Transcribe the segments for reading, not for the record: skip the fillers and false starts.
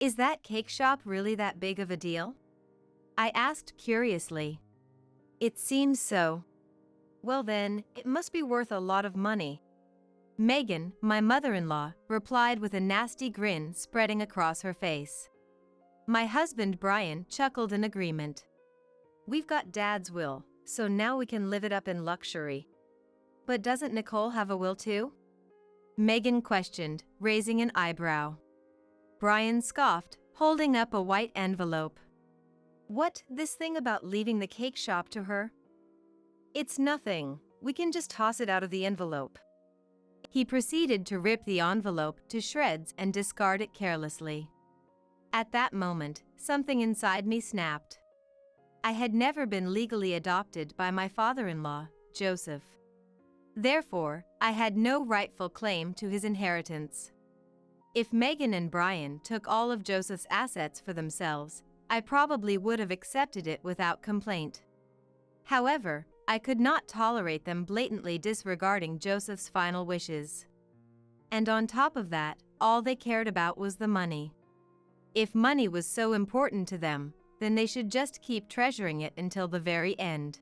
Is that cake shop really that big of a deal? I asked curiously. It seems so. Well then, it must be worth a lot of money. Megan, my mother-in-law, replied with a nasty grin spreading across her face. My husband Brian chuckled in agreement. We've got Dad's will, so now we can live it up in luxury. But doesn't Nicole have a will too? Megan questioned, raising an eyebrow. Brian scoffed, holding up a white envelope. What, this thing about leaving the cake shop to her? It's nothing, we can just toss it out of the envelope. He proceeded to rip the envelope to shreds and discard it carelessly. At that moment, something inside me snapped. I had never been legally adopted by my father-in-law, Joseph. Therefore, I had no rightful claim to his inheritance. If Megan and Brian took all of Joseph's assets for themselves, I probably would have accepted it without complaint. However, I could not tolerate them blatantly disregarding Joseph's final wishes. And on top of that, all they cared about was the money. If money was so important to them, then they should just keep treasuring it until the very end.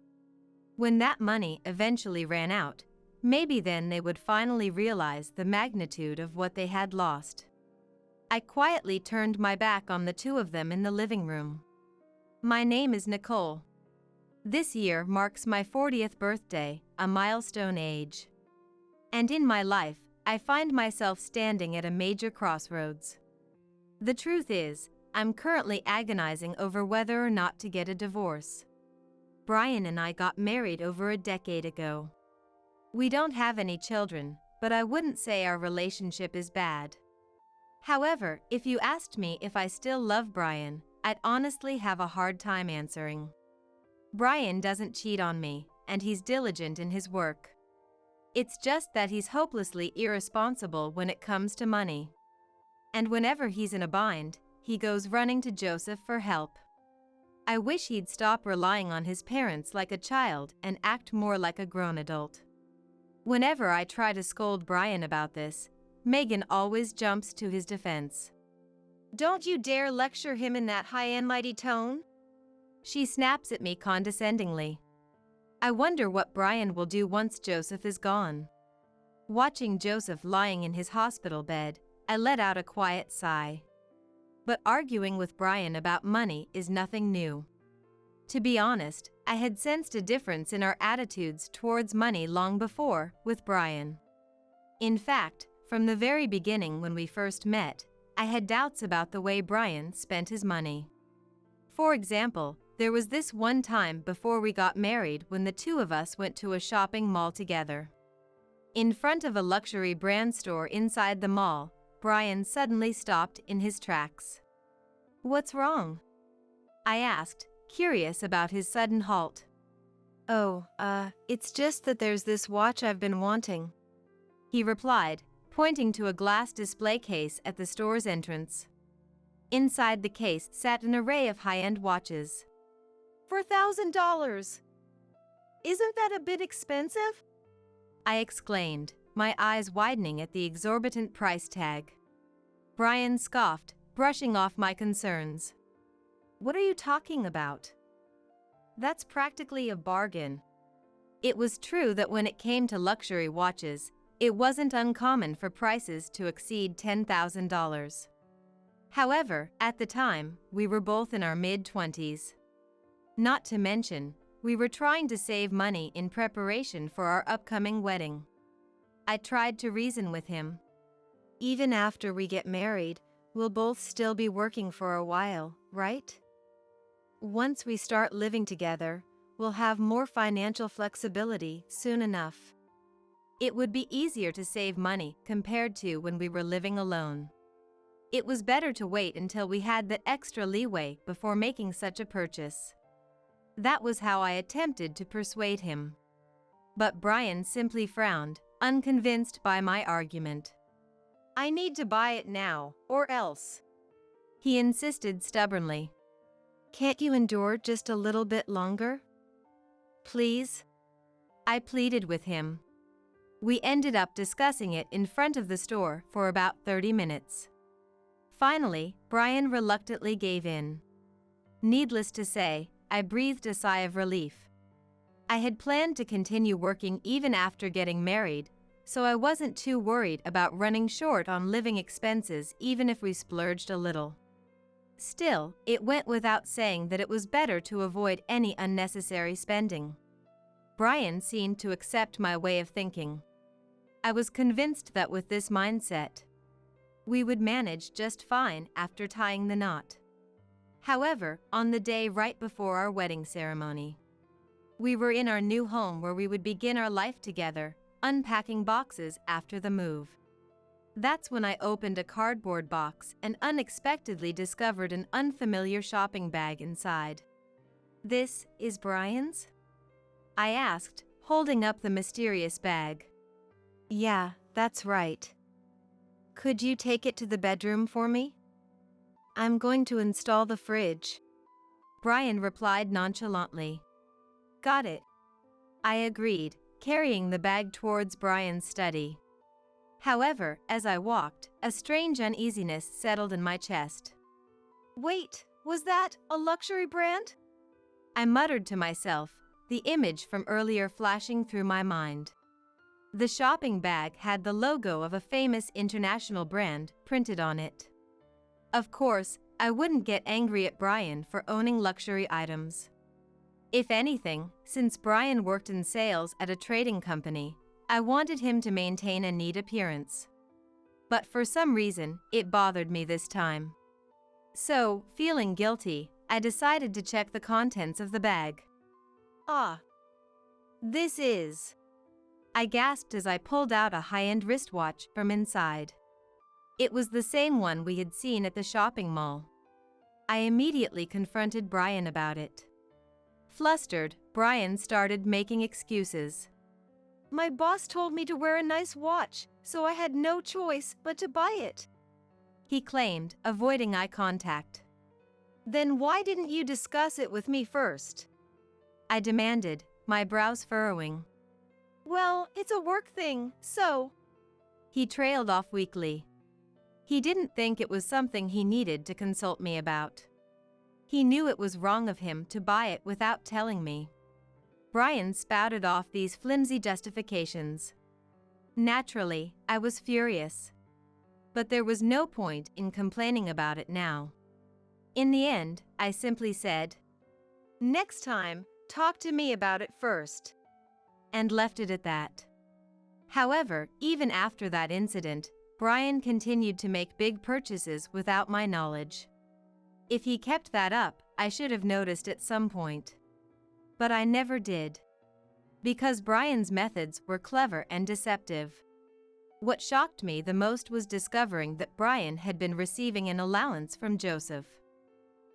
When that money eventually ran out, maybe then they would finally realize the magnitude of what they had lost. I quietly turned my back on the two of them in the living room. My name is Nicole. This year marks my 40th birthday, a milestone age. And in my life, I find myself standing at a major crossroads. The truth is, I'm currently agonizing over whether or not to get a divorce. Brian and I got married over a decade ago. We don't have any children, but I wouldn't say our relationship is bad. However, if you asked me if I still love Brian, I'd honestly have a hard time answering. Brian doesn't cheat on me, and he's diligent in his work. It's just that he's hopelessly irresponsible when it comes to money. And whenever he's in a bind, he goes running to Joseph for help. I wish he'd stop relying on his parents like a child and act more like a grown adult. Whenever I try to scold Brian about this, Megan always jumps to his defense. Don't you dare lecture him in that high and mighty tone! She snaps at me condescendingly. I wonder what Brian will do once Joseph is gone. Watching Joseph lying in his hospital bed, I let out a quiet sigh. But arguing with Brian about money is nothing new. To be honest, I had sensed a difference in our attitudes towards money long before with Brian. In fact, from the very beginning when we first met, I had doubts about the way Brian spent his money. For example, there was this one time before we got married when the two of us went to a shopping mall together. In front of a luxury brand store inside the mall, Brian suddenly stopped in his tracks. What's wrong? I asked, curious about his sudden halt. It's just that there's this watch I've been wanting, he replied, pointing to a glass display case at the store's entrance. Inside the case sat an array of high-end watches. $4,000! Isn't that a bit expensive? I exclaimed, my eyes widening at the exorbitant price tag. Brian scoffed, brushing off my concerns. What are you talking about? That's practically a bargain. It was true that when it came to luxury watches, it wasn't uncommon for prices to exceed $10,000. However, at the time, we were both in our mid-20s. Not to mention, we were trying to save money in preparation for our upcoming wedding. I tried to reason with him. Even after we get married, we'll both still be working for a while, right? Once we start living together, we'll have more financial flexibility soon enough. It would be easier to save money compared to when we were living alone. It was better to wait until we had that extra leeway before making such a purchase. That was how I attempted to persuade him. But Brian simply frowned, unconvinced by my argument. I need to buy it now, or else, he insisted stubbornly. Can't you endure just a little bit longer? Please? I pleaded with him. We ended up discussing it in front of the store for about 30 minutes. Finally, Brian reluctantly gave in. Needless to say, I breathed a sigh of relief. I had planned to continue working even after getting married, so I wasn't too worried about running short on living expenses even if we splurged a little. Still, it went without saying that it was better to avoid any unnecessary spending. Brian seemed to accept my way of thinking. I was convinced that with this mindset, we would manage just fine after tying the knot. However, on the day right before our wedding ceremony, we were in our new home where we would begin our life together, unpacking boxes after the move. That's when I opened a cardboard box and unexpectedly discovered an unfamiliar shopping bag inside. "This is Brian's?" I asked, holding up the mysterious bag. "Yeah, that's right. Could you take it to the bedroom for me? I'm going to install the fridge," Brian replied nonchalantly. "Got it," I agreed, carrying the bag towards Brian's study. However, as I walked, a strange uneasiness settled in my chest. "Wait, was that a luxury brand?" I muttered to myself, the image from earlier flashing through my mind. The shopping bag had the logo of a famous international brand printed on it. Of course, I wouldn't get angry at Brian for owning luxury items. If anything, since Brian worked in sales at a trading company, I wanted him to maintain a neat appearance. But for some reason, it bothered me this time. So, feeling guilty, I decided to check the contents of the bag. "Ah, this is..." I gasped as I pulled out a high-end wristwatch from inside. It was the same one we had seen at the shopping mall. I immediately confronted Brian about it. Flustered, Brian started making excuses. "My boss told me to wear a nice watch, so I had no choice but to buy it," he claimed, avoiding eye contact. "Then why didn't you discuss it with me first?" I demanded, my brows furrowing. "Well, it's a work thing, so..." He trailed off weakly. He didn't think it was something he needed to consult me about. He knew it was wrong of him to buy it without telling me. Brian spouted off these flimsy justifications. Naturally, I was furious. But there was no point in complaining about it now. In the end, I simply said, "Next time, talk to me about it first," and left it at that. However, even after that incident, Brian continued to make big purchases without my knowledge. If he kept that up, I should have noticed at some point. But I never did. Because Brian's methods were clever and deceptive. What shocked me the most was discovering that Brian had been receiving an allowance from Joseph.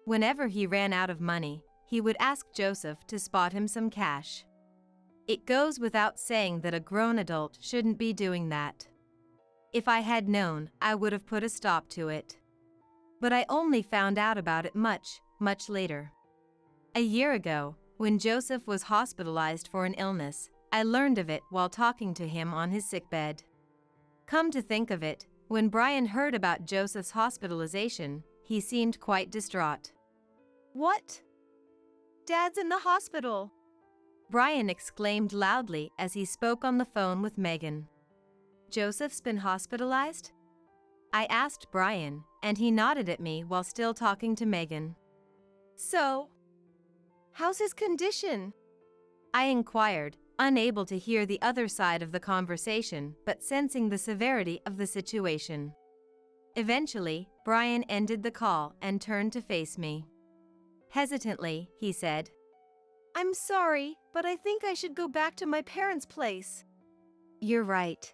Whenever he ran out of money, he would ask Joseph to spot him some cash. It goes without saying that a grown adult shouldn't be doing that. If I had known, I would have put a stop to it. But I only found out about it much, much later. A year ago, when Joseph was hospitalized for an illness, I learned of it while talking to him on his sickbed. Come to think of it, when Brian heard about Joseph's hospitalization, he seemed quite distraught. "What? Dad's in the hospital!" Brian exclaimed loudly as he spoke on the phone with Megan. "Joseph's been hospitalized?" I asked Brian, and he nodded at me while still talking to Megan. "So, how's his condition?" I inquired, unable to hear the other side of the conversation but sensing the severity of the situation. Eventually, Brian ended the call and turned to face me. Hesitantly, he said, "I'm sorry, but I think I should go back to my parents' place." "You're right.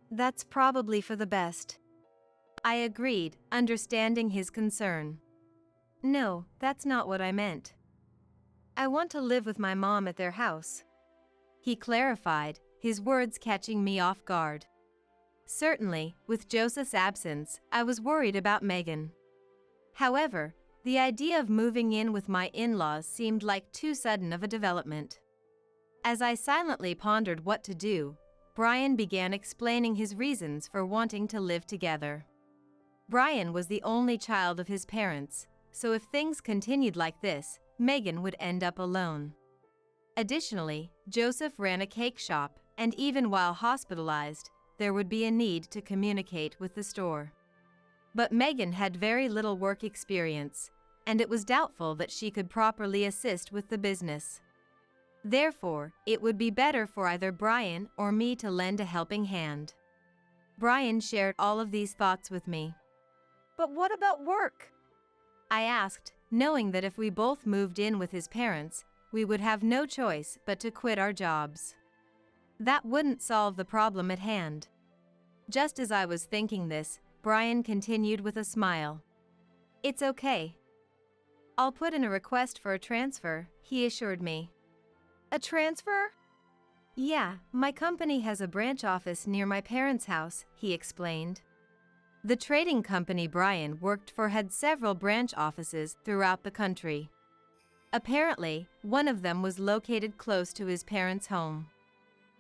That's probably for the best." I agreed, understanding his concern. "No, that's not what I meant. I want to live with my mom at their house," he clarified, his words catching me off guard. Certainly, with Joseph's absence, I was worried about Megan. However, the idea of moving in with my in-laws seemed like too sudden of a development. As I silently pondered what to do, Brian began explaining his reasons for wanting to live together. Brian was the only child of his parents, so if things continued like this, Megan would end up alone. Additionally, Joseph ran a cake shop, and even while hospitalized, there would be a need to communicate with the store. But Megan had very little work experience, and it was doubtful that she could properly assist with the business. Therefore, it would be better for either Brian or me to lend a helping hand. Brian shared all of these thoughts with me. But what about work? I asked, knowing that if we both moved in with his parents, we would have no choice but to quit our jobs. That wouldn't solve the problem at hand. Just as I was thinking this, Brian continued with a smile. "It's okay. I'll put in a request for a transfer," he assured me. A transfer? "Yeah, my company has a branch office near my parents' house," he explained. The trading company Brian worked for had several branch offices throughout the country. Apparently, one of them was located close to his parents' home.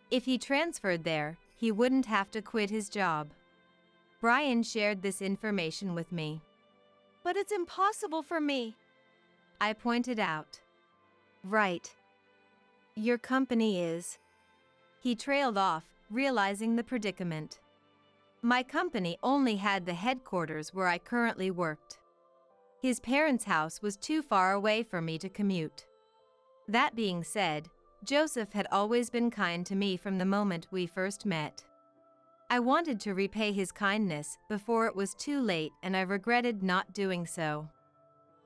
If he transferred there, he wouldn't have to quit his job. Brian shared this information with me. But it's impossible for me, I pointed out. "Right. Your company is..." He trailed off, realizing the predicament. My company only had the headquarters where I currently worked. His parents' house was too far away for me to commute. That being said, Joseph had always been kind to me from the moment we first met. I wanted to repay his kindness before it was too late, and I regretted not doing so.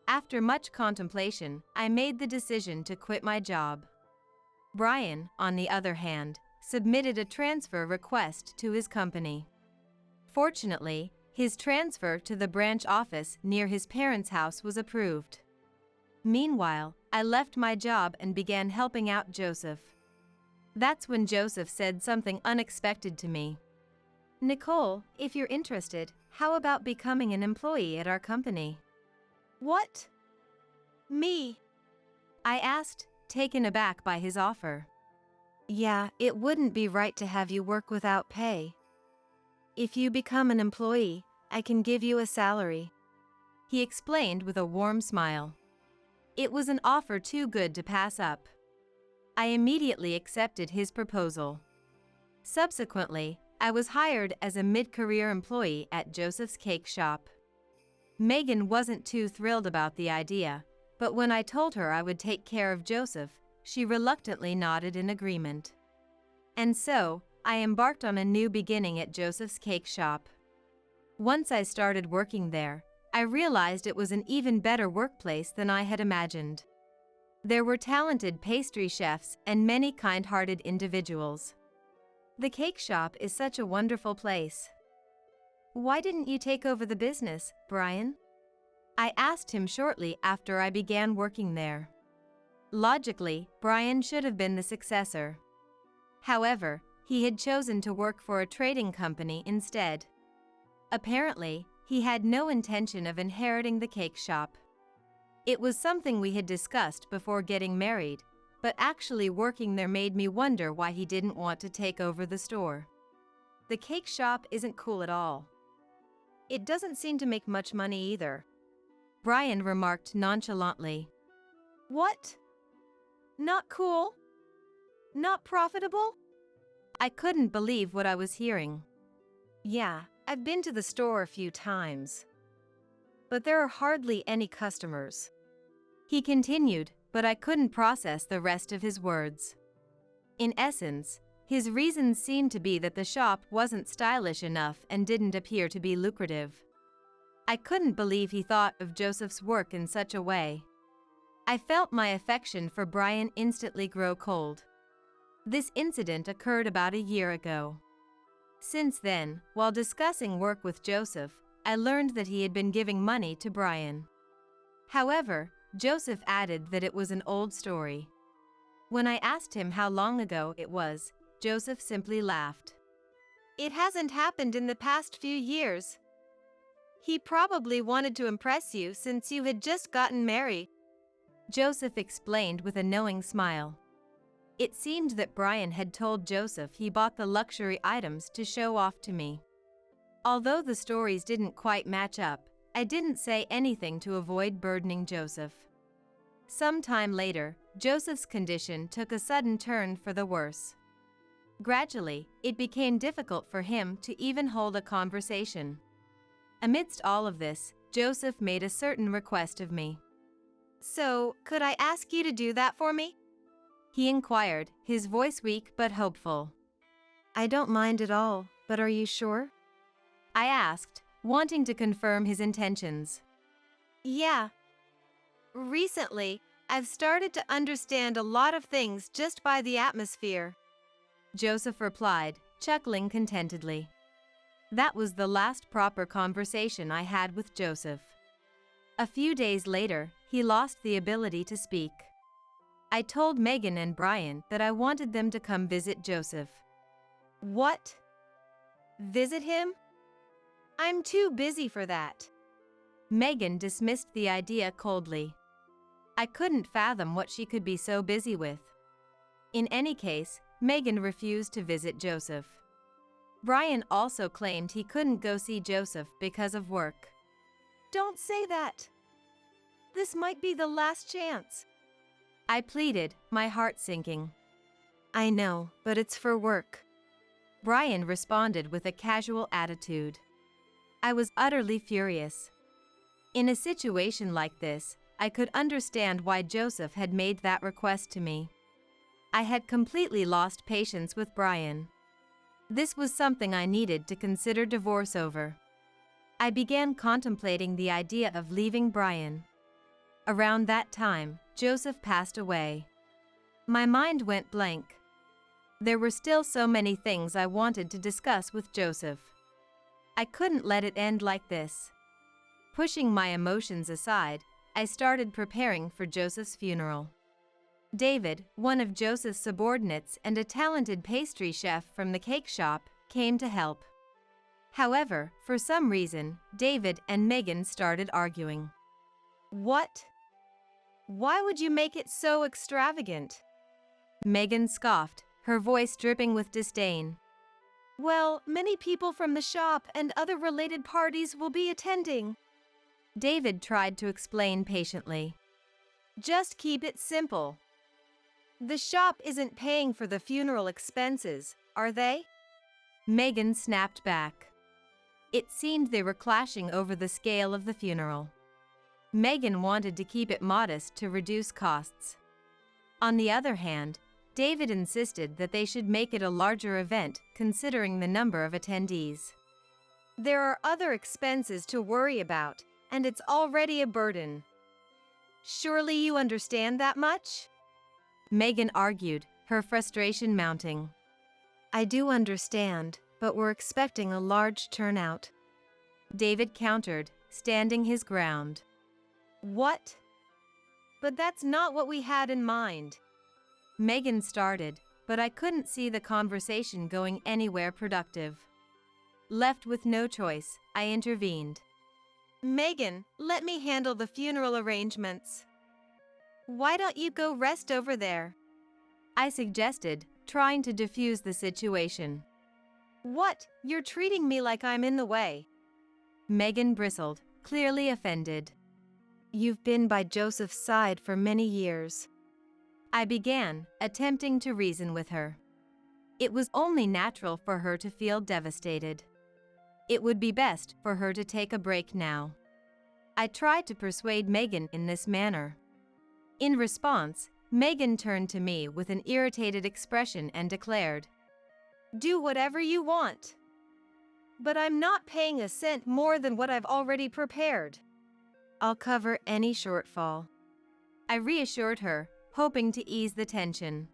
After much contemplation, I made the decision to quit my job. Brian, on the other hand, submitted a transfer request to his company. Fortunately, his transfer to the branch office near his parents' house was approved. Meanwhile, I left my job and began helping out Joseph. That's when Joseph said something unexpected to me. "Nicole, if you're interested, how about becoming an employee at our company?" What? Me? I asked, taken aback by his offer. "Yeah, it wouldn't be right to have you work without pay. If you become an employee, I can give you a salary," he explained with a warm smile. It was an offer too good to pass up. I immediately accepted his proposal. Subsequently, I was hired as a mid-career employee at Joseph's cake shop. Megan wasn't too thrilled about the idea, but when I told her I would take care of Joseph, she reluctantly nodded in agreement. And so, I embarked on a new beginning at Joseph's cake shop. Once I started working there, I realized it was an even better workplace than I had imagined. There were talented pastry chefs and many kind-hearted individuals. The cake shop is such a wonderful place. "Why didn't you take over the business, Brian?" I asked him shortly after I began working there. Logically, Brian should have been the successor. However, he had chosen to work for a trading company instead. Apparently, he had no intention of inheriting the cake shop. It was something we had discussed before getting married, but actually working there made me wonder why he didn't want to take over the store. "The cake shop isn't cool at all. It doesn't seem to make much money either," Brian remarked nonchalantly. What? Not cool? Not profitable? I couldn't believe what I was hearing. "Yeah, I've been to the store a few times, but there are hardly any customers," he continued, but I couldn't process the rest of his words. In essence, his reasons seemed to be that the shop wasn't stylish enough and didn't appear to be lucrative. I couldn't believe he thought of Joseph's work in such a way. I felt my affection for Brian instantly grow cold. This incident occurred about a year ago. Since then, while discussing work with Joseph, I learned that he had been giving money to Brian. However, Joseph added that it was an old story. When I asked him how long ago it was, Joseph simply laughed. "It hasn't happened in the past few years. He probably wanted to impress you since you had just gotten married," Joseph explained with a knowing smile. It seemed that Brian had told Joseph he bought the luxury items to show off to me. Although the stories didn't quite match up, I didn't say anything to avoid burdening Joseph. Some time later, Joseph's condition took a sudden turn for the worse. Gradually, it became difficult for him to even hold a conversation. Amidst all of this, Joseph made a certain request of me. So, could I ask you to do that for me? He inquired, his voice weak but hopeful. I don't mind at all, but are you sure? I asked, wanting to confirm his intentions. Yeah. Recently, I've started to understand a lot of things just by the atmosphere. Joseph replied, chuckling contentedly. That was the last proper conversation I had with Joseph. A few days later, he lost the ability to speak. I told Megan and Brian that I wanted them to come visit Joseph. What? Visit him? I'm too busy for that. Megan dismissed the idea coldly. I couldn't fathom what she could be so busy with. In any case, Megan refused to visit Joseph. Brian also claimed he couldn't go see Joseph because of work. Don't say that. This might be the last chance. I pleaded, my heart sinking. I know, but it's for work. Brian responded with a casual attitude. I was utterly furious. In a situation like this, I could understand why Joseph had made that request to me. I had completely lost patience with Brian. This was something I needed to consider divorce over. I began contemplating the idea of leaving Brian. Around that time, Joseph passed away. My mind went blank. There were still so many things I wanted to discuss with Joseph. I couldn't let it end like this. Pushing my emotions aside, I started preparing for Joseph's funeral. David, one of Joseph's subordinates and a talented pastry chef from the cake shop, came to help. However, for some reason, David and Megan started arguing. What? Why would you make it so extravagant? Megan scoffed, her voice dripping with disdain. Well, many people from the shop and other related parties will be attending. David tried to explain patiently. Just keep it simple. The shop isn't paying for the funeral expenses, are they? Megan snapped back. It seemed they were clashing over the scale of the funeral. Megan wanted to keep it modest to reduce costs. On the other hand, David insisted that they should make it a larger event considering the number of attendees. There are other expenses to worry about, and it's already a burden. Surely you understand that much? Megan argued, her frustration mounting. I do understand, but we're expecting a large turnout. David countered, standing his ground. What? But that's not what we had in mind. Megan started, but I couldn't see the conversation going anywhere productive. Left with no choice, I intervened. Megan, let me handle the funeral arrangements. Why don't you go rest over there? I suggested, trying to defuse the situation. What? You're treating me like I'm in the way. Megan bristled, clearly offended. You've been by Joseph's side for many years. I began, attempting to reason with her. It was only natural for her to feel devastated. It would be best for her to take a break now. I tried to persuade Megan in this manner. In response, Megan turned to me with an irritated expression and declared, Do whatever you want. But I'm not paying a cent more than what I've already prepared. I'll cover any shortfall. I reassured her, hoping to ease the tension.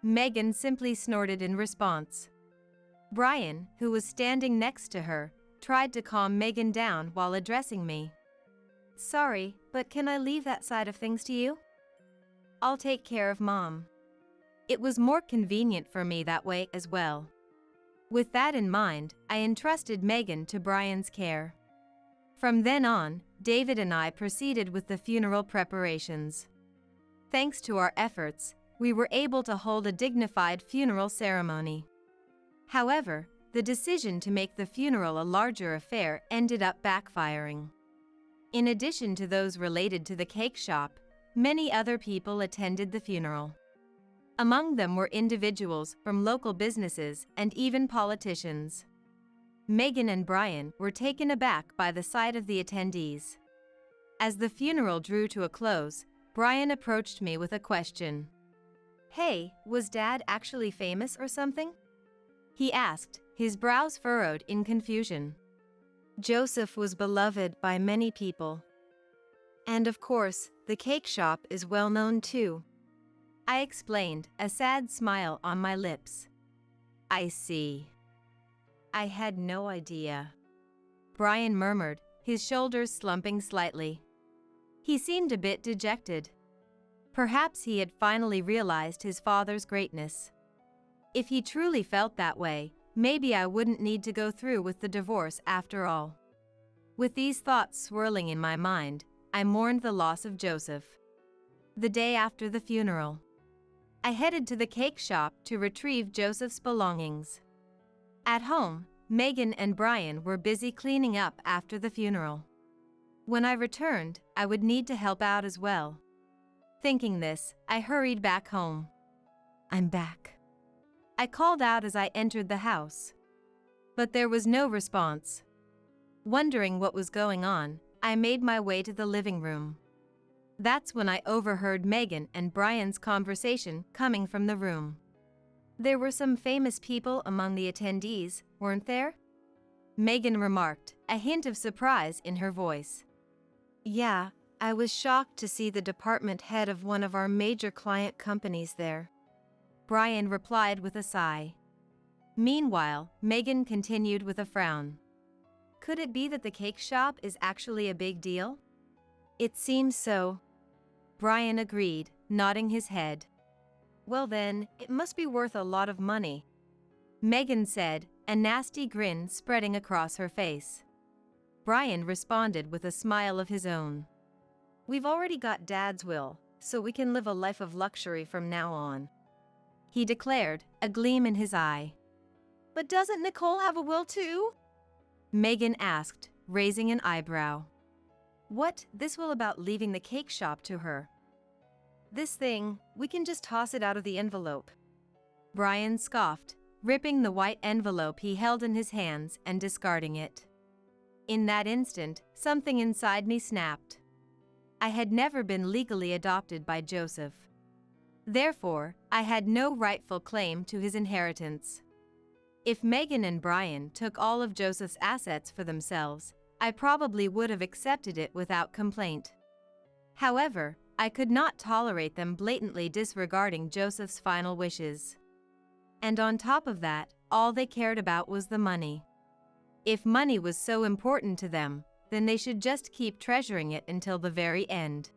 Megan simply snorted in response. Brian, who was standing next to her, tried to calm Megan down while addressing me. Sorry, but can I leave that side of things to you? I'll take care of Mom. It was more convenient for me that way as well. With that in mind, I entrusted Megan to Brian's care. From then on, David and I proceeded with the funeral preparations. Thanks to our efforts, we were able to hold a dignified funeral ceremony. However, the decision to make the funeral a larger affair ended up backfiring. In addition to those related to the cake shop, many other people attended the funeral. Among them were individuals from local businesses and even politicians. Megan and Brian were taken aback by the sight of the attendees. As the funeral drew to a close, Brian approached me with a question. "Hey, was Dad actually famous or something?" he asked, his brows furrowed in confusion. Joseph was beloved by many people. And of course, the cake shop is well known too, I explained, a sad smile on my lips. "I see. I had no idea," Brian murmured, his shoulders slumping slightly. He seemed a bit dejected. Perhaps he had finally realized his father's greatness. If he truly felt that way, maybe I wouldn't need to go through with the divorce after all. With these thoughts swirling in my mind, I mourned the loss of Joseph. The day after the funeral, I headed to the cake shop to retrieve Joseph's belongings. At home, Megan and Brian were busy cleaning up after the funeral. When I returned, I would need to help out as well. Thinking this, I hurried back home. "I'm back," I called out as I entered the house. But there was no response. Wondering what was going on, I made my way to the living room. That's when I overheard Megan and Brian's conversation coming from the room. "There were some famous people among the attendees, weren't there?" Megan remarked, a hint of surprise in her voice. "Yeah, I was shocked to see the department head of one of our major client companies there," Brian replied with a sigh. Meanwhile, Megan continued with a frown. "Could it be that the cake shop is actually a big deal?" "It seems so," Brian agreed, nodding his head. "Well then, it must be worth a lot of money," Megan said, a nasty grin spreading across her face. Brian responded with a smile of his own. "We've already got Dad's will, so we can live a life of luxury from now on," he declared, a gleam in his eye. "But doesn't Nicole have a will too?" Megan asked, raising an eyebrow. "What, this will about leaving the cake shop to her? This thing, we can just toss it out of the envelope," Brian scoffed, ripping the white envelope he held in his hands and discarding it. In that instant, something inside me snapped. I had never been legally adopted by Joseph. Therefore, I had no rightful claim to his inheritance. If Megan and Brian took all of Joseph's assets for themselves, I probably would have accepted it without complaint. However, I could not tolerate them blatantly disregarding Joseph's final wishes. And on top of that, all they cared about was the money. If money was so important to them, then they should just keep treasuring it until the very end.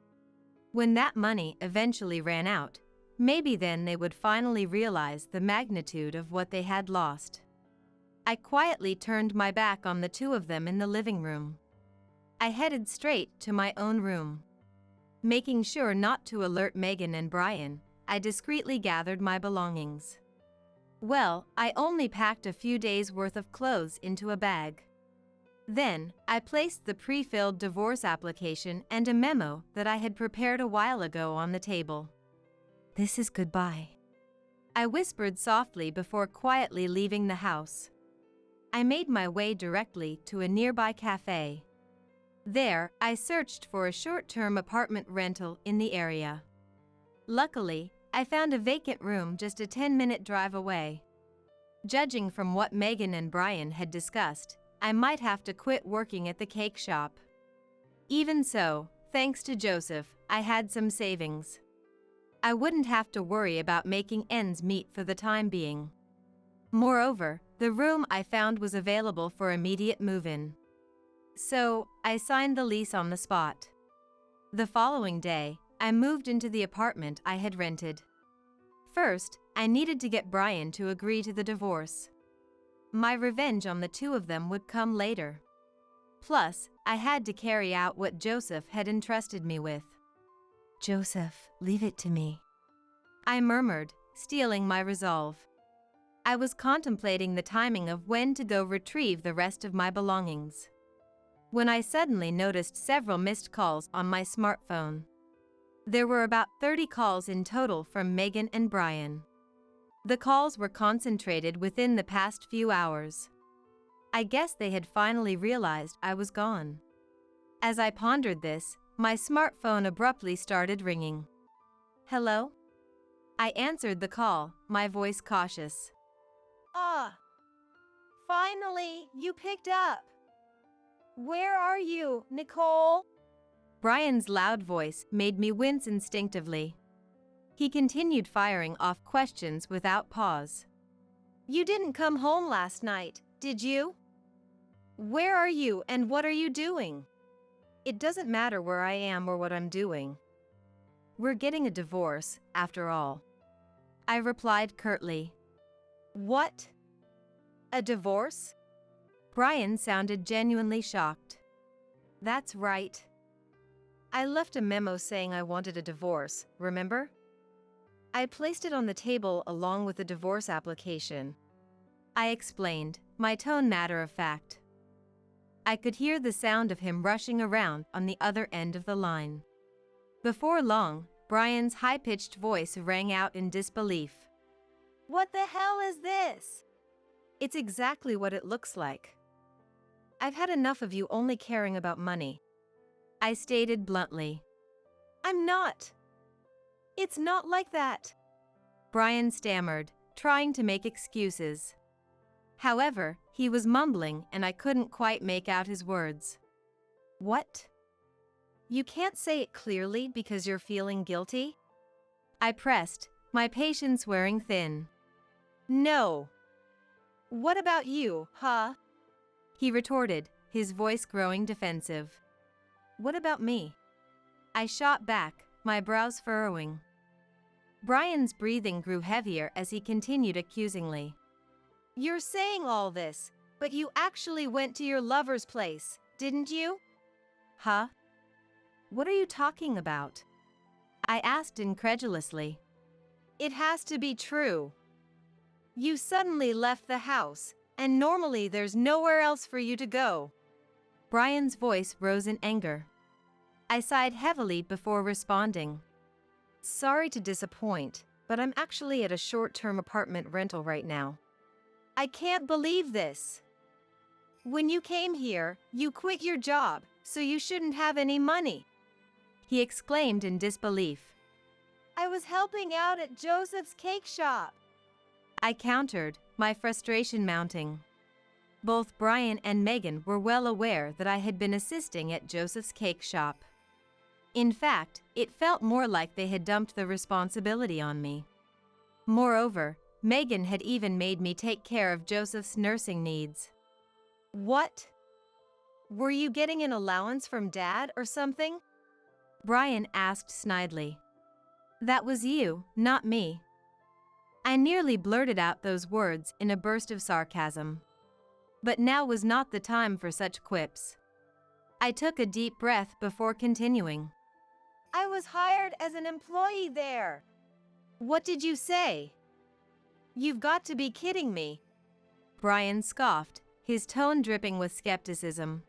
When that money eventually ran out, maybe then they would finally realize the magnitude of what they had lost. I quietly turned my back on the two of them in the living room. I headed straight to my own room. Making sure not to alert Megan and Brian, I discreetly gathered my belongings. Well, I only packed a few days' worth of clothes into a bag. Then, I placed the pre-filled divorce application and a memo that I had prepared a while ago on the table. "This is goodbye," I whispered softly before quietly leaving the house. I made my way directly to a nearby cafe. There, I searched for a short-term apartment rental in the area. Luckily, I found a vacant room just a 10-minute drive away. Judging from what Megan and Brian had discussed, I might have to quit working at the cake shop. Even so, thanks to Joseph, I had some savings. I wouldn't have to worry about making ends meet for the time being. Moreover, the room I found was available for immediate move-in. So, I signed the lease on the spot. The following day, I moved into the apartment I had rented. First, I needed to get Brian to agree to the divorce. My revenge on the two of them would come later. Plus, I had to carry out what Joseph had entrusted me with. "Joseph, leave it to me," I murmured, steeling my resolve. I was contemplating the timing of when to go retrieve the rest of my belongings, when I suddenly noticed several missed calls on my smartphone. There were about 30 calls in total from Megan and Brian. The calls were concentrated within the past few hours. I guess they had finally realized I was gone. As I pondered this, my smartphone abruptly started ringing. Hello? I answered the call, my voice cautious. Ah, finally, you picked up. Where are you, Nicole? Brian's loud voice made me wince instinctively. He continued firing off questions without pause. You didn't come home last night, did you? Where are you and what are you doing? It doesn't matter where I am or what I'm doing. We're getting a divorce, after all. I replied curtly. What? A divorce? Brian sounded genuinely shocked. That's right. I left a memo saying I wanted a divorce, remember? I placed it on the table along with the divorce application. I explained, my tone matter of fact. I could hear the sound of him rushing around on the other end of the line. Before long, Brian's high-pitched voice rang out in disbelief. What the hell is this? It's exactly what it looks like. I've had enough of you only caring about money, I stated bluntly. I'm not. It's not like that. Brian stammered, trying to make excuses. However, he was mumbling and I couldn't quite make out his words. What? You can't say it clearly because you're feeling guilty? I pressed, my patience wearing thin. No. What about you, huh? He retorted, his voice growing defensive. What about me? I shot back, my brows furrowing. Brian's breathing grew heavier as he continued accusingly. You're saying all this, but you actually went to your lover's place, didn't you? Huh? What are you talking about? I asked incredulously. It has to be true. You suddenly left the house, and normally there's nowhere else for you to go. Brian's voice rose in anger. I sighed heavily before responding. Sorry to disappoint, but I'm actually at a short-term apartment rental right now. I can't believe this. When you came here, you quit your job, so you shouldn't have any money. He exclaimed in disbelief. I was helping out at Joseph's cake shop. I countered, my frustration mounting. Both Brian and Megan were well aware that I had been assisting at Joseph's cake shop. In fact, it felt more like they had dumped the responsibility on me. Moreover, Megan had even made me take care of Joseph's nursing needs. What? Were you getting an allowance from Dad or something? Brian asked snidely. That was you, not me. I nearly blurted out those words in a burst of sarcasm. But now was not the time for such quips. I took a deep breath before continuing. I was hired as an employee there. What did you say? You've got to be kidding me. Brian scoffed, his tone dripping with skepticism.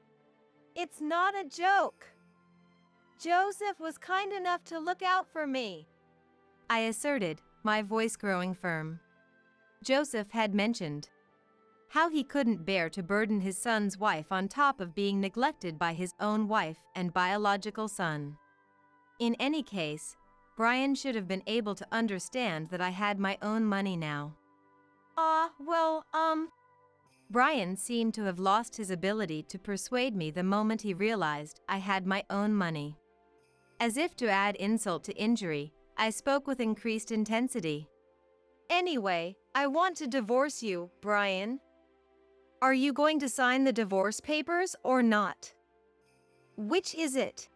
It's not a joke. Joseph was kind enough to look out for me, I asserted, my voice growing firm. Joseph had mentioned how he couldn't bear to burden his son's wife on top of being neglected by his own wife and biological son. In any case, Brian should have been able to understand that I had my own money now. Brian seemed to have lost his ability to persuade me the moment he realized I had my own money. As if to add insult to injury, I spoke with increased intensity. Anyway, I want to divorce you, Brian. Are you going to sign the divorce papers or not? Which is it?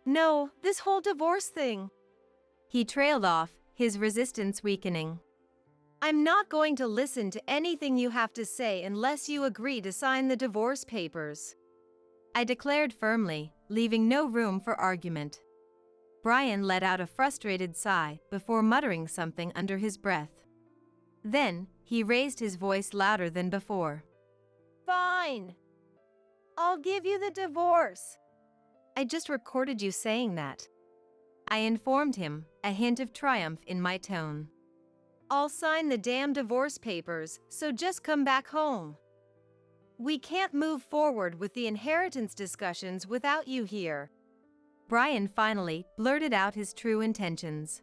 No, this whole divorce thing. He trailed off, his resistance weakening. I'm not going to listen to anything you have to say unless you agree to sign the divorce papers, I declared firmly, leaving no room for argument. Brian let out a frustrated sigh before muttering something under his breath. Then, he raised his voice louder than before. Fine. I'll give you the divorce. I just recorded you saying that. I informed him, a hint of triumph in my tone. I'll sign the damn divorce papers, so just come back home. We can't move forward with the inheritance discussions without you here. Brian finally blurted out his true intentions.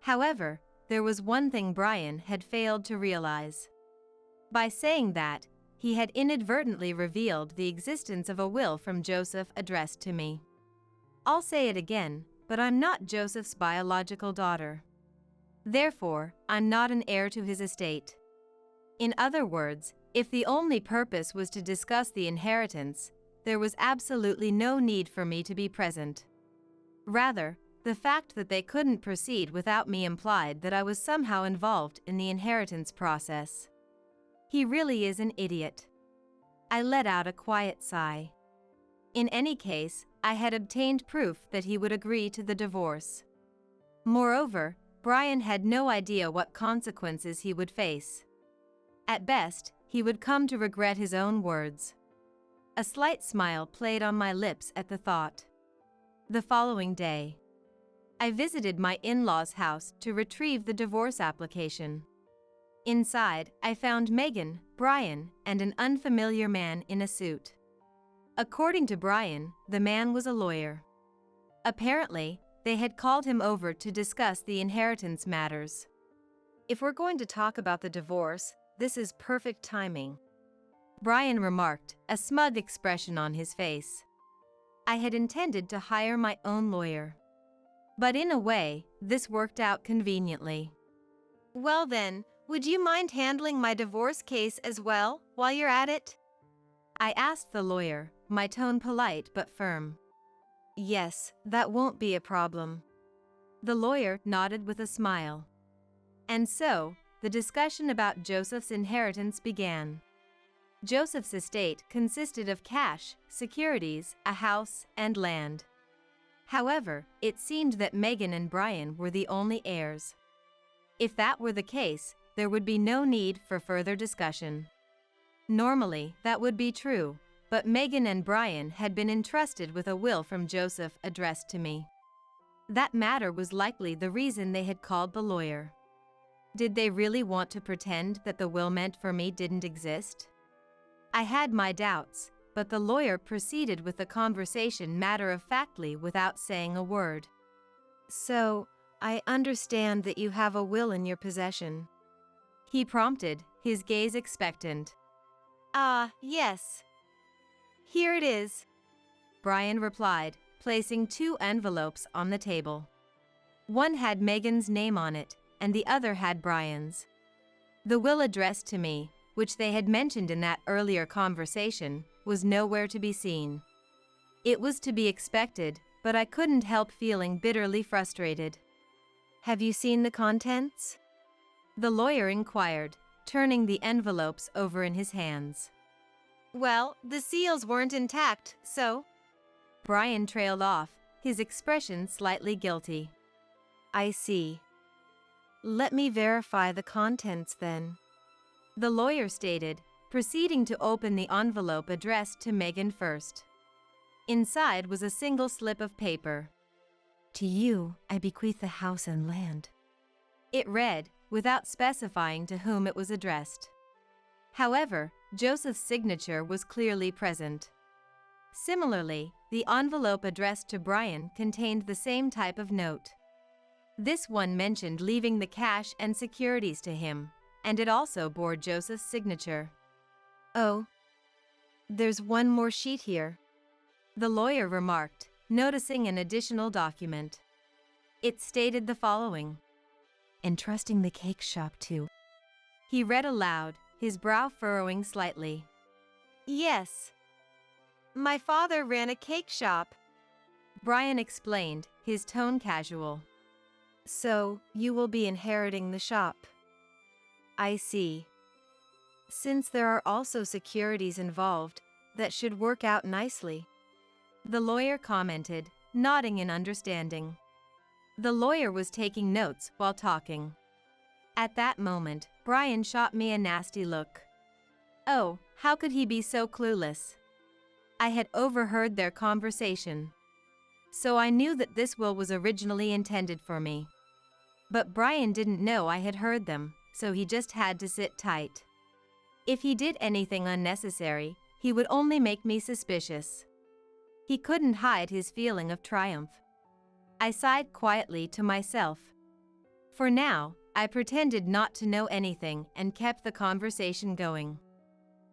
However, there was one thing Brian had failed to realize. By saying that, he had inadvertently revealed the existence of a will from Joseph addressed to me. I'll say it again, but I'm not Joseph's biological daughter. Therefore, I'm not an heir to his estate. In other words, if the only purpose was to discuss the inheritance, there was absolutely no need for me to be present. Rather, the fact that they couldn't proceed without me implied that I was somehow involved in the inheritance process. He really is an idiot. I let out a quiet sigh. In any case, I had obtained proof that he would agree to the divorce. Moreover, Brian had no idea what consequences he would face. At best, he would come to regret his own words. A slight smile played on my lips at the thought. The following day, I visited my in-laws' house to retrieve the divorce application. Inside, I found Megan, Brian, and an unfamiliar man in a suit. According to Brian, the man was a lawyer. Apparently, they had called him over to discuss the inheritance matters. If we're going to talk about the divorce, this is perfect timing, Brian remarked, a smug expression on his face. I had intended to hire my own lawyer. But in a way, this worked out conveniently. Well then, would you mind handling my divorce case as well, while you're at it? I asked the lawyer, my tone polite but firm. Yes, that won't be a problem. The lawyer nodded with a smile. And so, the discussion about Joseph's inheritance began. Joseph's estate consisted of cash, securities, a house, and land. However, it seemed that Megan and Brian were the only heirs. If that were the case, there would be no need for further discussion. Normally, that would be true, but Megan and Brian had been entrusted with a will from Joseph addressed to me. That matter was likely the reason they had called the lawyer. Did they really want to pretend that the will meant for me didn't exist? I had my doubts, but the lawyer proceeded with the conversation matter-of-factly without saying a word. So, I understand that you have a will in your possession. He prompted, his gaze expectant. Yes. Here it is, Brian replied, placing 2 envelopes on the table. One had Megan's name on it, and the other had Brian's. The will addressed to me, which they had mentioned in that earlier conversation, was nowhere to be seen. It was to be expected, but I couldn't help feeling bitterly frustrated. Have you seen the contents? The lawyer inquired, turning the envelopes over in his hands. Well, the seals weren't intact, so… Brian trailed off, his expression slightly guilty. I see. Let me verify the contents then, the lawyer stated, proceeding to open the envelope addressed to Megan first. Inside was a single slip of paper. To you, I bequeath the house and land. It read, without specifying to whom it was addressed. However, Joseph's signature was clearly present. Similarly, the envelope addressed to Brian contained the same type of note. This one mentioned leaving the cash and securities to him, and it also bore Joseph's signature. Oh, there's one more sheet here, the lawyer remarked, noticing an additional document. It stated the following. Entrusting the cake shop to… He read aloud, his brow furrowing slightly. Yes. My father ran a cake shop, Brian explained, his tone casual. So, you will be inheriting the shop. I see. Since there are also securities involved, that should work out nicely, the lawyer commented, nodding in understanding. The lawyer was taking notes while talking. At that moment, Brian shot me a nasty look. Oh, how could he be so clueless? I had overheard their conversation. So I knew that this will was originally intended for me. But Brian didn't know I had heard them, so he just had to sit tight. If he did anything unnecessary, he would only make me suspicious. He couldn't hide his feeling of triumph. I sighed quietly to myself. For now, I pretended not to know anything and kept the conversation going.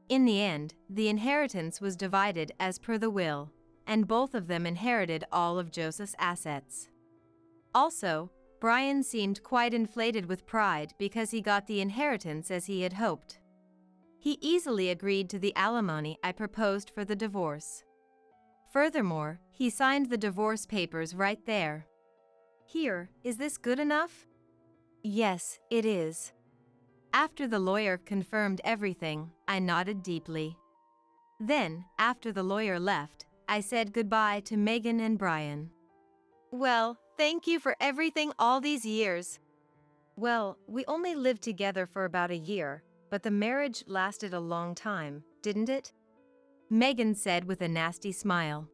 In the end, the inheritance was divided as per the will, and both of them inherited all of Joseph's assets. Also, Brian seemed quite inflated with pride because he got the inheritance as he had hoped. He easily agreed to the alimony I proposed for the divorce. Furthermore, he signed the divorce papers right there. Here, is this good enough? Yes, it is. After the lawyer confirmed everything, I nodded deeply. Then, after the lawyer left, I said goodbye to Megan and Brian. Well, thank you for everything all these years. Well, we only lived together for about a year, but the marriage lasted a long time, didn't it? Megan said with a nasty smile.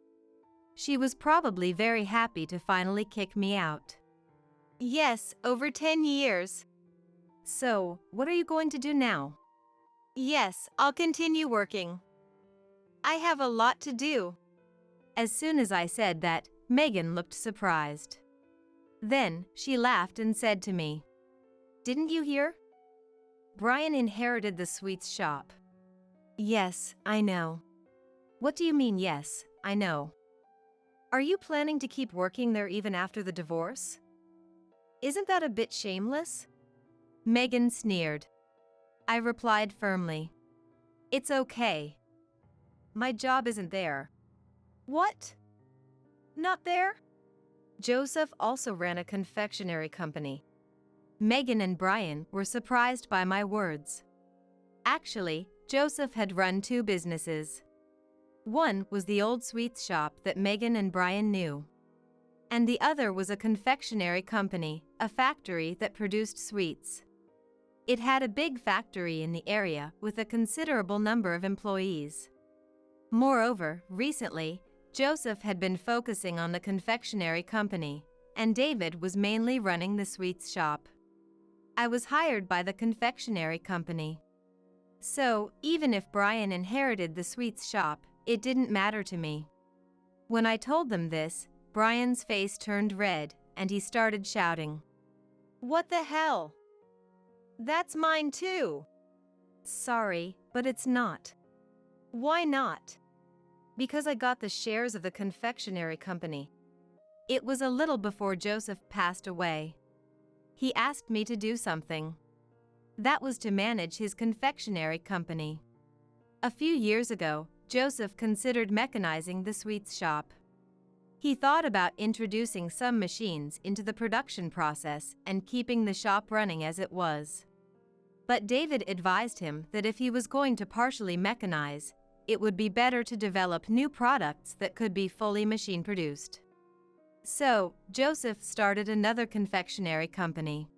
She was probably very happy to finally kick me out. Yes, over 10 years. So, what are you going to do now? Yes, I'll continue working. I have a lot to do. As soon as I said that, Megan looked surprised. Then, she laughed and said to me, "Didn't you hear? Brian inherited the sweets shop." Yes, I know. What do you mean, yes, I know? Are you planning to keep working there even after the divorce? Isn't that a bit shameless? Megan sneered. I replied firmly. It's okay. My job isn't there. What? Not there? Joseph also ran a confectionery company. Megan and Brian were surprised by my words. Actually, Joseph had run two businesses. One was the old sweets shop that Megan and Brian knew. And the other was a confectionery company, a factory that produced sweets. It had a big factory in the area with a considerable number of employees. Moreover, recently, Joseph had been focusing on the confectionery company, and David was mainly running the sweets shop. I was hired by the confectionery company. So, even if Brian inherited the sweets shop, it didn't matter to me. When I told them this, Brian's face turned red, and he started shouting. What the hell? That's mine too. Sorry, but it's not. Why not? Because I got the shares of the confectionery company. It was a little before Joseph passed away. He asked me to do something. That was to manage his confectionery company. A few years ago, Joseph considered mechanizing the sweets shop. He thought about introducing some machines into the production process and keeping the shop running as it was. But David advised him that if he was going to partially mechanize, it would be better to develop new products that could be fully machine-produced. So, Joseph started another confectionery company.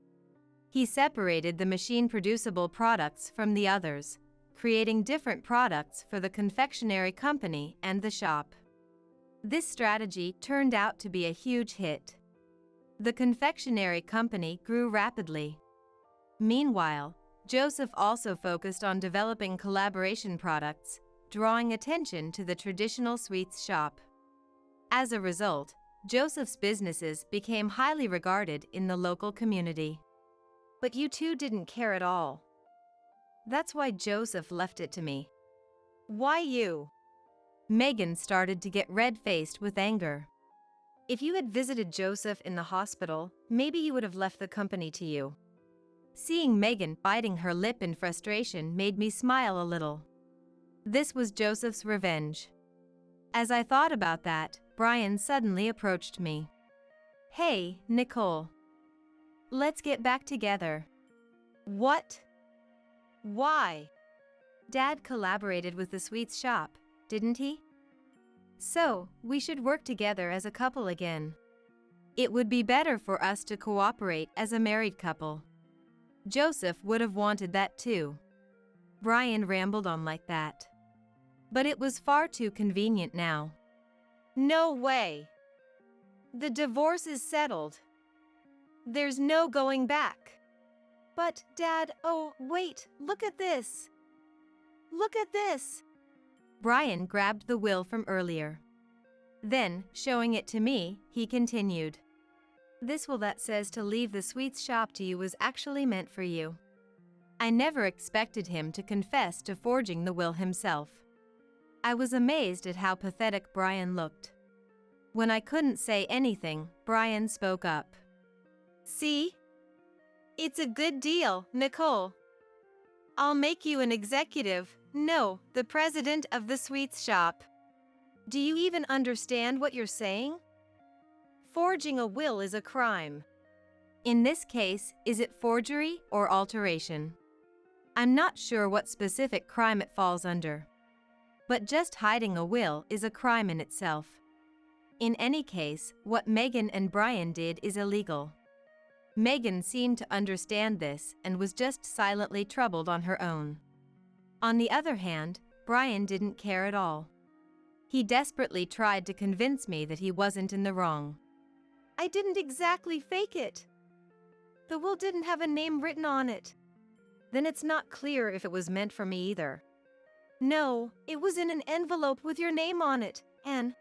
He separated the machine-producible products from the others, creating different products for the confectionery company and the shop. This strategy turned out to be a huge hit. The confectionery company grew rapidly. Meanwhile, Joseph also focused on developing collaboration products, drawing attention to the traditional sweets shop. As a result, Joseph's businesses became highly regarded in the local community. But you two didn't care at all. That's why Joseph left it to me. Why you? Megan started to get red-faced with anger. If you had visited Joseph in the hospital, maybe you would have left the company to you. Seeing Megan biting her lip in frustration made me smile a little. This was Joseph's revenge. As I thought about that, Brian suddenly approached me. Hey, Nicole. Let's get back together. What? Why? Dad collaborated with the sweets shop, didn't he? So, we should work together as a couple again. It would be better for us to cooperate as a married couple. Joseph would have wanted that too. Brian rambled on like that. But it was far too convenient now. No way. The divorce is settled. There's no going back. But, Dad, oh, wait, look at this. Look at this. Brian grabbed the will from earlier. Then, showing it to me, he continued. This will that says to leave the sweets shop to you was actually meant for you. I never expected him to confess to forging the will himself. I was amazed at how pathetic Brian looked. When I couldn't say anything, Brian spoke up. See? It's a good deal, Nicole. I'll make you an executive, no, the president of the sweets shop. Do you even understand what you're saying? Forging a will is a crime. In this case, is it forgery or alteration? I'm not sure what specific crime it falls under. But just hiding a will is a crime in itself. In any case, what Megan and Brian did is illegal. Megan seemed to understand this and was just silently troubled on her own. On the other hand, Brian didn't care at all. He desperately tried to convince me that he wasn't in the wrong. I didn't exactly fake it. The will didn't have a name written on it. Then it's not clear if it was meant for me either. No, it was in an envelope with your name on it, and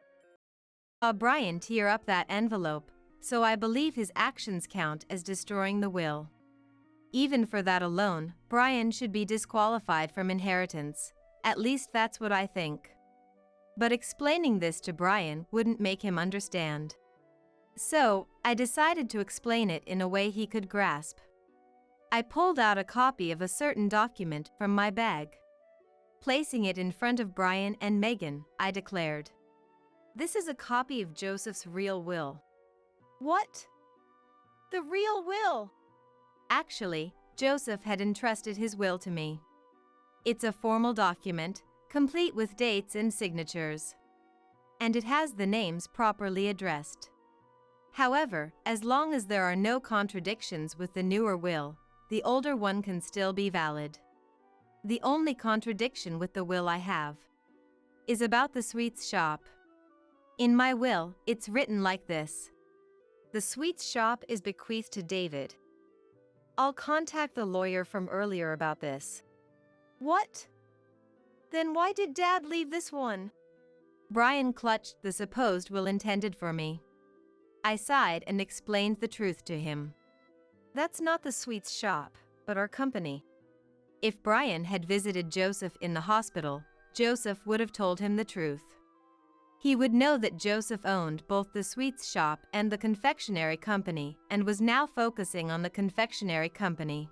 saw Brian tear up that envelope, so I believe his actions count as destroying the will. Even for that alone, Brian should be disqualified from inheritance. At least that's what I think. But explaining this to Brian wouldn't make him understand. So, I decided to explain it in a way he could grasp. I pulled out a copy of a certain document from my bag. Placing it in front of Brian and Megan, I declared, "This is a copy of Joseph's real will." What? The real will? Actually, Joseph had entrusted his will to me. It's a formal document, complete with dates and signatures. And it has the names properly addressed. However, as long as there are no contradictions with the newer will, the older one can still be valid. The only contradiction with the will I have is about the sweets shop. In my will, it's written like this. The sweets shop is bequeathed to David. I'll contact the lawyer from earlier about this. What? Then why did Dad leave this one? Brian clutched the supposed will intended for me. I sighed and explained the truth to him. That's not the sweets shop, but our company. If Brian had visited Joseph in the hospital, Joseph would have told him the truth. He would know that Joseph owned both the sweets shop and the confectionery company and was now focusing on the confectionery company.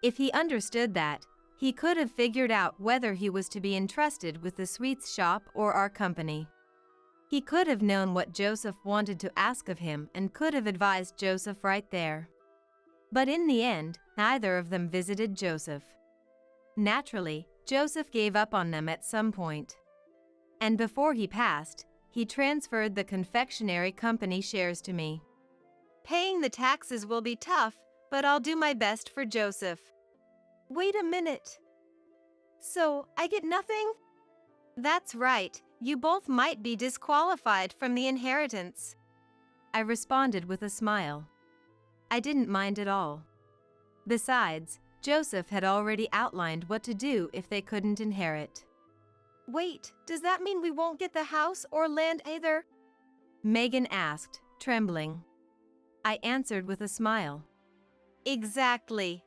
If he understood that, he could have figured out whether he was to be entrusted with the sweets shop or our company. He could have known what Joseph wanted to ask of him and could have advised Joseph right there. But in the end, neither of them visited Joseph. Naturally, Joseph gave up on them at some point. And before he passed, he transferred the confectionery company shares to me. Paying the taxes will be tough, but I'll do my best for Joseph. Wait a minute. So, I get nothing? That's right, you both might be disqualified from the inheritance. I responded with a smile. I didn't mind at all. Besides, Joseph had already outlined what to do if they couldn't inherit. Wait, does that mean we won't get the house or land either? Megan asked, trembling. I answered with a smile. Exactly.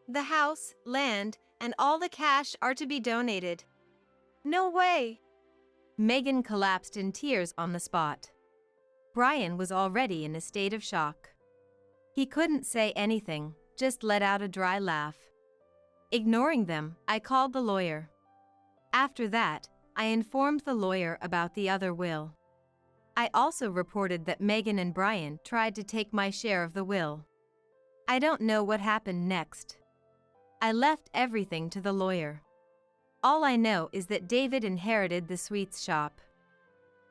The house, land, and all the cash are to be donated. No way! Megan collapsed in tears on the spot. Brian was already in a state of shock. He couldn't say anything, just let out a dry laugh. Ignoring them, I called the lawyer. After that, I informed the lawyer about the other will. I also reported that Megan and Brian tried to take my share of the will. I don't know what happened next. I left everything to the lawyer. All I know is that David inherited the sweets shop.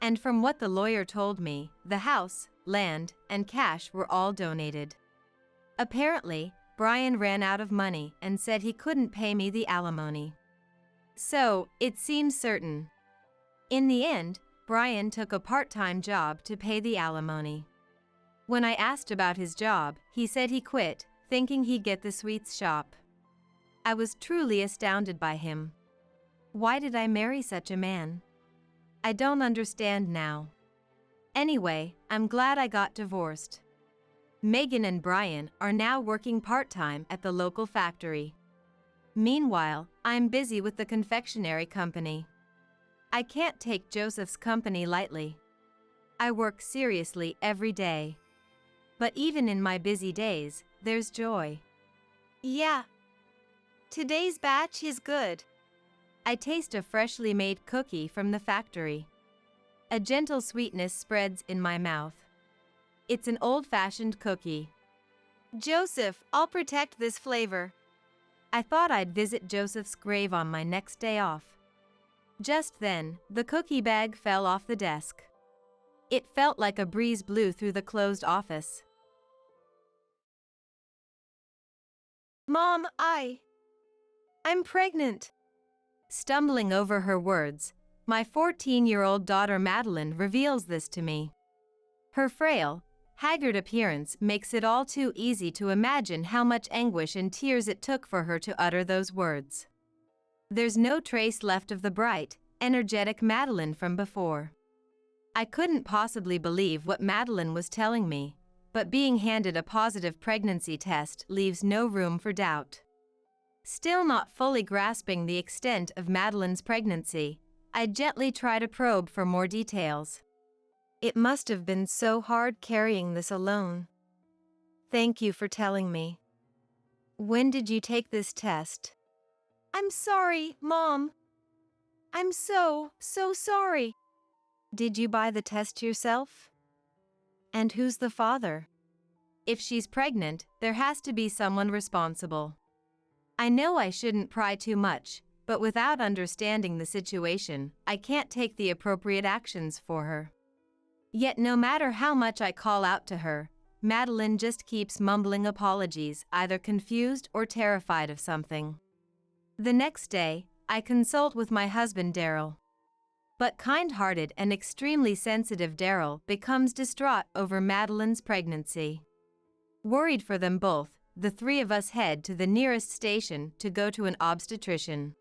And from what the lawyer told me, the house, land, and cash were all donated. Apparently, Brian ran out of money and said he couldn't pay me the alimony. So, it seems certain. In the end, Brian took a part-time job to pay the alimony. When I asked about his job, he said he quit, thinking he'd get the sweets shop. I was truly astounded by him. Why did I marry such a man? I don't understand now. Anyway, I'm glad I got divorced. Megan and Brian are now working part-time at the local factory. Meanwhile, I'm busy with the confectionery company. I can't take Joseph's company lightly. I work seriously every day. But even in my busy days, there's joy. Yeah. Today's batch is good. I taste a freshly made cookie from the factory. A gentle sweetness spreads in my mouth. It's an old-fashioned cookie. Joseph, I'll protect this flavor. I thought I'd visit Joseph's grave on my next day off. Just then, the cookie bag fell off the desk. It felt like a breeze blew through the closed office. Mom, I'm pregnant. Stumbling over her words, my 14-year-old daughter Madeline reveals this to me. Her frail, haggard appearance makes it all too easy to imagine how much anguish and tears it took for her to utter those words. There's no trace left of the bright, energetic Madeline from before. I couldn't possibly believe what Madeline was telling me, but being handed a positive pregnancy test leaves no room for doubt. Still not fully grasping the extent of Madeline's pregnancy, I gently try to probe for more details. It must have been so hard carrying this alone. Thank you for telling me. When did you take this test? I'm sorry, Mom. I'm so sorry. Did you buy the test yourself? And who's the father? If she's pregnant, there has to be someone responsible. I know I shouldn't pry too much, but without understanding the situation, I can't take the appropriate actions for her. Yet no matter how much I call out to her, Madeline just keeps mumbling apologies, either confused or terrified of something. The next day, I consult with my husband Daryl. But kind-hearted and extremely sensitive Daryl becomes distraught over Madeline's pregnancy. Worried for them both, the three of us head to the nearest station to go to an obstetrician.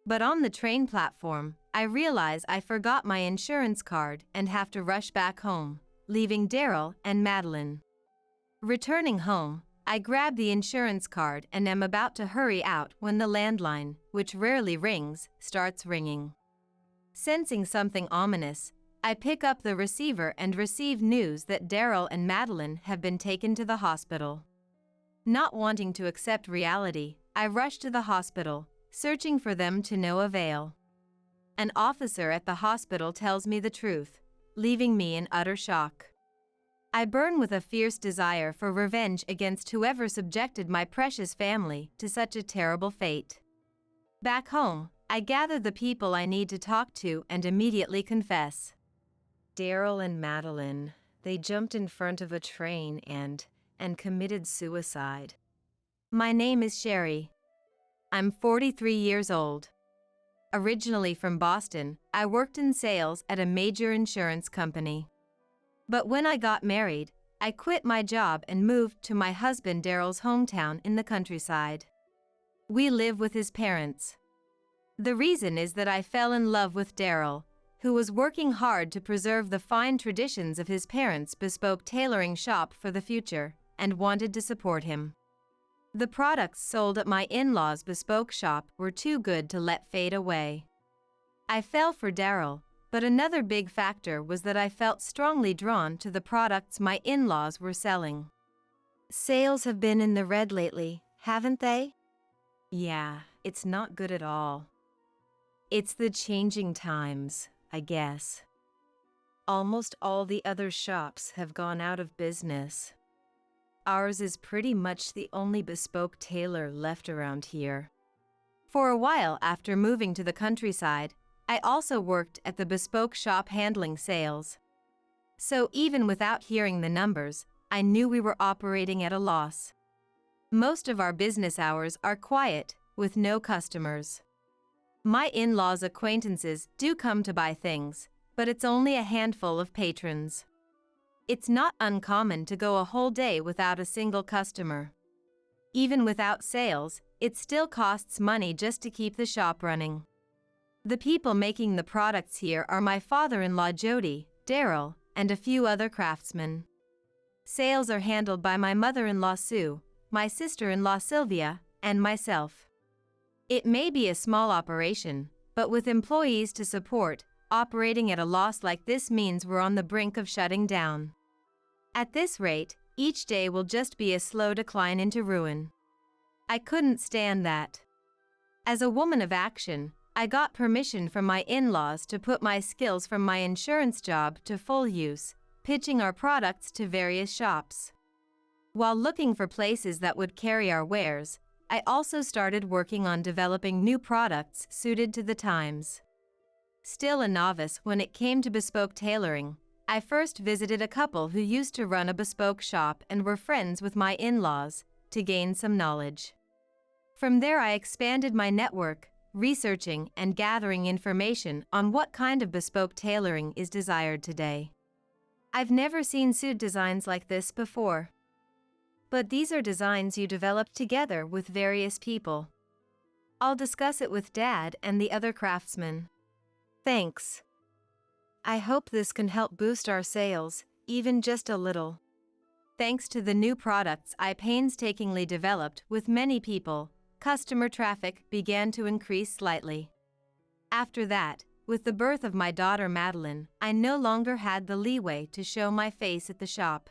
But on the train platform, I realize I forgot my insurance card and have to rush back home, leaving Daryl and Madeline. Returning home, I grab the insurance card and am about to hurry out when the landline, which rarely rings, starts ringing. Sensing something ominous, I pick up the receiver and receive news that Daryl and Madeline have been taken to the hospital. Not wanting to accept reality, I rush to the hospital, searching for them to no avail. An officer at the hospital tells me the truth, leaving me in utter shock. I burn with a fierce desire for revenge against whoever subjected my precious family to such a terrible fate. Back home, I gather the people I need to talk to and immediately confess. Daryl and Madeline, they jumped in front of a train and committed suicide. My name is Sherry. I'm 43 years old. Originally from Boston, I worked in sales at a major insurance company. But when I got married, I quit my job and moved to my husband Daryl's hometown in the countryside. We live with his parents. The reason is that I fell in love with Daryl, who was working hard to preserve the fine traditions of his parents' bespoke tailoring shop for the future, and wanted to support him. The products sold at my in-laws' bespoke shop were too good to let fade away. I fell for Daryl, but another big factor was that I felt strongly drawn to the products my in-laws were selling. Sales have been in the red lately, haven't they? Yeah, it's not good at all. It's the changing times, I guess. Almost all the other shops have gone out of business. Ours is pretty much the only bespoke tailor left around here. For a while after moving to the countryside, I also worked at the bespoke shop handling sales. So even without hearing the numbers, I knew we were operating at a loss. Most of our business hours are quiet, with no customers. My in-laws' acquaintances do come to buy things, but it's only a handful of patrons. It's not uncommon to go a whole day without a single customer. Even without sales, it still costs money just to keep the shop running. The people making the products here are my father-in-law Jody, Daryl, and a few other craftsmen. Sales are handled by my mother-in-law Sue, my sister-in-law Sylvia, and myself. It may be a small operation, but with employees to support, operating at a loss like this means we're on the brink of shutting down. At this rate, each day will just be a slow decline into ruin. I couldn't stand that. As a woman of action, I got permission from my in-laws to put my skills from my insurance job to full use, pitching our products to various shops. While looking for places that would carry our wares, I also started working on developing new products suited to the times. Still a novice when it came to bespoke tailoring, I first visited a couple who used to run a bespoke shop and were friends with my in-laws, to gain some knowledge. From there I expanded my network, researching and gathering information on what kind of bespoke tailoring is desired today. I've never seen suit designs like this before. But these are designs you develop together with various people. I'll discuss it with Dad and the other craftsmen. Thanks. I hope this can help boost our sales, even just a little. Thanks to the new products I painstakingly developed with many people, customer traffic began to increase slightly. After that, with the birth of my daughter Madeline, I no longer had the leeway to show my face at the shop.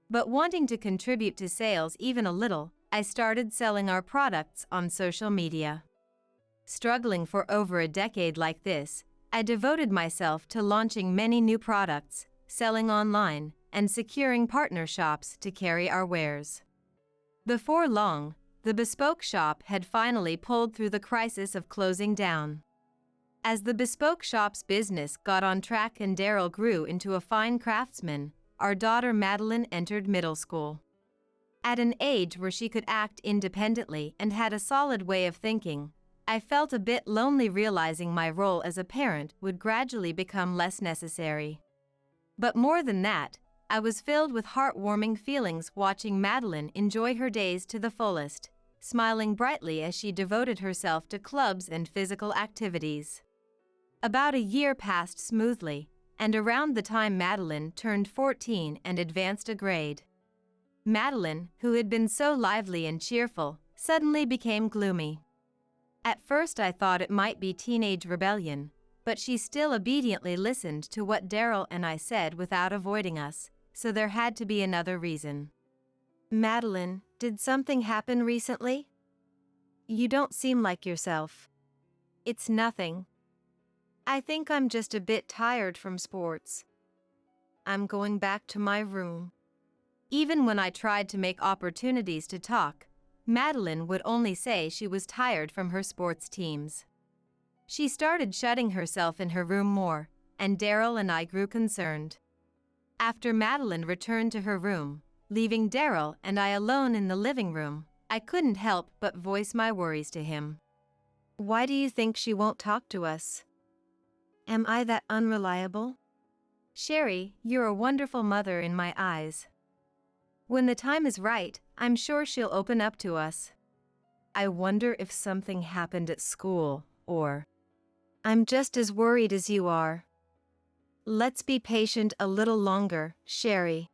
But wanting to contribute to sales even a little, I started selling our products on social media. Struggling for over a decade like this, I devoted myself to launching many new products, selling online, and securing partner shops to carry our wares. Before long, the bespoke shop had finally pulled through the crisis of closing down. As the bespoke shop's business got on track and Daryl grew into a fine craftsman, our daughter Madeline entered middle school. At an age where she could act independently and had a solid way of thinking, I felt a bit lonely realizing my role as a parent would gradually become less necessary. But more than that, I was filled with heartwarming feelings watching Madeline enjoy her days to the fullest, smiling brightly as she devoted herself to clubs and physical activities. About a year passed smoothly, and around the time Madeline turned 14 and advanced a grade. Madeline, who had been so lively and cheerful, suddenly became gloomy. At first I thought it might be teenage rebellion, but she still obediently listened to what Daryl and I said without avoiding us, so there had to be another reason. Madeline, did something happen recently? You don't seem like yourself. It's nothing. I think I'm just a bit tired from sports. I'm going back to my room. Even when I tried to make opportunities to talk, Madeline would only say she was tired from her sports teams. She started shutting herself in her room more, and Daryl and I grew concerned. After Madeline returned to her room, leaving Daryl and I alone in the living room, I couldn't help but voice my worries to him. Why do you think she won't talk to us? Am I that unreliable? Sherry, you're a wonderful mother in my eyes. When the time is right, I'm sure she'll open up to us. I wonder if something happened at school, or... I'm just as worried as you are. Let's be patient a little longer, Sherry.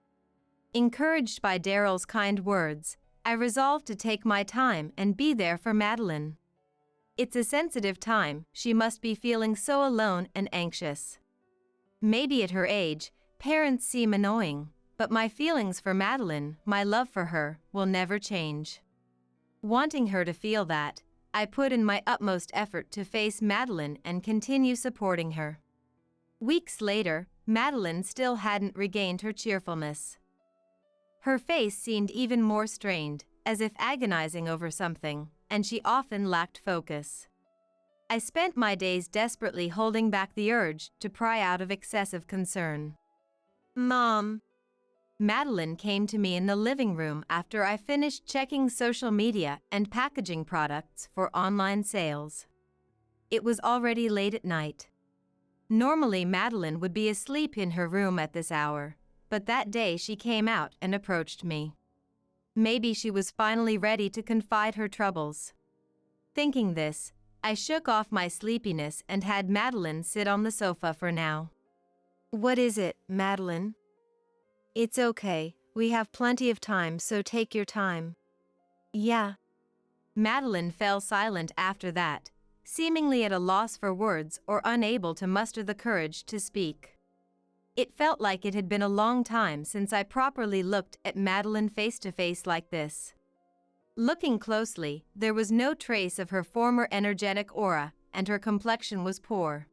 Encouraged by Daryl's kind words, I resolved to take my time and be there for Madeline. It's a sensitive time, she must be feeling so alone and anxious. Maybe at her age, parents seem annoying, but my feelings for Madeline, my love for her, will never change. Wanting her to feel that, I put in my utmost effort to face Madeline and continue supporting her. Weeks later, Madeline still hadn't regained her cheerfulness. Her face seemed even more strained, as if agonizing over something, and she often lacked focus. I spent my days desperately holding back the urge to pry out of excessive concern. Mom. Madeline came to me in the living room after I finished checking social media and packaging products for online sales. It was already late at night. Normally, Madeline would be asleep in her room at this hour, but that day she came out and approached me. Maybe she was finally ready to confide her troubles. Thinking this, I shook off my sleepiness and had Madeline sit on the sofa for now. What is it, Madeline? It's okay, we have plenty of time, so take your time. Yeah. Madeline fell silent after that, seemingly at a loss for words or unable to muster the courage to speak. It felt like it had been a long time since I properly looked at Madeline face to face like this. Looking closely, there was no trace of her former energetic aura, and her complexion was poor.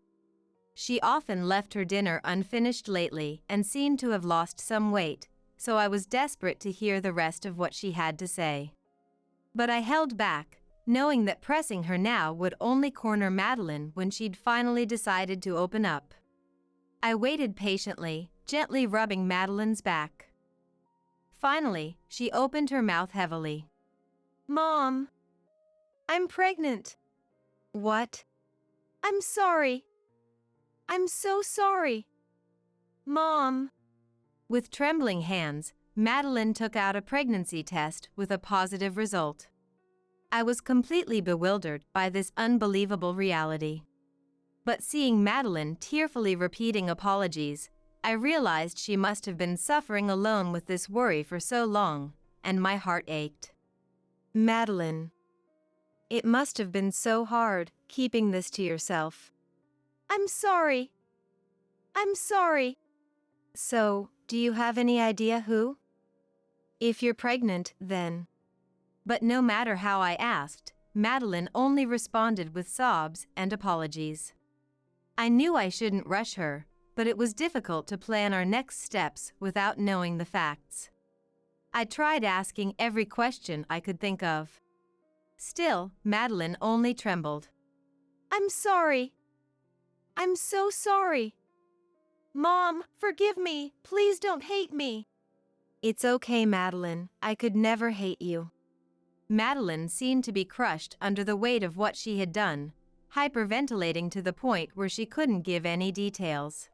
She often left her dinner unfinished lately and seemed to have lost some weight, so I was desperate to hear the rest of what she had to say. But I held back, knowing that pressing her now would only corner Madeline when she'd finally decided to open up. I waited patiently, gently rubbing Madeline's back. Finally, she opened her mouth heavily. Mom! I'm pregnant. What? I'm sorry. I'm so sorry. Mom! With trembling hands, Madeline took out a pregnancy test with a positive result. I was completely bewildered by this unbelievable reality. But seeing Madeline tearfully repeating apologies, I realized she must have been suffering alone with this worry for so long, and my heart ached. Madeline. It must have been so hard, keeping this to yourself. I'm sorry. I'm sorry. So, do you have any idea who? If you're pregnant, then. But no matter how I asked, Madeline only responded with sobs and apologies. I knew I shouldn't rush her, but it was difficult to plan our next steps without knowing the facts. I tried asking every question I could think of. Still, Madeline only trembled. I'm sorry. I'm so sorry. Mom, forgive me. Please don't hate me. It's okay, Madeline. I could never hate you. Madeline seemed to be crushed under the weight of what she had done, hyperventilating to the point where she couldn't give any details.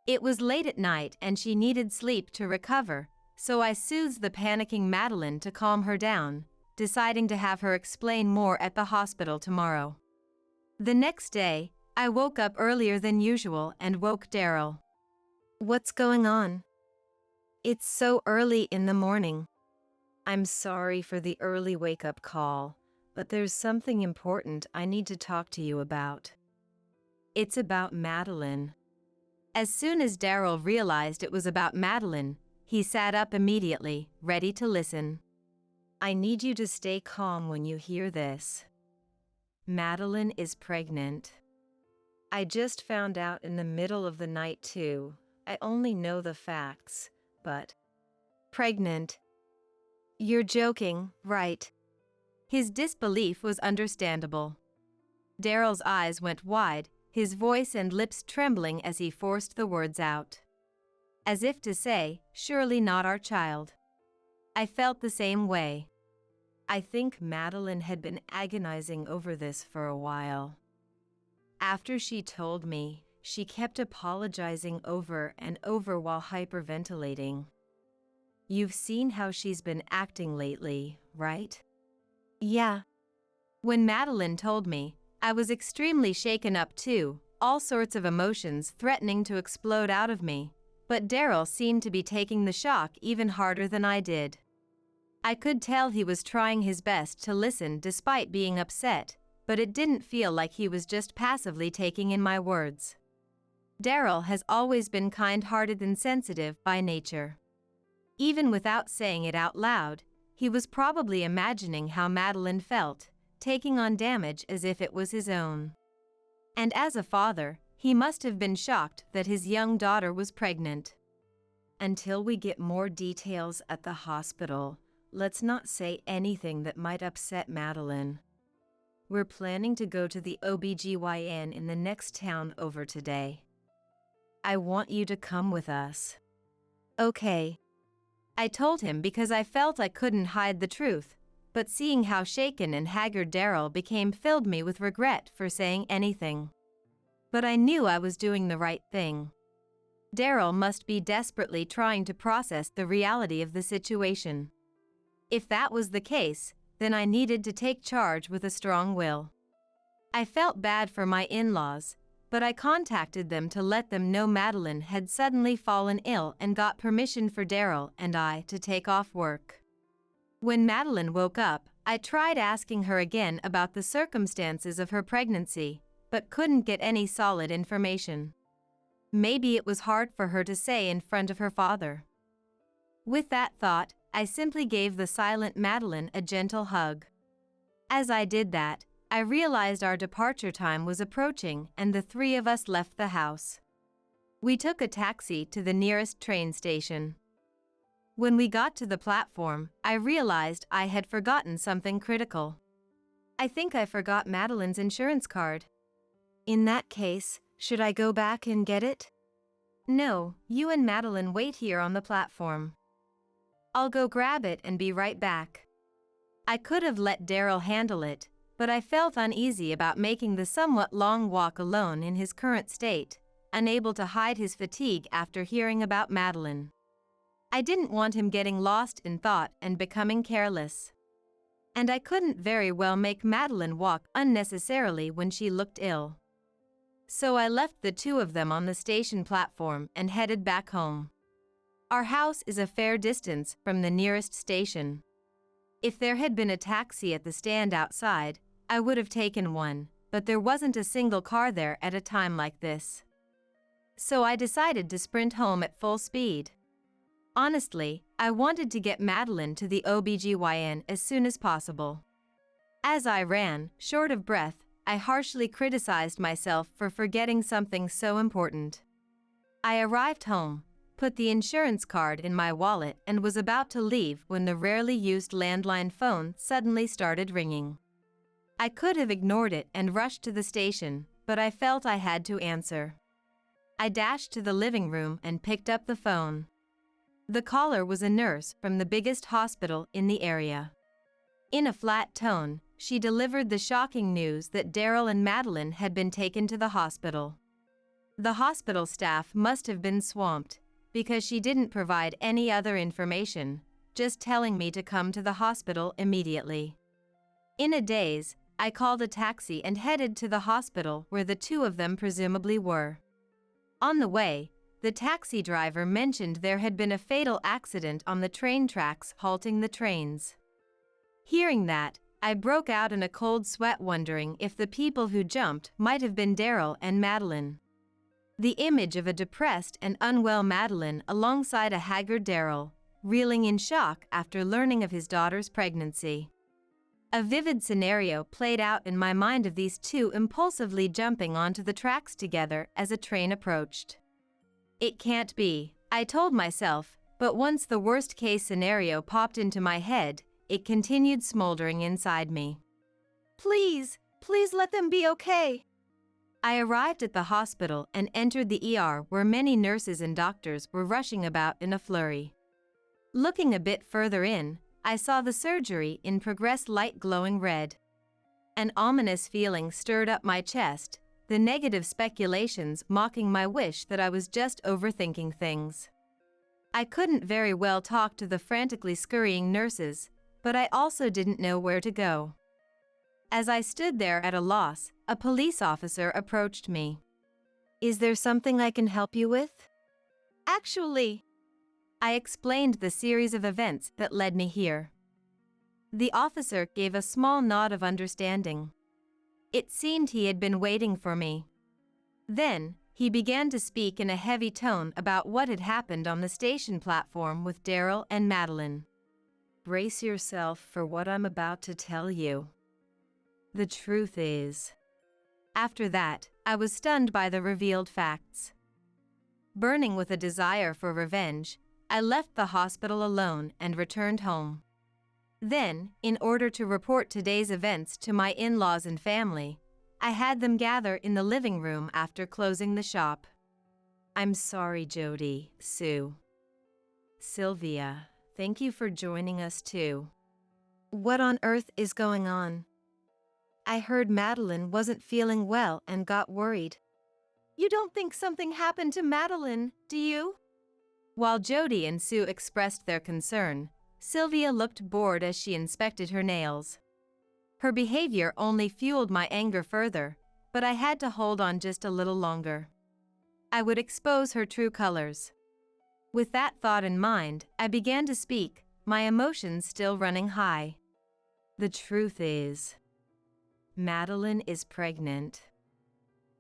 It was late at night and she needed sleep to recover, so I soothed the panicking Madeline to calm her down, deciding to have her explain more at the hospital tomorrow. The next day, I woke up earlier than usual and woke Daryl. What's going on? It's so early in the morning. I'm sorry for the early wake-up call, but there's something important I need to talk to you about. It's about Madeline. As soon as Daryl realized it was about Madeline, he sat up immediately, ready to listen. I need you to stay calm when you hear this. Madeline is pregnant. I just found out in the middle of the night too. I only know the facts, but... Pregnant. You're joking, right? His disbelief was understandable. Daryl's eyes went wide, his voice and lips trembling as he forced the words out. As if to say, surely not our child. I felt the same way. I think Madeline had been agonizing over this for a while. After she told me, she kept apologizing over and over while hyperventilating. You've seen how she's been acting lately, right? Yeah. When Madeline told me, I was extremely shaken up too, all sorts of emotions threatening to explode out of me, but Daryl seemed to be taking the shock even harder than I did. I could tell he was trying his best to listen despite being upset, but it didn't feel like he was just passively taking in my words. Daryl has always been kind-hearted and sensitive by nature. Even without saying it out loud, he was probably imagining how Madeline felt, taking on damage as if it was his own. And as a father, he must have been shocked that his young daughter was pregnant. Until we get more details at the hospital, let's not say anything that might upset Madeline. We're planning to go to the OBGYN in the next town over today. I want you to come with us. Okay. I told him because I felt I couldn't hide the truth, but seeing how shaken and haggard Daryl became filled me with regret for saying anything. But I knew I was doing the right thing. Daryl must be desperately trying to process the reality of the situation. If that was the case, then I needed to take charge with a strong will. I felt bad for my in-laws, but I contacted them to let them know Madeline had suddenly fallen ill and got permission for Daryl and I to take off work. When Madeline woke up, I tried asking her again about the circumstances of her pregnancy, but couldn't get any solid information. Maybe it was hard for her to say in front of her father. With that thought, I simply gave the silent Madeline a gentle hug. As I did that, I realized our departure time was approaching and the three of us left the house. We took a taxi to the nearest train station. When we got to the platform, I realized I had forgotten something critical. I think I forgot Madeline's insurance card. In that case, should I go back and get it? No, you and Madeline wait here on the platform. I'll go grab it and be right back. I could have let Daryl handle it, but I felt uneasy about making the somewhat long walk alone in his current state, unable to hide his fatigue after hearing about Madeline. I didn't want him getting lost in thought and becoming careless. And I couldn't very well make Madeline walk unnecessarily when she looked ill. So I left the two of them on the station platform and headed back home. Our house is a fair distance from the nearest station. If there had been a taxi at the stand outside, I would have taken one, but there wasn't a single car there at a time like this. So I decided to sprint home at full speed. Honestly, I wanted to get Madeline to the OBGYN as soon as possible. As I ran, short of breath, I harshly criticized myself for forgetting something so important. I arrived home, put the insurance card in my wallet and was about to leave when the rarely used landline phone suddenly started ringing. I could have ignored it and rushed to the station, but I felt I had to answer. I dashed to the living room and picked up the phone. The caller was a nurse from the biggest hospital in the area. In a flat tone, she delivered the shocking news that Daryl and Madeline had been taken to the hospital. The hospital staff must have been swamped, because she didn't provide any other information, just telling me to come to the hospital immediately. In a daze, I called a taxi and headed to the hospital where the two of them presumably were. On the way, the taxi driver mentioned there had been a fatal accident on the train tracks halting the trains. Hearing that, I broke out in a cold sweat wondering if the people who jumped might have been Daryl and Madeline. The image of a depressed and unwell Madeline alongside a haggard Daryl, reeling in shock after learning of his daughter's pregnancy. A vivid scenario played out in my mind of these two impulsively jumping onto the tracks together as a train approached. It can't be, I told myself, but once the worst-case scenario popped into my head, it continued smoldering inside me. Please let them be okay. I arrived at the hospital and entered the ER where many nurses and doctors were rushing about in a flurry. Looking a bit further in, I saw the surgery in progress light glowing red. An ominous feeling stirred up my chest, the negative speculations mocking my wish that I was just overthinking things. I couldn't very well talk to the frantically scurrying nurses, but I also didn't know where to go. As I stood there at a loss, a police officer approached me. Is there something I can help you with? Actually, I explained the series of events that led me here. The officer gave a small nod of understanding. It seemed he had been waiting for me. Then, he began to speak in a heavy tone about what had happened on the station platform with Daryl and Madeline. Brace yourself for what I'm about to tell you. The truth is. After that, I was stunned by the revealed facts. Burning with a desire for revenge, I left the hospital alone and returned home. Then, in order to report today's events to my in-laws and family, I had them gather in the living room after closing the shop. I'm sorry, Jody, Sue. Sylvia, Thank you for joining us too. What on earth is going on? I heard Madeline wasn't feeling well and got worried. You don't think something happened to Madeline, do you? While Jody and Sue expressed their concern, Sylvia looked bored as she inspected her nails. Her behavior only fueled my anger further, but I had to hold on just a little longer. I would expose her true colors. With that thought in mind, I began to speak, my emotions still running high. The truth is, Madeline is pregnant.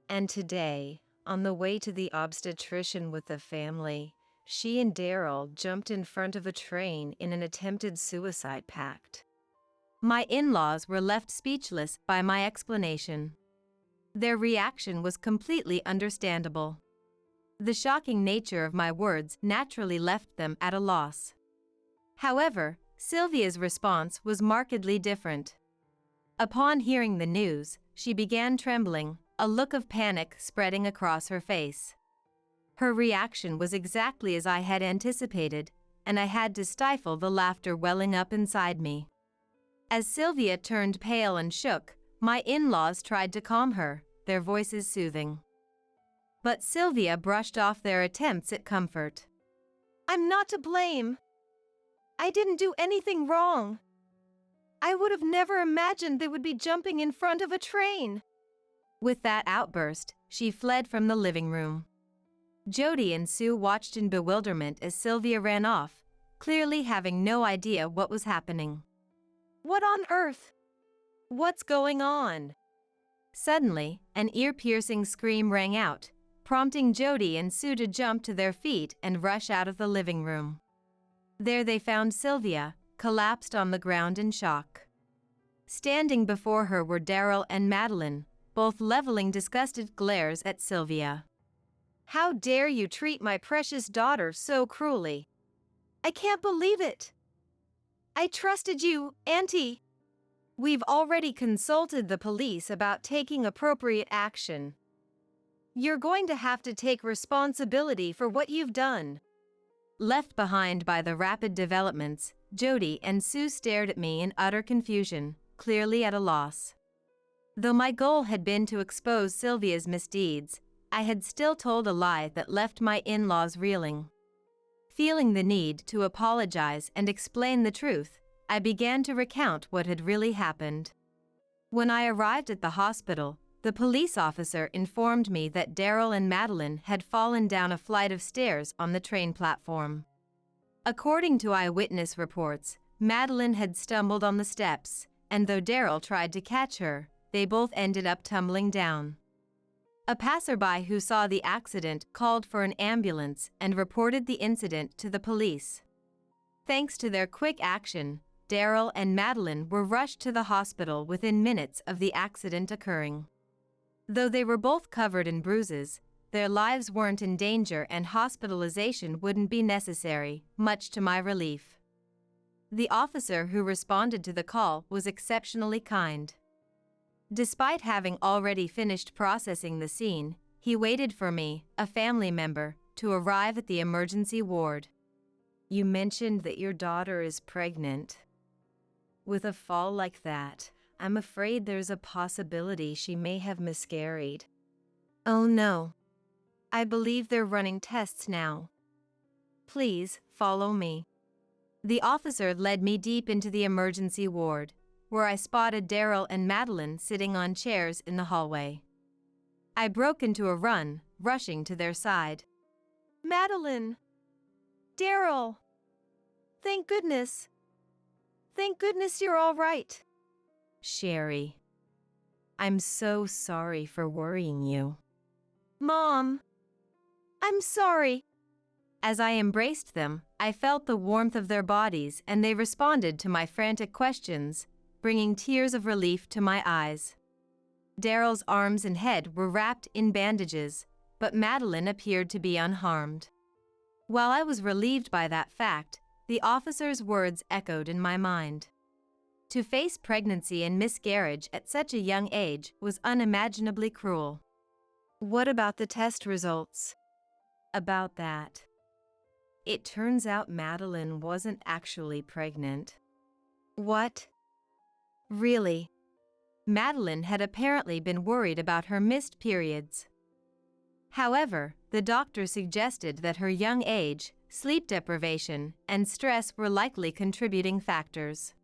And today, on the way to the obstetrician with the family, she and Daryl jumped in front of a train in an attempted suicide pact. My in-laws were left speechless by my explanation. Their reaction was completely understandable. The shocking nature of my words naturally left them at a loss. However, Sylvia's response was markedly different. Upon hearing the news, she began trembling, a look of panic spreading across her face. Her reaction was exactly as I had anticipated, and I had to stifle the laughter welling up inside me. As Sylvia turned pale and shook, my in-laws tried to calm her, their voices soothing. But Sylvia brushed off their attempts at comfort. I'm not to blame. I didn't do anything wrong. I would have never imagined they would be jumping in front of a train. With that outburst, she fled from the living room. Jody and Sue watched in bewilderment as Sylvia ran off, clearly having no idea what was happening. What on earth? What's going on? Suddenly, an ear-piercing scream rang out, prompting Jody and Sue to jump to their feet and rush out of the living room. There they found Sylvia, collapsed on the ground in shock. Standing before her were Daryl and Madeline, both leveling disgusted glares at Sylvia. How dare you treat my precious daughter so cruelly? I can't believe it. I trusted you, Auntie. We've already consulted the police about taking appropriate action. You're going to have to take responsibility for what you've done. Left behind by the rapid developments, Jody and Sue stared at me in utter confusion, clearly at a loss. Though my goal had been to expose Sylvia's misdeeds, I had still told a lie that left my in-laws reeling. Feeling the need to apologize and explain the truth, I began to recount what had really happened. When I arrived at the hospital, the police officer informed me that Daryl and Madeline had fallen down a flight of stairs on the train platform. According to eyewitness reports, Madeline had stumbled on the steps, and though Daryl tried to catch her, they both ended up tumbling down. A passerby who saw the accident called for an ambulance and reported the incident to the police. Thanks to their quick action, Daryl and Madeline were rushed to the hospital within minutes of the accident occurring. Though they were both covered in bruises, their lives weren't in danger and hospitalization wouldn't be necessary, much to my relief. The officer who responded to the call was exceptionally kind. Despite having already finished processing the scene, he waited for me, a family member, to arrive at the emergency ward. You mentioned that your daughter is pregnant. With a fall like that, I'm afraid there's a possibility she may have miscarried. Oh no. I believe they're running tests now. Please, follow me. The officer led me deep into the emergency ward, where I spotted Daryl and Madeline sitting on chairs in the hallway. I broke into a run, rushing to their side. Madeline! Daryl! Thank goodness! Thank goodness you're all right. Sherry, I'm so sorry for worrying you. Mom! I'm sorry. As I embraced them, I felt the warmth of their bodies and they responded to my frantic questions, bringing tears of relief to my eyes. Daryl's arms and head were wrapped in bandages, but Madeline appeared to be unharmed. While I was relieved by that fact, the officer's words echoed in my mind. To face pregnancy and miscarriage at such a young age was unimaginably cruel. What about the test results? About that. It turns out Madeline wasn't actually pregnant. What? Really? Madeline had apparently been worried about her missed periods. However, the doctor suggested that her young age, sleep deprivation, and stress were likely contributing factors.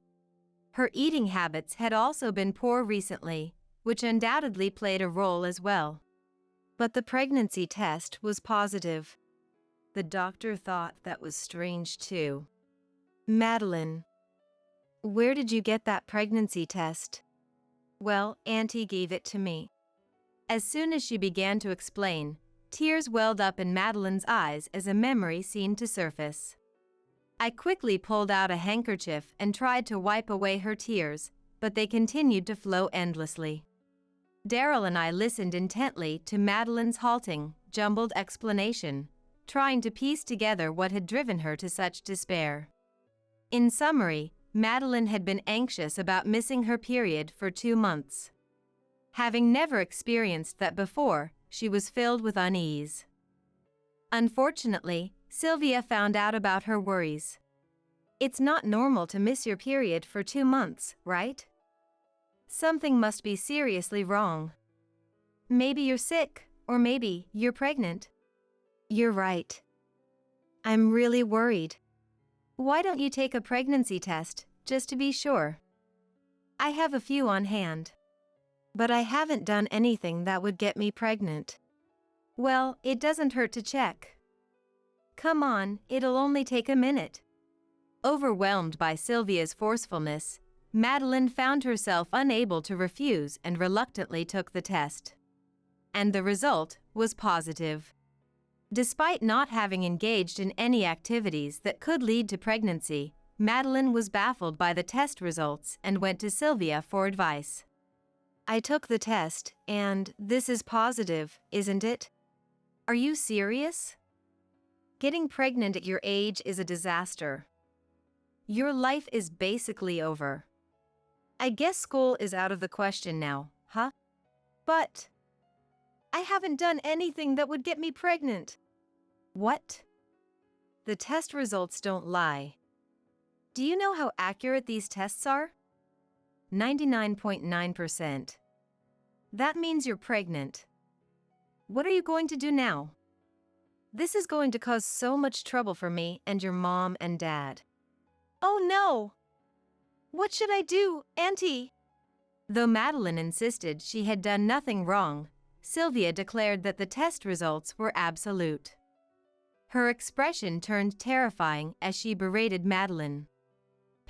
Her eating habits had also been poor recently, which undoubtedly played a role as well. But the pregnancy test was positive. The doctor thought that was strange too. Madeline, where did you get that pregnancy test? Well, Auntie gave it to me. As soon as she began to explain, tears welled up in Madeline's eyes as a memory seemed to surface. I quickly pulled out a handkerchief and tried to wipe away her tears, but they continued to flow endlessly. Daryl and I listened intently to Madeline's halting, jumbled explanation, trying to piece together what had driven her to such despair. In summary, Madeline had been anxious about missing her period for 2 months. Having never experienced that before, she was filled with unease. Unfortunately, Sylvia found out about her worries. It's not normal to miss your period for 2 months, right? Something must be seriously wrong. Maybe you're sick, or maybe you're pregnant. You're right. I'm really worried. Why don't you take a pregnancy test, just to be sure? I have a few on hand. But I haven't done anything that would get me pregnant. Well, it doesn't hurt to check. Come on, it'll only take a minute. Overwhelmed by Sylvia's forcefulness, Madeline found herself unable to refuse and reluctantly took the test. And the result was positive. Despite not having engaged in any activities that could lead to pregnancy, Madeline was baffled by the test results and went to Sylvia for advice. I took the test, and this is positive, isn't it? Are you serious? Getting pregnant at your age is a disaster. Your life is basically over. I guess school is out of the question now, huh? But I haven't done anything that would get me pregnant. What? The test results don't lie. Do you know how accurate these tests are? 99.9%. That means you're pregnant. What are you going to do now? This is going to cause so much trouble for me and your mom and dad. Oh no! What should I do, Auntie? Though Madeline insisted she had done nothing wrong, Sylvia declared that the test results were absolute. Her expression turned terrifying as she berated Madeline.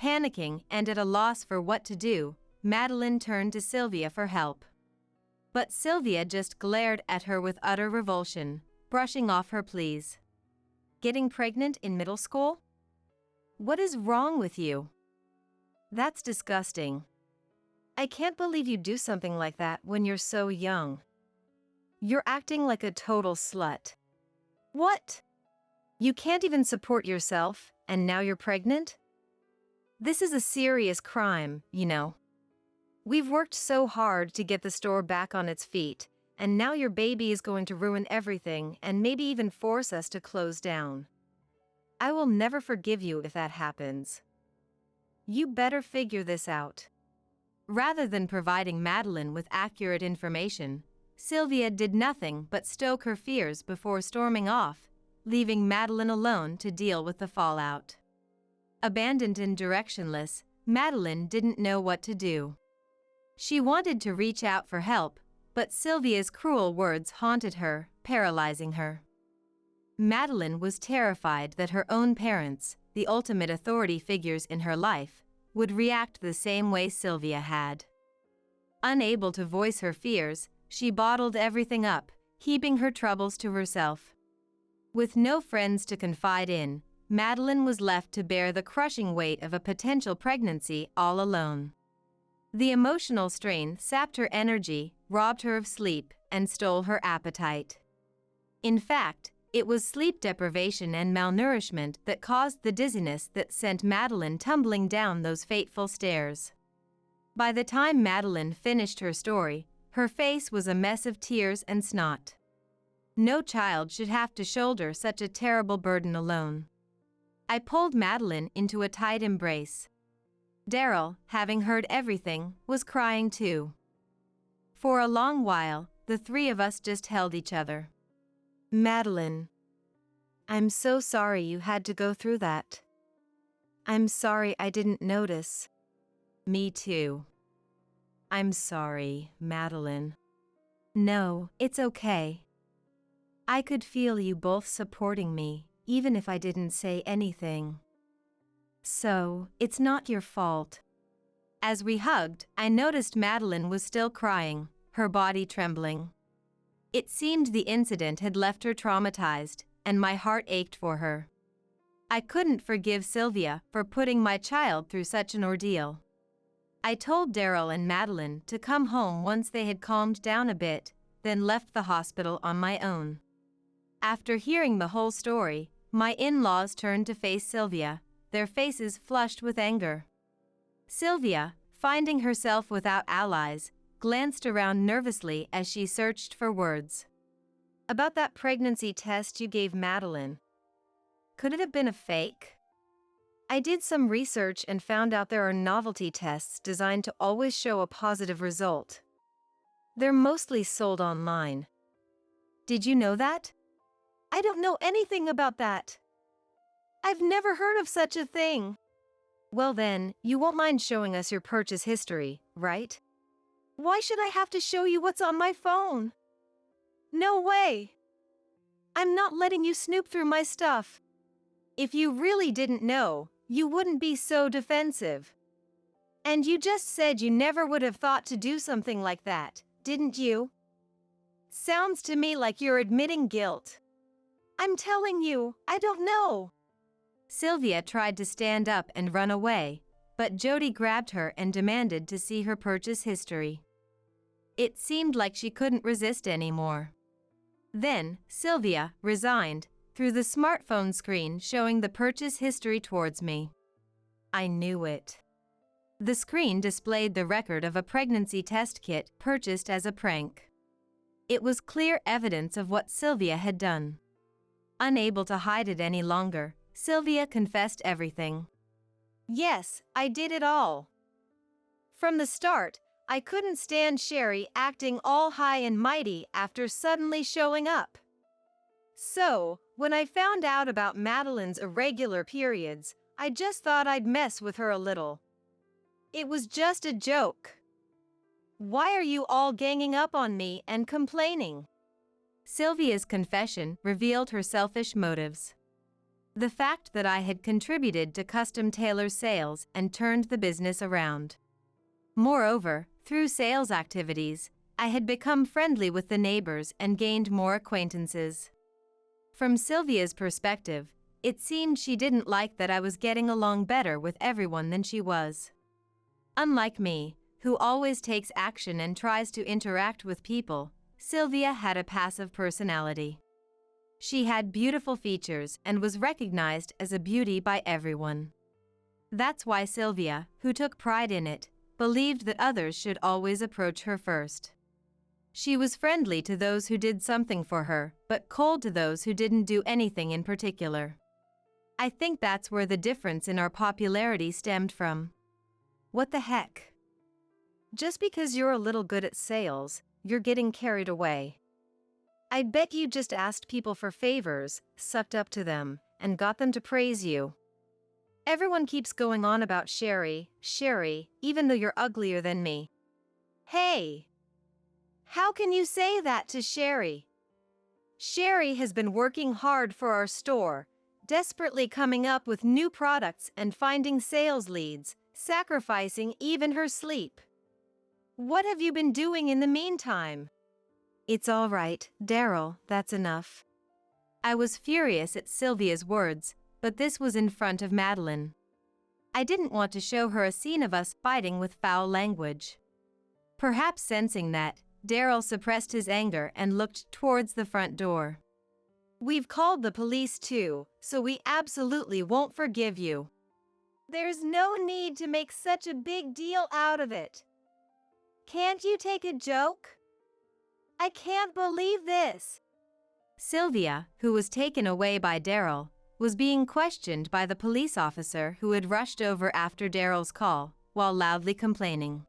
Panicking and at a loss for what to do, Madeline turned to Sylvia for help. But Sylvia just glared at her with utter revulsion, brushing off her pleas. Getting pregnant in middle school? What is wrong with you? That's disgusting. I can't believe you do something like that when you're so young. You're acting like a total slut. What? You can't even support yourself, and now you're pregnant? This is a serious crime, you know. We've worked so hard to get the store back on its feet, and now your baby is going to ruin everything and maybe even force us to close down. I will never forgive you if that happens. You better figure this out. Rather than providing Madeline with accurate information, Sylvia did nothing but stoke her fears before storming off, leaving Madeline alone to deal with the fallout. Abandoned and directionless, Madeline didn't know what to do. She wanted to reach out for help, but Sylvia's cruel words haunted her, paralyzing her. Madeline was terrified that her own parents, the ultimate authority figures in her life, would react the same way Sylvia had. Unable to voice her fears, she bottled everything up, heaping her troubles to herself. With no friends to confide in, Madeline was left to bear the crushing weight of a potential pregnancy all alone. The emotional strain sapped her energy, robbed her of sleep, and stole her appetite. In fact, it was sleep deprivation and malnourishment that caused the dizziness that sent Madeline tumbling down those fateful stairs. By the time Madeline finished her story, her face was a mess of tears and snot. No child should have to shoulder such a terrible burden alone. I pulled Madeline into a tight embrace. Daryl, having heard everything, was crying too. For a long while, the three of us just held each other. Madeline, I'm so sorry you had to go through that. I'm sorry I didn't notice. Me too. I'm sorry, Madeline. No, it's okay. I could feel you both supporting me, even if I didn't say anything. So, it's not your fault. As we hugged, I noticed Madeline was still crying, her body trembling. It seemed the incident had left her traumatized, and my heart ached for her. I couldn't forgive Sylvia for putting my child through such an ordeal. I told Daryl and Madeline to come home once they had calmed down a bit, then left the hospital on my own. After hearing the whole story, my in-laws turned to face Sylvia, their faces flushed with anger. Sylvia, finding herself without allies, glanced around nervously as she searched for words. About that pregnancy test you gave Madeline. Could it have been a fake? I did some research and found out there are novelty tests designed to always show a positive result. They're mostly sold online. Did you know that? I don't know anything about that. I've never heard of such a thing. Well then, you won't mind showing us your purchase history, right? Why should I have to show you what's on my phone? No way! I'm not letting you snoop through my stuff. If you really didn't know, you wouldn't be so defensive. And you just said you never would have thought to do something like that, didn't you? Sounds to me like you're admitting guilt. I'm telling you, I don't know. Sylvia tried to stand up and run away, but Jody grabbed her and demanded to see her purchase history. It seemed like she couldn't resist anymore. Then, Sylvia, resigned, threw the smartphone screen showing the purchase history towards me. I knew it. The screen displayed the record of a pregnancy test kit purchased as a prank. It was clear evidence of what Sylvia had done. Unable to hide it any longer, Sylvia confessed everything. Yes, I did it all. From the start, I couldn't stand Sherry acting all high and mighty after suddenly showing up. So, when I found out about Madeline's irregular periods, I just thought I'd mess with her a little. It was just a joke. Why are you all ganging up on me and complaining? Sylvia's confession revealed her selfish motives. The fact that I had contributed to Custom Tailor's sales and turned the business around. Moreover, through sales activities, I had become friendly with the neighbors and gained more acquaintances. From Sylvia's perspective, it seemed she didn't like that I was getting along better with everyone than she was. Unlike me, who always takes action and tries to interact with people, Sylvia had a passive personality. She had beautiful features and was recognized as a beauty by everyone. That's why Sylvia, who took pride in it, believed that others should always approach her first. She was friendly to those who did something for her, but cold to those who didn't do anything in particular. I think that's where the difference in our popularity stemmed from. What the heck? Just because you're a little good at sales, you're getting carried away. I bet you just asked people for favors, sucked up to them, and got them to praise you. Everyone keeps going on about Sherry, even though you're uglier than me. Hey! How can you say that to Sherry? Sherry has been working hard for our store, desperately coming up with new products and finding sales leads, sacrificing even her sleep. What have you been doing in the meantime? It's all right, Daryl, that's enough. I was furious at Sylvia's words, but this was in front of Madeline. I didn't want to show her a scene of us fighting with foul language. Perhaps sensing that, Daryl suppressed his anger and looked towards the front door. We've called the police too, so we absolutely won't forgive you. There's no need to make such a big deal out of it. Can't you take a joke? I can't believe this. Sylvia, who was taken away by Daryl, was being questioned by the police officer who had rushed over after Daryl's call, while loudly complaining.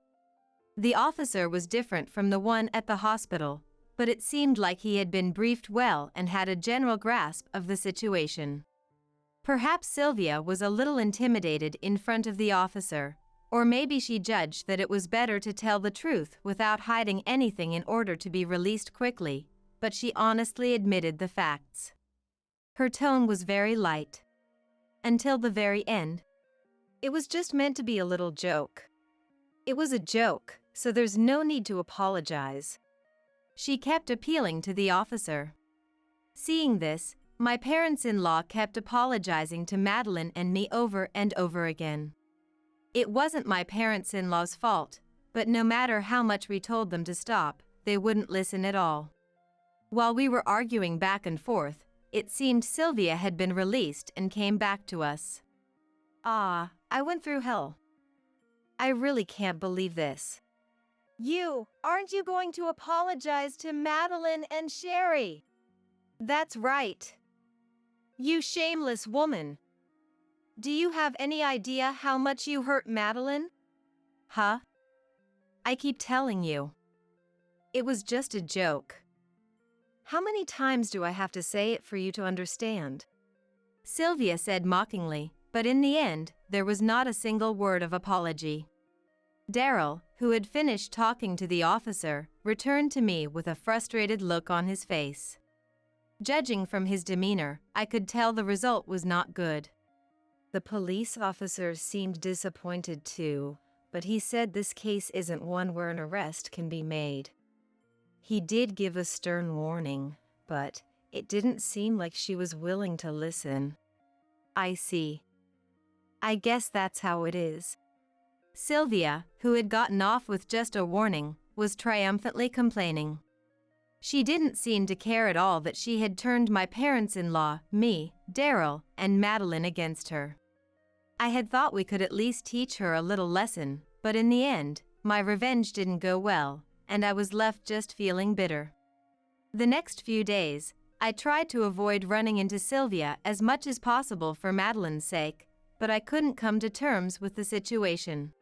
The officer was different from the one at the hospital, but it seemed like he had been briefed well and had a general grasp of the situation. Perhaps Sylvia was a little intimidated in front of the officer, or maybe she judged that it was better to tell the truth without hiding anything in order to be released quickly, but she honestly admitted the facts. Her tone was very light. Until the very end. It was just meant to be a little joke. It was a joke, so there's no need to apologize. She kept appealing to the officer. Seeing this, my parents-in-law kept apologizing to Madeline and me over and over again. It wasn't my parents-in-law's fault, but no matter how much we told them to stop, they wouldn't listen at all. While we were arguing back and forth, it seemed Sylvia had been released and came back to us. Ah, I went through hell. I really can't believe this. Aren't you going to apologize to Madeline and Sherry? That's right. You shameless woman. Do you have any idea how much you hurt Madeline? Huh? I keep telling you. It was just a joke. How many times do I have to say it for you to understand? Sylvia said mockingly, but in the end, there was not a single word of apology. Daryl, who had finished talking to the officer, returned to me with a frustrated look on his face. Judging from his demeanor, I could tell the result was not good. The police officer seemed disappointed too, but he said this case isn't one where an arrest can be made. He did give a stern warning, but it didn't seem like she was willing to listen. I see. I guess that's how it is. Sylvia, who had gotten off with just a warning, was triumphantly complaining. She didn't seem to care at all that she had turned my parents-in-law, me, Daryl, and Madeline against her. I had thought we could at least teach her a little lesson, but in the end, my revenge didn't go well, and I was left just feeling bitter. The next few days, I tried to avoid running into Sylvia as much as possible for Madeline's sake, but I couldn't come to terms with the situation.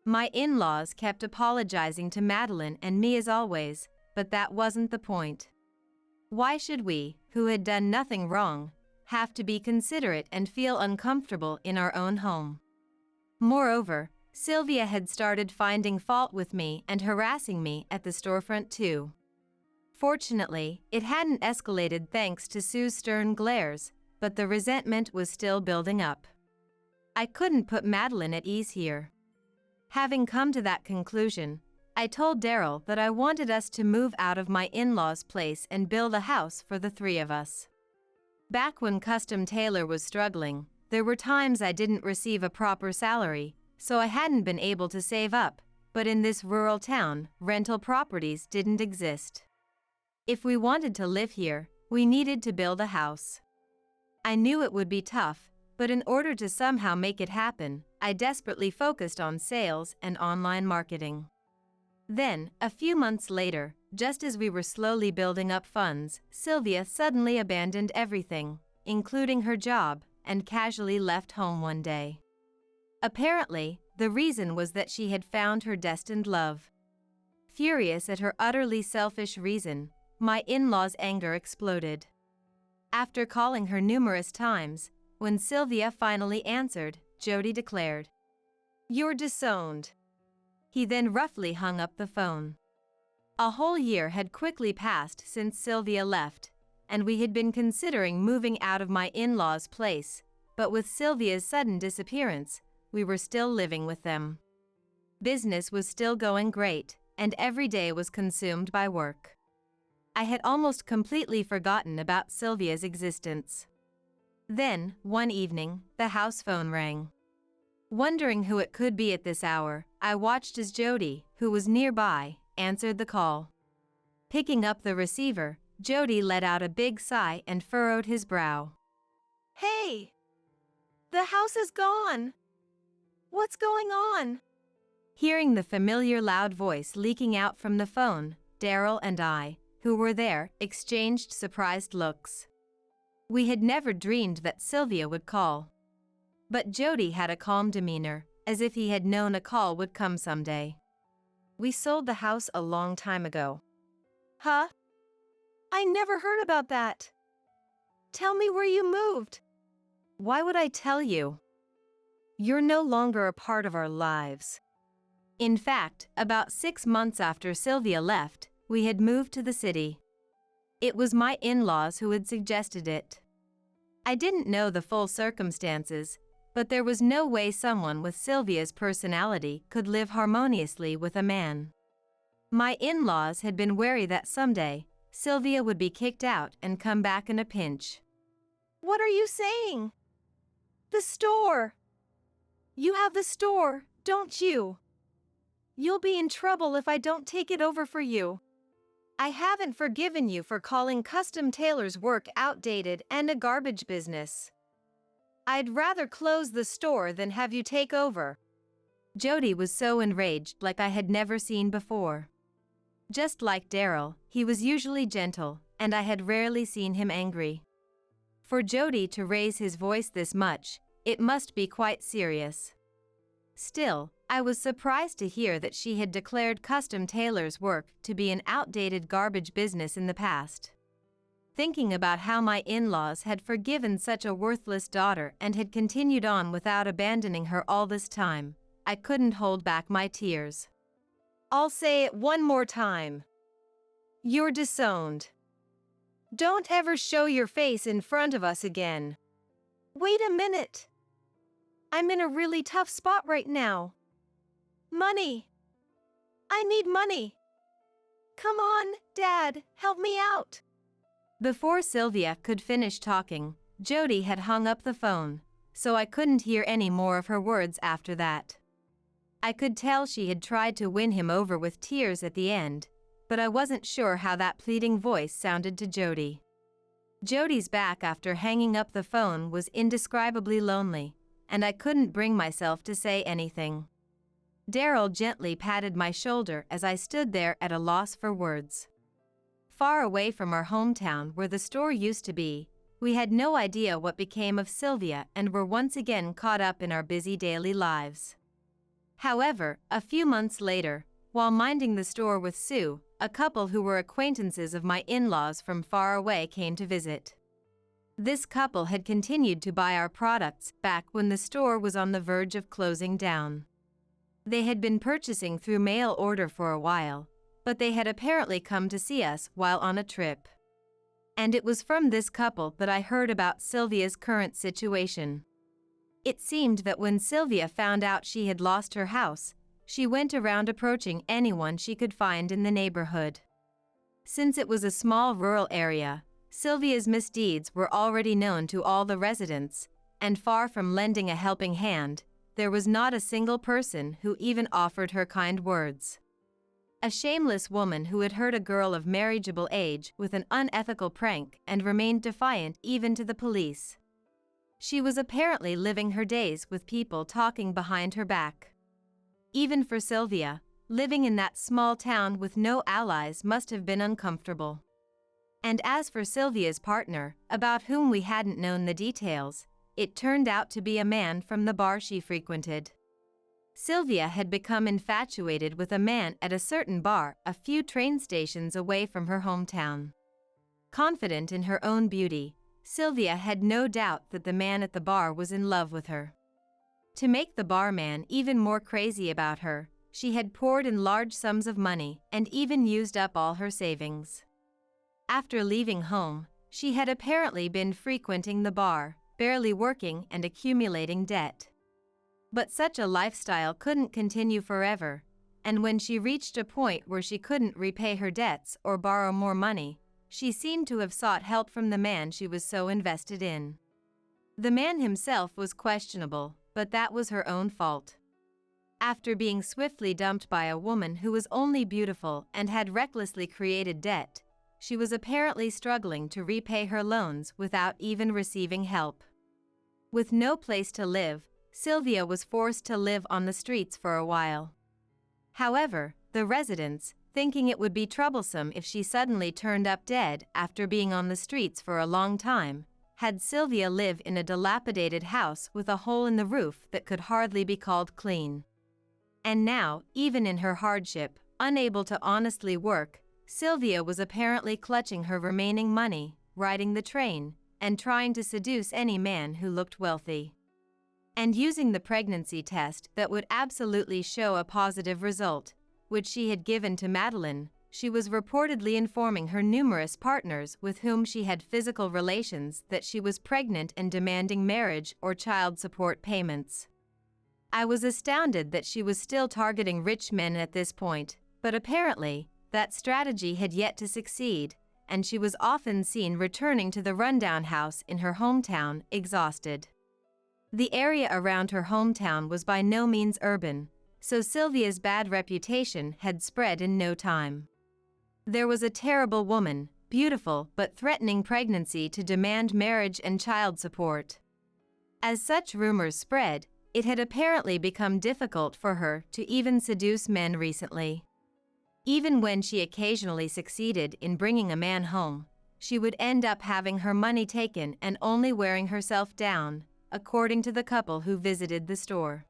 My in-laws kept apologizing to Madeline and me as always, but that wasn't the point. Why should we, who had done nothing wrong, have to be considerate and feel uncomfortable in our own home? Moreover, Sylvia had started finding fault with me and harassing me at the storefront too. Fortunately, it hadn't escalated thanks to Sue's stern glares, but the resentment was still building up. I couldn't put Madeline at ease here. Having come to that conclusion, I told Daryl that I wanted us to move out of my in-laws' place and build a house for the three of us. Back when Custom Tailor was struggling, there were times I didn't receive a proper salary, so I hadn't been able to save up, but in this rural town, rental properties didn't exist. If we wanted to live here, we needed to build a house. I knew it would be tough, but in order to somehow make it happen, I desperately focused on sales and online marketing. Then, a few months later, just as we were slowly building up funds, Sylvia suddenly abandoned everything, including her job, and casually left home one day. Apparently, the reason was that she had found her destined love. Furious at her utterly selfish reason, my in-laws' anger exploded. After calling her numerous times, when Sylvia finally answered, Jody declared, "You're disowned." He then roughly hung up the phone. A whole year had quickly passed since Sylvia left, and we had been considering moving out of my in-laws' place, but with Sylvia's sudden disappearance, we were still living with them. Business was still going great, and every day was consumed by work. I had almost completely forgotten about Sylvia's existence. Then, one evening, the house phone rang. Wondering who it could be at this hour, I watched as Jody, who was nearby, answered the call. Picking up the receiver, Jody let out a big sigh and furrowed his brow. "Hey! The house is gone! What's going on?" Hearing the familiar loud voice leaking out from the phone, Daryl and I, who were there, exchanged surprised looks. We had never dreamed that Sylvia would call. But Jody had a calm demeanor, as if he had known a call would come someday. We sold the house a long time ago. Huh? I never heard about that. Tell me where you moved. Why would I tell you? You're no longer a part of our lives. In fact, about 6 months after Sylvia left, we had moved to the city. It was my in-laws who had suggested it. I didn't know the full circumstances, but there was no way someone with Sylvia's personality could live harmoniously with a man. My in-laws had been wary that someday, Sylvia would be kicked out and come back in a pinch. What are you saying? The store. You have the store, don't you? You'll be in trouble if I don't take it over for you. I haven't forgiven you for calling custom tailors' work outdated and a garbage business. I'd rather close the store than have you take over. Jody was so enraged like I had never seen before. Just like Daryl, he was usually gentle, and I had rarely seen him angry. For Jody to raise his voice this much, it must be quite serious. Still, I was surprised to hear that she had declared custom tailors' work to be an outdated garbage business in the past. Thinking about how my in-laws had forgiven such a worthless daughter and had continued on without abandoning her all this time, I couldn't hold back my tears. I'll say it one more time. You're disowned. Don't ever show your face in front of us again. Wait a minute. I'm in a really tough spot right now. Money. I need money. Come on, Dad, help me out. Before Sylvia could finish talking, Jody had hung up the phone, so I couldn't hear any more of her words after that. I could tell she had tried to win him over with tears at the end, but I wasn't sure how that pleading voice sounded to Jody. Jody's back after hanging up the phone was indescribably lonely, and I couldn't bring myself to say anything. Daryl gently patted my shoulder as I stood there at a loss for words. Far away from our hometown where the store used to be, we had no idea what became of Sylvia and were once again caught up in our busy daily lives. However, a few months later, while minding the store with Sue, a couple who were acquaintances of my in-laws from far away came to visit. This couple had continued to buy our products back when the store was on the verge of closing down. They had been purchasing through mail order for a while, but they had apparently come to see us while on a trip. And it was from this couple that I heard about Sylvia's current situation. It seemed that when Sylvia found out she had lost her house, she went around approaching anyone she could find in the neighborhood. Since it was a small rural area, Sylvia's misdeeds were already known to all the residents, and far from lending a helping hand, there was not a single person who even offered her kind words. A shameless woman who had hurt a girl of marriageable age with an unethical prank and remained defiant even to the police. She was apparently living her days with people talking behind her back. Even for Sylvia, living in that small town with no allies must have been uncomfortable. And as for Sylvia's partner, about whom we hadn't known the details, it turned out to be a man from the bar she frequented. Sylvia had become infatuated with a man at a certain bar a few train stations away from her hometown. Confident in her own beauty, Sylvia had no doubt that the man at the bar was in love with her. To make the barman even more crazy about her, she had poured in large sums of money and even used up all her savings. After leaving home, she had apparently been frequenting the bar, barely working and accumulating debt. But such a lifestyle couldn't continue forever, and when she reached a point where she couldn't repay her debts or borrow more money, she seemed to have sought help from the man she was so invested in. The man himself was questionable, but that was her own fault. After being swiftly dumped by a woman who was only beautiful and had recklessly created debt, she was apparently struggling to repay her loans without even receiving help. With no place to live, Sylvia was forced to live on the streets for a while. However, the residents, thinking it would be troublesome if she suddenly turned up dead after being on the streets for a long time, had Sylvia live in a dilapidated house with a hole in the roof that could hardly be called clean. And now, even in her hardship, unable to honestly work, Sylvia was apparently clutching her remaining money, riding the train, and trying to seduce any man who looked wealthy. And using the pregnancy test that would absolutely show a positive result, which she had given to Madeline, she was reportedly informing her numerous partners with whom she had physical relations that she was pregnant and demanding marriage or child support payments. I was astounded that she was still targeting rich men at this point, but apparently, that strategy had yet to succeed, and she was often seen returning to the rundown house in her hometown, exhausted. The area around her hometown was by no means urban, so Sylvia's bad reputation had spread in no time. There was a terrible woman, beautiful but threatening pregnancy to demand marriage and child support. As such rumors spread, it had apparently become difficult for her to even seduce men recently. Even when she occasionally succeeded in bringing a man home, she would end up having her money taken and only wearing herself down, according to the couple who visited the store.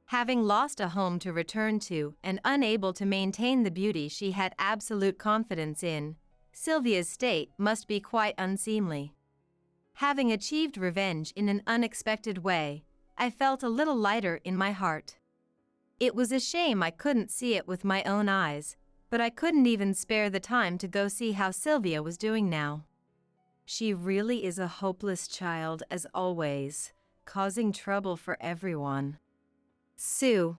Having lost a home to return to and unable to maintain the beauty she had absolute confidence in, Sylvia's state must be quite unseemly. Having achieved revenge in an unexpected way, I felt a little lighter in my heart. It was a shame I couldn't see it with my own eyes, but I couldn't even spare the time to go see how Sylvia was doing now. She really is a hopeless child as always, causing trouble for everyone. Sue.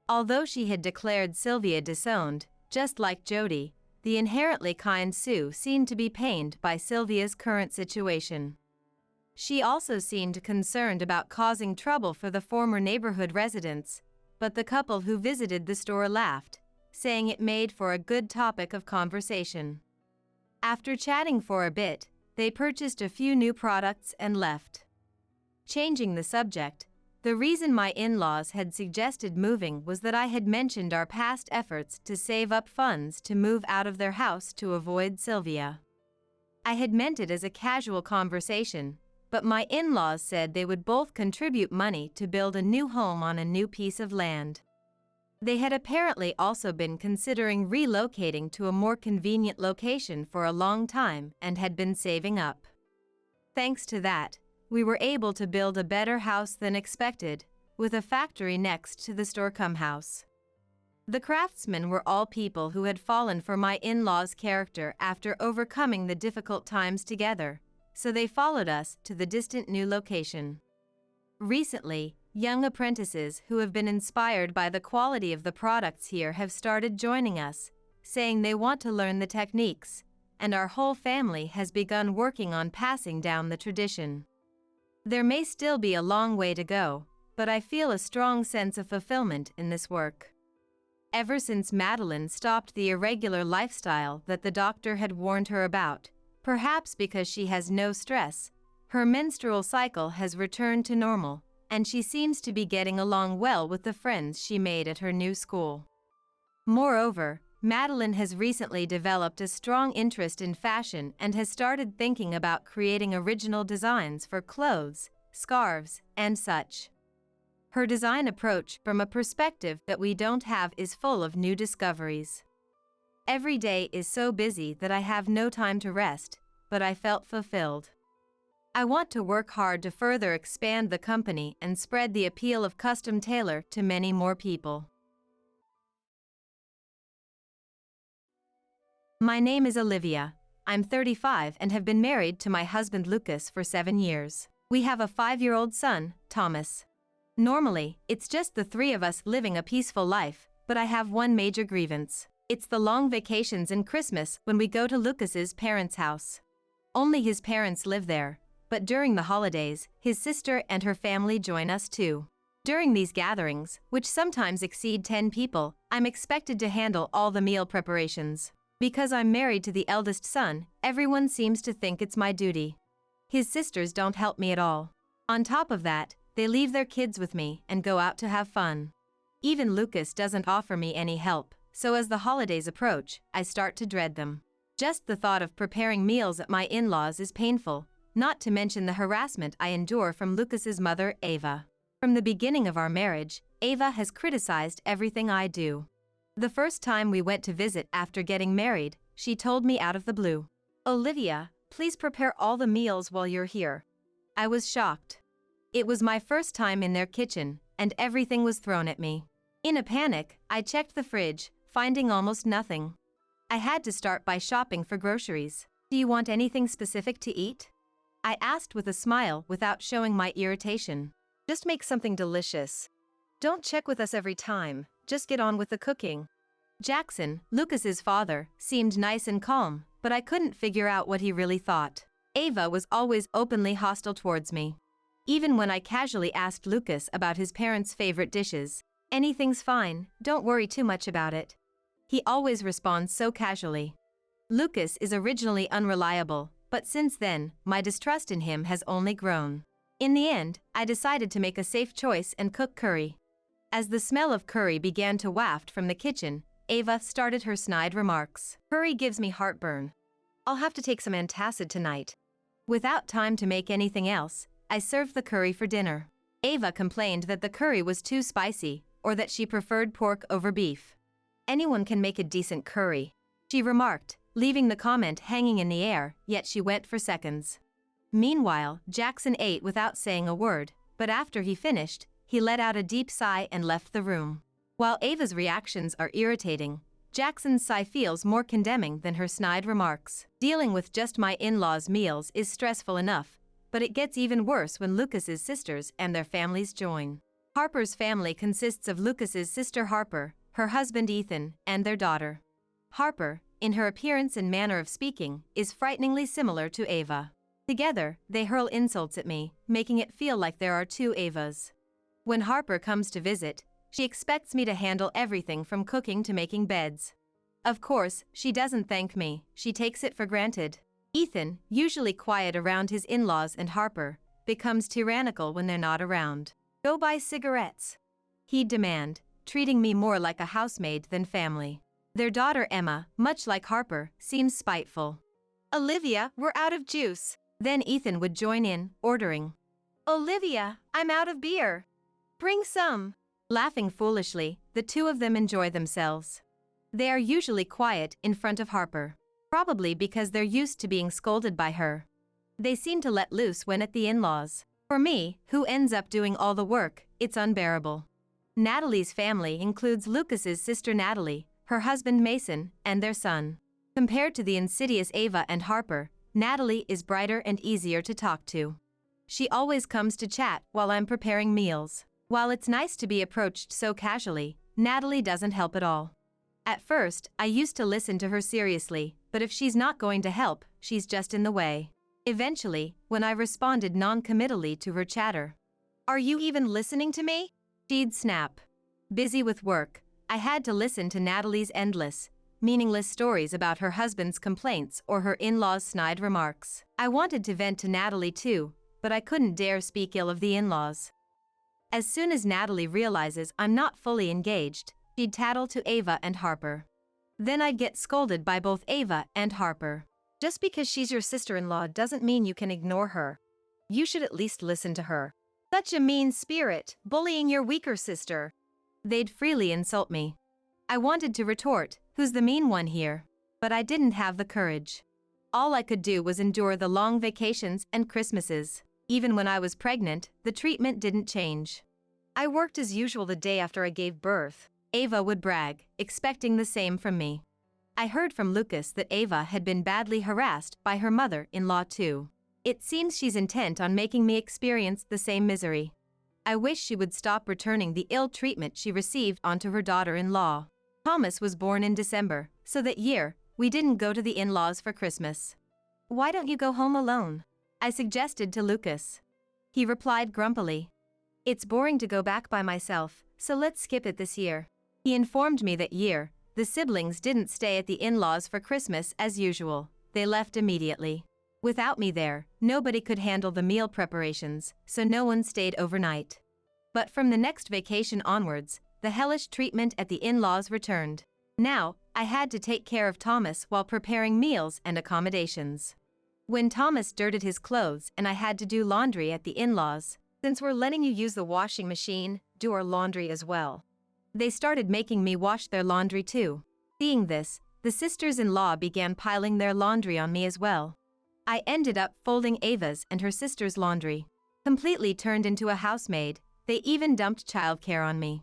Although she had declared Sylvia disowned, just like Jody, the inherently kind Sue seemed to be pained by Sylvia's current situation. She also seemed concerned about causing trouble for the former neighborhood residents, but the couple who visited the store laughed, saying it made for a good topic of conversation. After chatting for a bit, they purchased a few new products and left. Changing the subject, the reason my in-laws had suggested moving was that I had mentioned our past efforts to save up funds to move out of their house to avoid Sylvia. I had meant it as a casual conversation, but my in-laws said they would both contribute money to build a new home on a new piece of land. They had apparently also been considering relocating to a more convenient location for a long time and had been saving up. Thanks to that, we were able to build a better house than expected, with a factory next to the store-cum house. The craftsmen were all people who had fallen for my in-laws' character after overcoming the difficult times together, so they followed us to the distant new location. Recently, young apprentices who have been inspired by the quality of the products here have started joining us, saying they want to learn the techniques, and our whole family has begun working on passing down the tradition. There may still be a long way to go, but I feel a strong sense of fulfillment in this work. Ever since Madeline stopped the irregular lifestyle that the doctor had warned her about, perhaps because she has no stress, her menstrual cycle has returned to normal, and she seems to be getting along well with the friends she made at her new school. Moreover, Madeline has recently developed a strong interest in fashion and has started thinking about creating original designs for clothes, scarves, and such. Her design approach from a perspective that we don't have is full of new discoveries. Every day is so busy that I have no time to rest, but I felt fulfilled. I want to work hard to further expand the company and spread the appeal of custom tailor to many more people. My name is Olivia. I'm 35 and have been married to my husband Lucas for 7 years. We have a 5-year-old son, Thomas. Normally, it's just the three of us living a peaceful life, but I have one major grievance. It's the long vacations and Christmas when we go to Lucas's parents' house. Only his parents live there, but during the holidays, his sister and her family join us too. During these gatherings, which sometimes exceed 10 people, I'm expected to handle all the meal preparations. Because I'm married to the eldest son, everyone seems to think it's my duty. His sisters don't help me at all. On top of that, they leave their kids with me and go out to have fun. Even Lucas doesn't offer me any help, so as the holidays approach, I start to dread them. Just the thought of preparing meals at my in-laws is painful, not to mention the harassment I endure from Lucas's mother, Ava. From the beginning of our marriage, Ava has criticized everything I do. The first time we went to visit after getting married, she told me out of the blue, "Olivia, please prepare all the meals while you're here." I was shocked. It was my first time in their kitchen, and everything was thrown at me. In a panic, I checked the fridge, finding almost nothing. I had to start by shopping for groceries. "Do you want anything specific to eat?" I asked with a smile without showing my irritation. "Just make something delicious. Don't check with us every time, just get on with the cooking." Jackson, Lucas's father, seemed nice and calm, but I couldn't figure out what he really thought. Ava was always openly hostile towards me. Even when I casually asked Lucas about his parents' favorite dishes, "Anything's fine, don't worry too much about it," he always responds so casually. Lucas is originally unreliable, but since then, my distrust in him has only grown. In the end, I decided to make a safe choice and cook curry. As the smell of curry began to waft from the kitchen, Ava started her snide remarks. "Curry gives me heartburn. I'll have to take some antacid tonight." Without time to make anything else, I served the curry for dinner. Ava complained that the curry was too spicy, or that she preferred pork over beef. "Anyone can make a decent curry," she remarked, leaving the comment hanging in the air, yet she went for seconds. Meanwhile, Jackson ate without saying a word, but after he finished, he let out a deep sigh and left the room. While Ava's reactions are irritating, Jackson's sigh feels more condemning than her snide remarks. Dealing with just my in-laws' meals is stressful enough, but it gets even worse when Lucas's sisters and their families join. Harper's family consists of Lucas's sister Harper, her husband Ethan, and their daughter. Harper, in her appearance and manner of speaking, is frighteningly similar to Ava. Together, they hurl insults at me, making it feel like there are two Avas. When Harper comes to visit, she expects me to handle everything from cooking to making beds. Of course, she doesn't thank me, she takes it for granted. Ethan, usually quiet around his in-laws and Harper, becomes tyrannical when they're not around. "Go buy cigarettes," he'd demand, treating me more like a housemaid than family. Their daughter Emma, much like Harper, seems spiteful. "Olivia, we're out of juice." Then Ethan would join in, ordering, "Olivia, I'm out of beer. Bring some." Laughing foolishly, the two of them enjoy themselves. They are usually quiet in front of Harper, probably because they're used to being scolded by her. They seem to let loose when at the in-laws. For me, who ends up doing all the work, it's unbearable. Natalie's family includes Lucas's sister Natalie, her husband Mason, and their son. Compared to the insidious Ava and Harper, Natalie is brighter and easier to talk to. She always comes to chat while I'm preparing meals. While it's nice to be approached so casually, Natalie doesn't help at all. At first, I used to listen to her seriously, but if she's not going to help, she's just in the way. Eventually, when I responded non-committally to her chatter, "Are you even listening to me?" she'd snap. Busy with work, I had to listen to Natalie's endless, meaningless stories about her husband's complaints or her in-laws' snide remarks. I wanted to vent to Natalie too, but I couldn't dare speak ill of the in-laws. As soon as Natalie realizes I'm not fully engaged, she'd tattle to Ava and Harper. Then I'd get scolded by both Ava and Harper. "Just because she's your sister-in-law doesn't mean you can ignore her. You should at least listen to her. Such a mean spirit, bullying your weaker sister." They'd freely insult me. I wanted to retort, "Who's the mean one here?" But I didn't have the courage. All I could do was endure the long vacations and Christmases. Even when I was pregnant, the treatment didn't change. "I worked as usual the day after I gave birth," Ava would brag, expecting the same from me. I heard from Lucas that Ava had been badly harassed by her mother-in-law too. It seems she's intent on making me experience the same misery. I wish she would stop returning the ill treatment she received onto her daughter-in-law. Thomas was born in December, so that year, we didn't go to the in-laws for Christmas. "Why don't you go home alone?" I suggested to Lucas. He replied grumpily, "It's boring to go back by myself, so let's skip it this year." He informed me that year, the siblings didn't stay at the in-laws for Christmas as usual. They left immediately. Without me there, nobody could handle the meal preparations, so no one stayed overnight. But from the next vacation onwards, the hellish treatment at the in-laws returned. Now, I had to take care of Thomas while preparing meals and accommodations. When Thomas dirted his clothes and I had to do laundry at the in-laws. Since we're letting you use the washing machine, do our laundry as well. They started making me wash their laundry too. Seeing this, the sisters-in-law began piling their laundry on me as well. I ended up folding Ava's and her sister's laundry. Completely turned into a housemaid. They even dumped childcare on me.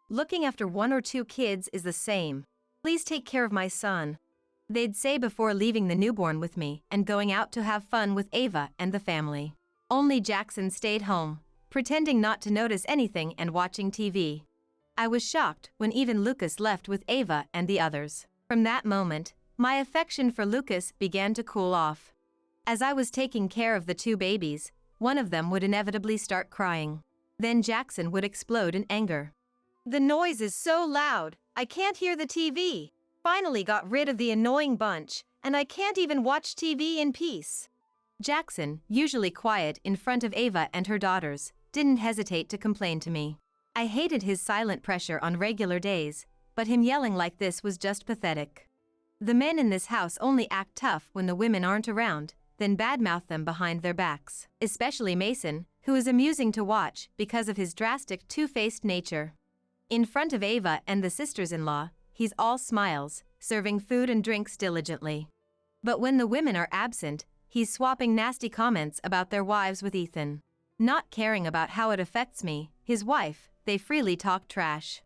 Looking after 1 or 2 kids is the same. Please take care of my son, they'd say before leaving the newborn with me and going out to have fun with Ava and the family. Only Jackson stayed home, pretending not to notice anything and watching TV. I was shocked when even Lucas left with Ava and the others. From that moment, my affection for Lucas began to cool off. As I was taking care of the 2 babies, one of them would inevitably start crying. Then Jackson would explode in anger. The noise is so loud, I can't hear the TV. Finally got rid of the annoying bunch, and I can't even watch TV in peace. Jackson, usually quiet in front of Ava and her daughters, didn't hesitate to complain to me. I hated his silent pressure on regular days, but him yelling like this was just pathetic. The men in this house only act tough when the women aren't around, then badmouth them behind their backs. Especially Mason, who is amusing to watch because of his drastic two-faced nature. In front of Ava and the sisters-in-law, he's all smiles, serving food and drinks diligently. But when the women are absent, he's swapping nasty comments about their wives with Ethan. Not caring about how it affects me, his wife, they freely talk trash.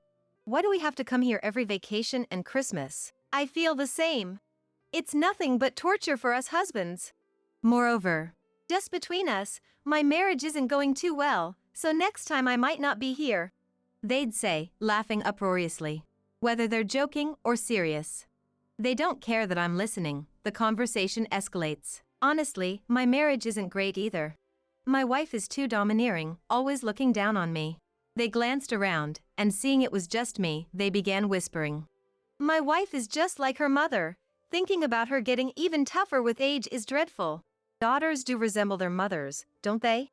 Why do we have to come here every vacation and Christmas? I feel the same. It's nothing but torture for us husbands. Moreover, just between us, my marriage isn't going too well, so next time I might not be here, they'd say, laughing uproariously. Whether they're joking or serious. They don't care that I'm listening, the conversation escalates. Honestly, my marriage isn't great either. My wife is too domineering, always looking down on me. They glanced around, and seeing it was just me, they began whispering. My wife is just like her mother. Thinking about her getting even tougher with age is dreadful. Daughters do resemble their mothers, don't they?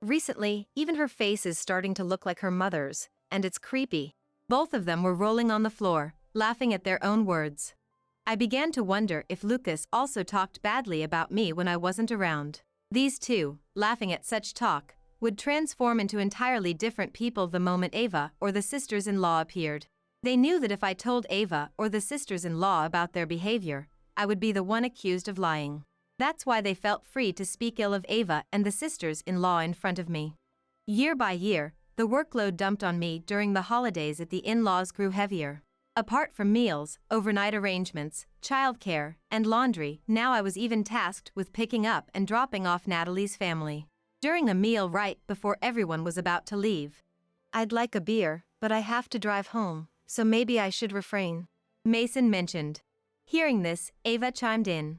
Recently, even her face is starting to look like her mother's, and it's creepy. Both of them were rolling on the floor, laughing at their own words. I began to wonder if Lucas also talked badly about me when I wasn't around. These two, laughing at such talk, would transform into entirely different people the moment Ava or the sisters-in-law appeared. They knew that if I told Ava or the sisters-in-law about their behavior, I would be the one accused of lying. That's why they felt free to speak ill of Ava and the sisters-in-law in front of me. Year by year, the workload dumped on me during the holidays at the in-laws grew heavier. Apart from meals, overnight arrangements, childcare, and laundry, now I was even tasked with picking up and dropping off Natalie's family. During a meal right before everyone was about to leave. I'd like a beer, but I have to drive home, so maybe I should refrain, Mason mentioned. Hearing this, Ava chimed in.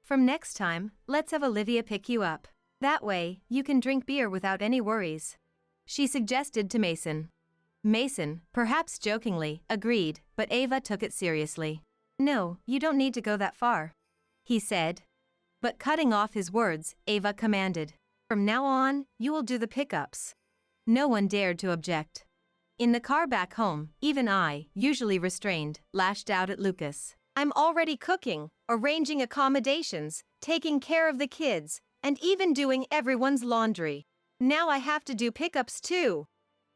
From next time, let's have Olivia pick you up. That way, you can drink beer without any worries, she suggested to Mason. Mason, perhaps jokingly, agreed, but Ava took it seriously. No, you don't need to go that far, he said. But cutting off his words, Ava commanded. From now on, you will do the pickups. No one dared to object. In the car back home, even I, usually restrained, lashed out at Lucas. I'm already cooking, arranging accommodations, taking care of the kids, and even doing everyone's laundry. Now I have to do pickups too.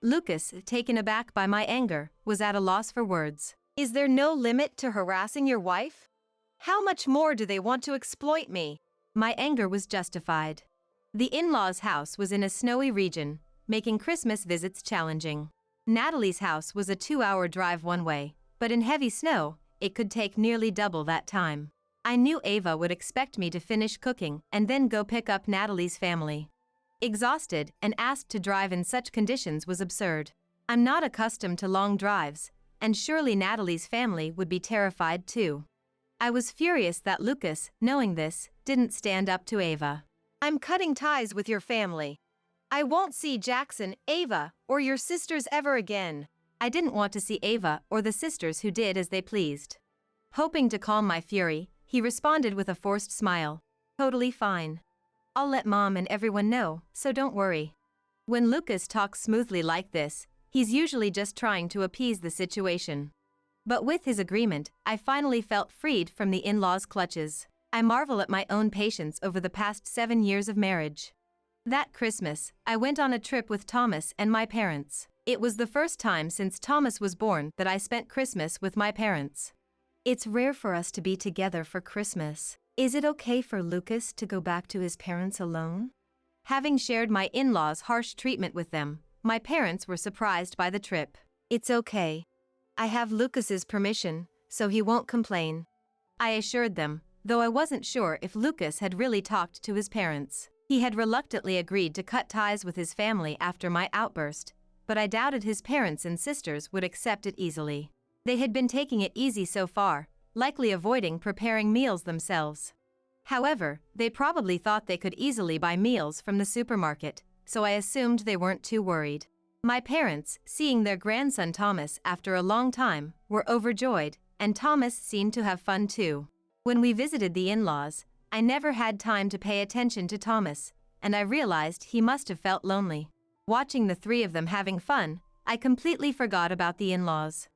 Lucas, taken aback by my anger, was at a loss for words. Is there no limit to harassing your wife? How much more do they want to exploit me? My anger was justified. The in-laws' house was in a snowy region, making Christmas visits challenging. Natalie's house was a 2-hour drive one way, but in heavy snow, it could take nearly double that time. I knew Ava would expect me to finish cooking and then go pick up Natalie's family. Exhausted and asked to drive in such conditions was absurd. I'm not accustomed to long drives, and surely Natalie's family would be terrified too. I was furious that Lucas, knowing this, didn't stand up to Ava. I'm cutting ties with your family. I won't see Jackson, Ava, or your sisters ever again. I didn't want to see Ava or the sisters who did as they pleased. Hoping to calm my fury, he responded with a forced smile. Totally fine. I'll let Mom and everyone know, so don't worry. When Lucas talks smoothly like this, he's usually just trying to appease the situation. But with his agreement, I finally felt freed from the in-laws' clutches. I marvel at my own patience over the past 7 years of marriage. That Christmas, I went on a trip with Thomas and my parents. It was the first time since Thomas was born that I spent Christmas with my parents. It's rare for us to be together for Christmas. Is it okay for Lucas to go back to his parents alone? Having shared my in-laws' harsh treatment with them, my parents were surprised by the trip. It's okay. I have Lucas's permission, so he won't complain. I assured them, though I wasn't sure if Lucas had really talked to his parents. He had reluctantly agreed to cut ties with his family after my outburst, but I doubted his parents and sisters would accept it easily. They had been taking it easy so far, likely avoiding preparing meals themselves. However, they probably thought they could easily buy meals from the supermarket, so I assumed they weren't too worried. My parents, seeing their grandson Thomas after a long time, were overjoyed, and Thomas seemed to have fun too. When we visited the in-laws, I never had time to pay attention to Thomas, and I realized he must have felt lonely. Watching the three of them having fun, I completely forgot about the in-laws.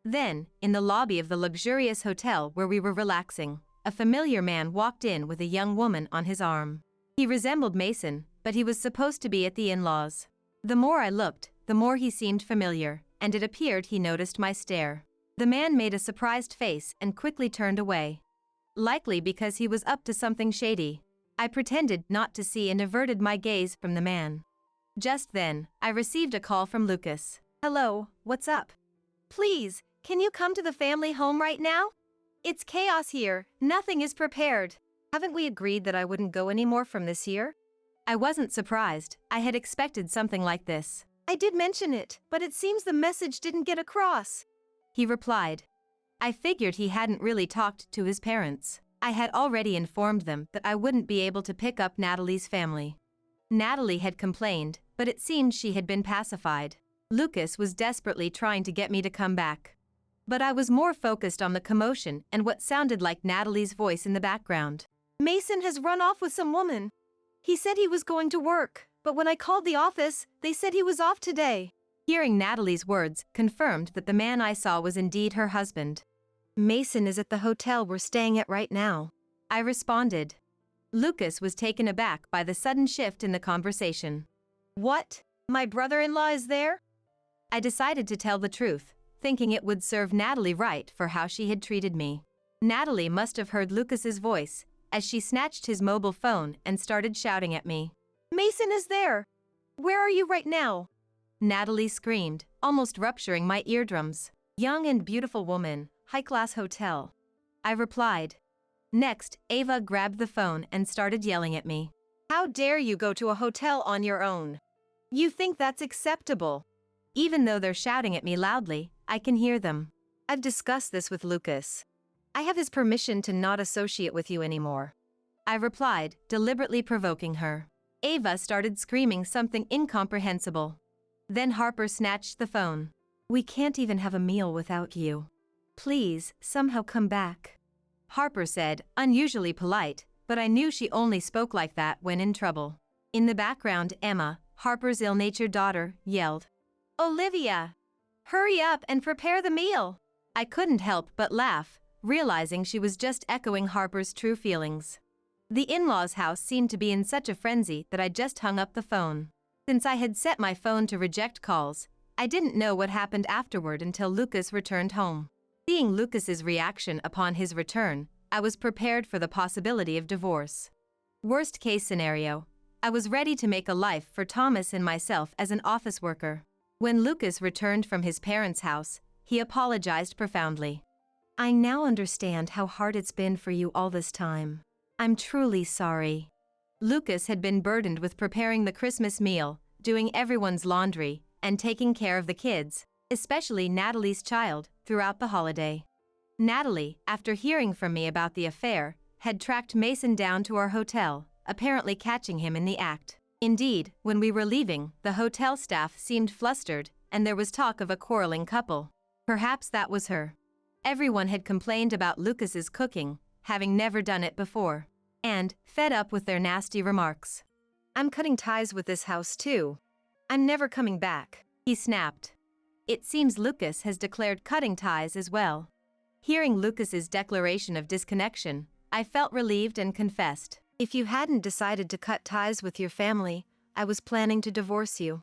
Then, in the lobby of the luxurious hotel where we were relaxing, a familiar man walked in with a young woman on his arm. He resembled Mason, but he was supposed to be at the in-laws. The more I looked, the more he seemed familiar, and it appeared he noticed my stare. The man made a surprised face and quickly turned away. Likely because he was up to something shady. I pretended not to see and averted my gaze from the man. Just then, I received a call from Lucas. Hello, what's up? Please, can you come to the family home right now? It's chaos here, nothing is prepared. Haven't we agreed that I wouldn't go anymore from this year? I wasn't surprised. I had expected something like this. I did mention it, but it seems the message didn't get across. He replied. I figured he hadn't really talked to his parents. I had already informed them that I wouldn't be able to pick up Natalie's family. Natalie had complained, but it seemed she had been pacified. Lucas was desperately trying to get me to come back. But I was more focused on the commotion and what sounded like Natalie's voice in the background. Mason has run off with some woman. He said he was going to work, but when I called the office, they said he was off today. Hearing Natalie's words confirmed that the man I saw was indeed her husband. Mason is at the hotel we're staying at right now, I responded. Lucas was taken aback by the sudden shift in the conversation. What? My brother-in-law is there? I decided to tell the truth, thinking it would serve Natalie right for how she had treated me. Natalie must have heard Lucas's voice, as she snatched his mobile phone and started shouting at me. Mason is there! Where are you right now? Natalie screamed, almost rupturing my eardrums. Young and beautiful woman, high-class hotel. I replied. Next, Ava grabbed the phone and started yelling at me. How dare you go to a hotel on your own? You think that's acceptable? Even though they're shouting at me loudly, I can hear them. I've discussed this with Lucas. I have his permission to not associate with you anymore. I replied, deliberately provoking her. Ava started screaming something incomprehensible. Then Harper snatched the phone. We can't even have a meal without you. Please, somehow come back. Harper said, unusually polite, but I knew she only spoke like that when in trouble. In the background, Emma, Harper's ill-natured daughter, yelled, Olivia! Hurry up and prepare the meal! I couldn't help but laugh, realizing she was just echoing Harper's true feelings. The in-laws' house seemed to be in such a frenzy that I just hung up the phone. Since I had set my phone to reject calls, I didn't know what happened afterward until Lucas returned home. Seeing Lucas's reaction upon his return, I was prepared for the possibility of divorce. Worst case scenario, I was ready to make a life for Thomas and myself as an office worker. When Lucas returned from his parents' house, he apologized profoundly. I now understand how hard it's been for you all this time. I'm truly sorry. Lucas had been burdened with preparing the Christmas meal, doing everyone's laundry, and taking care of the kids, especially Natalie's child, throughout the holiday. Natalie, after hearing from me about the affair, had tracked Mason down to our hotel, apparently catching him in the act. Indeed, when we were leaving, the hotel staff seemed flustered, and there was talk of a quarreling couple. Perhaps that was her. Everyone had complained about Lucas's cooking, having never done it before, and, fed up with their nasty remarks. I'm cutting ties with this house too. I'm never coming back, he snapped. It seems Lucas has declared cutting ties as well. Hearing Lucas's declaration of disconnection, I felt relieved and confessed, "If you hadn't decided to cut ties with your family, I was planning to divorce you."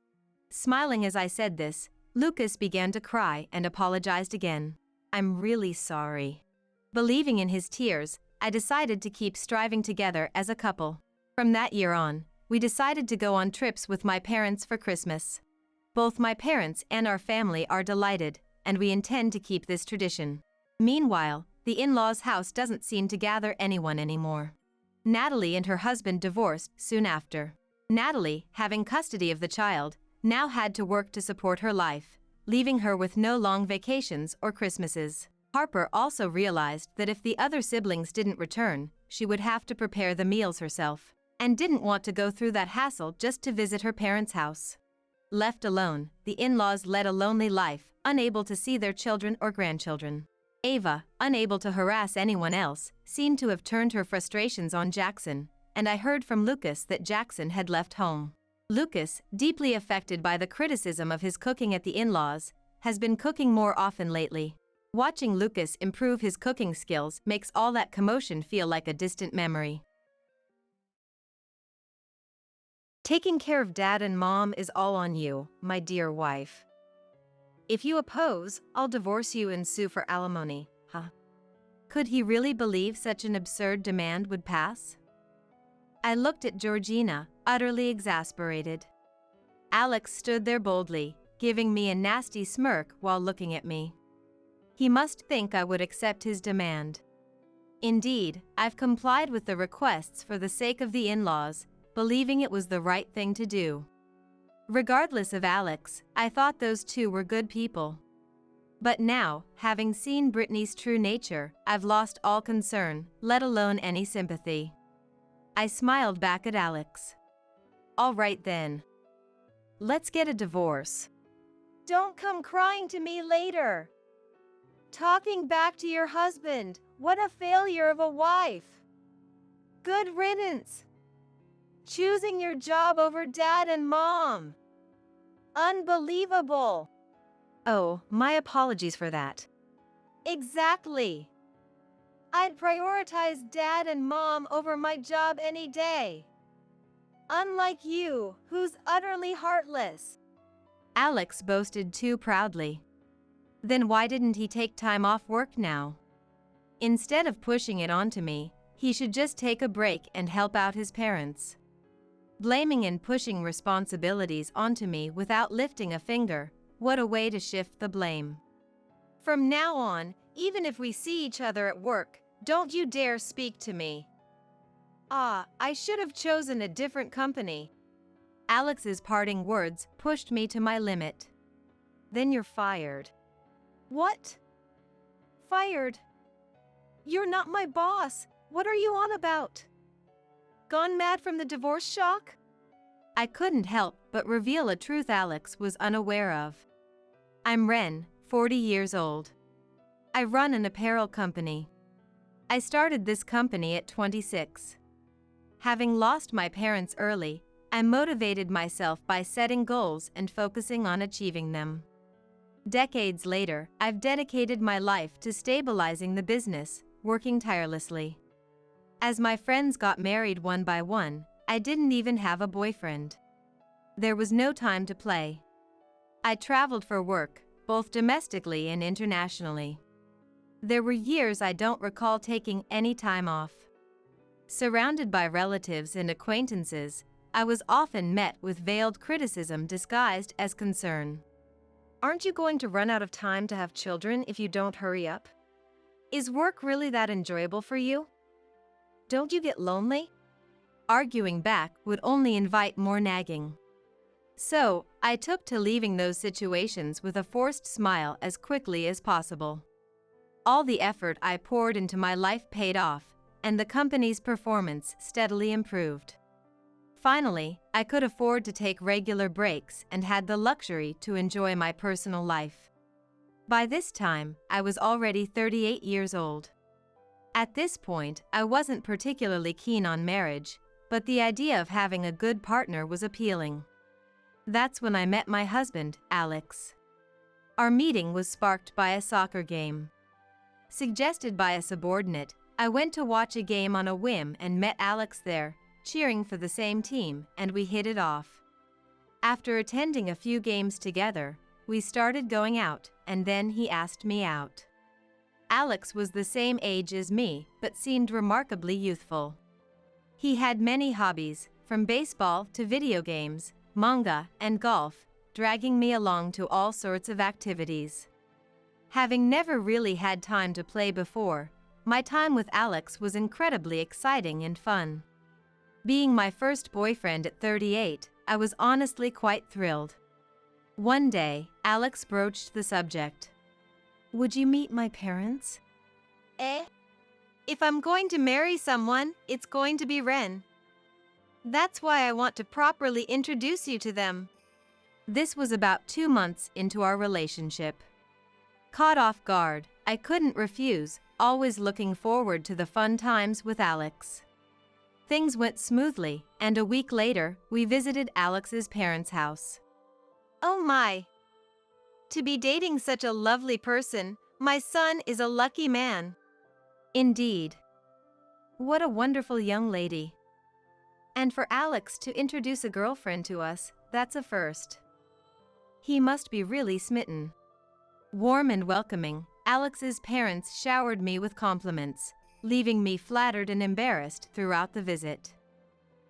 Smiling as I said this, Lucas began to cry and apologized again. "I'm really sorry." Believing in his tears, I decided to keep striving together as a couple. From that year on, we decided to go on trips with my parents for Christmas. Both my parents and our family are delighted, and we intend to keep this tradition. Meanwhile, the in-laws' house doesn't seem to gather anyone anymore. Natalie and her husband divorced soon after. Natalie, having custody of the child, now had to work to support her life, leaving her with no long vacations or Christmases. Harper also realized that if the other siblings didn't return, she would have to prepare the meals herself, and didn't want to go through that hassle just to visit her parents' house. Left alone, the in-laws led a lonely life, unable to see their children or grandchildren. Ava, unable to harass anyone else, seemed to have turned her frustrations on Jackson, and I heard from Lucas that Jackson had left home. Lucas, deeply affected by the criticism of his cooking at the in-laws, has been cooking more often lately. Watching Lucas improve his cooking skills makes all that commotion feel like a distant memory. Taking care of Dad and Mom is all on you, my dear wife. If you oppose, I'll divorce you and sue for alimony, huh? Could he really believe such an absurd demand would pass? I looked at Georgina, utterly exasperated. Alex stood there boldly, giving me a nasty smirk while looking at me. He must think I would accept his demand. Indeed, I've complied with the requests for the sake of the in-laws, believing it was the right thing to do. Regardless of Alex, I thought those two were good people. But now, having seen Brittany's true nature, I've lost all concern, let alone any sympathy. I smiled back at Alex. "All right then. Let's get a divorce." Don't come crying to me later. Talking back to your husband, what a failure of a wife. Good riddance. Choosing your job over Dad and Mom. Unbelievable. Oh, my apologies for that. Exactly. I'd prioritize Dad and Mom over my job any day. Unlike you, who's utterly heartless. Alex boasted too proudly. Then why didn't he take time off work now? Instead of pushing it onto me, he should just take a break and help out his parents. Blaming and pushing responsibilities onto me without lifting a finger, what a way to shift the blame. From now on, even if we see each other at work, don't you dare speak to me. I should have chosen a different company. Alex's parting words pushed me to my limit. Then you're fired. What? Fired? You're not my boss. What are you on about? Gone mad from the divorce shock? I couldn't help but reveal a truth Alex was unaware of. I'm Ren, 40 years old. I run an apparel company. I started this company at 26. Having lost my parents early, I motivated myself by setting goals and focusing on achieving them. Decades later, I've dedicated my life to stabilizing the business, working tirelessly. As my friends got married one by one, I didn't even have a boyfriend. There was no time to play. I traveled for work, both domestically and internationally. There were years I don't recall taking any time off. Surrounded by relatives and acquaintances, I was often met with veiled criticism disguised as concern. Aren't you going to run out of time to have children if you don't hurry up? Is work really that enjoyable for you? Don't you get lonely? Arguing back would only invite more nagging. So, I took to leaving those situations with a forced smile as quickly as possible. All the effort I poured into my life paid off, and the company's performance steadily improved. Finally, I could afford to take regular breaks and had the luxury to enjoy my personal life. By this time, I was already 38 years old. At this point, I wasn't particularly keen on marriage, but the idea of having a good partner was appealing. That's when I met my husband, Alex. Our meeting was sparked by a soccer game. Suggested by a subordinate, I went to watch a game on a whim and met Alex there, cheering for the same team, and we hit it off. After attending a few games together, we started going out, and then he asked me out. Alex was the same age as me, but seemed remarkably youthful. He had many hobbies, from baseball to video games, manga, and golf, dragging me along to all sorts of activities. Having never really had time to play before, my time with Alex was incredibly exciting and fun. Being my first boyfriend at 38, I was honestly quite thrilled. One day, Alex broached the subject. "Would you meet my parents?" If I'm going to marry someone, it's going to be Ren. That's why I want to properly introduce you to them. This was about 2 months into our relationship. Caught off guard, I couldn't refuse, always looking forward to the fun times with Alex. Things went smoothly, and a week later, we visited Alex's parents' house. Oh my! To be dating such a lovely person, my son is a lucky man. Indeed. What a wonderful young lady. And for Alex to introduce a girlfriend to us, that's a first. He must be really smitten. Warm and welcoming, Alex's parents showered me with compliments, leaving me flattered and embarrassed throughout the visit.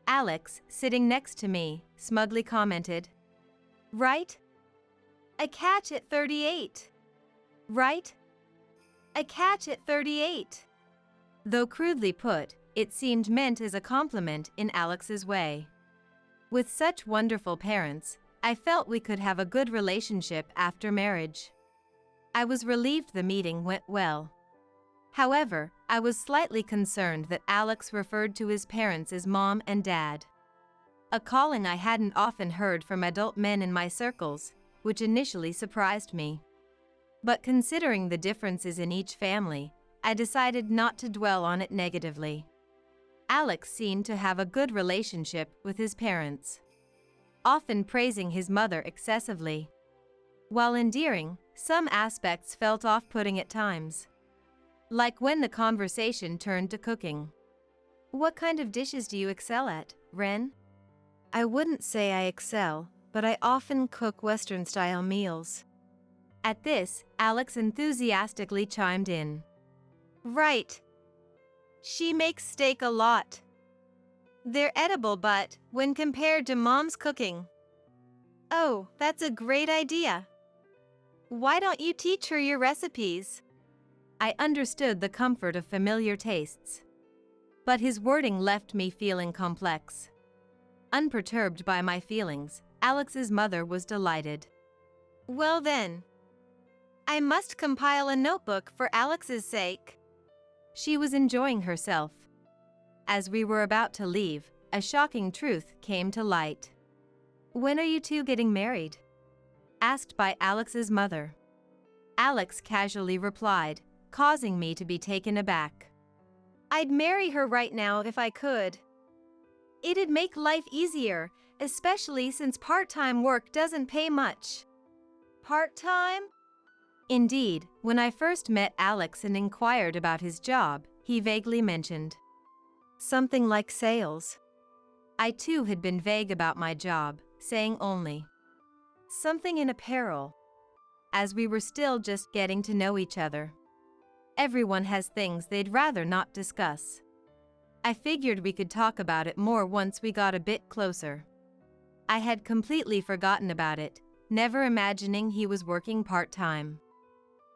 Alex, sitting next to me, smugly commented, "Right? A catch at 38. Right? A catch at 38. Though crudely put, it seemed meant as a compliment in Alex's way. With such wonderful parents, I felt we could have a good relationship after marriage. I was relieved the meeting went well. However, I was slightly concerned that Alex referred to his parents as mom and dad. A calling I hadn't often heard from adult men in my circles, which initially surprised me. But considering the differences in each family, I decided not to dwell on it negatively. Alex seemed to have a good relationship with his parents, often praising his mother excessively. While endearing, some aspects felt off-putting at times. Like when the conversation turned to cooking. "What kind of dishes do you excel at, Ren?" "I wouldn't say I excel, but I often cook Western-style meals." At this, Alex enthusiastically chimed in. Right. She makes steak a lot. They're edible, but when compared to Mom's cooking. Oh, that's a great idea. Why don't you teach her your recipes? I understood the comfort of familiar tastes. But his wording left me feeling complex. Unperturbed by my feelings, Alex's mother was delighted. Well then, I must compile a notebook for Alex's sake. She was enjoying herself. As we were about to leave, a shocking truth came to light. "When are you two getting married?" asked by Alex's mother. Alex casually replied, causing me to be taken aback. I'd marry her right now if I could. It'd make life easier, especially since part-time work doesn't pay much. Part-time? Indeed, when I first met Alex and inquired about his job, he vaguely mentioned something like sales. I too had been vague about my job, saying only something in apparel, as we were still just getting to know each other. Everyone has things they'd rather not discuss. I figured we could talk about it more once we got a bit closer. I had completely forgotten about it, never imagining he was working part-time.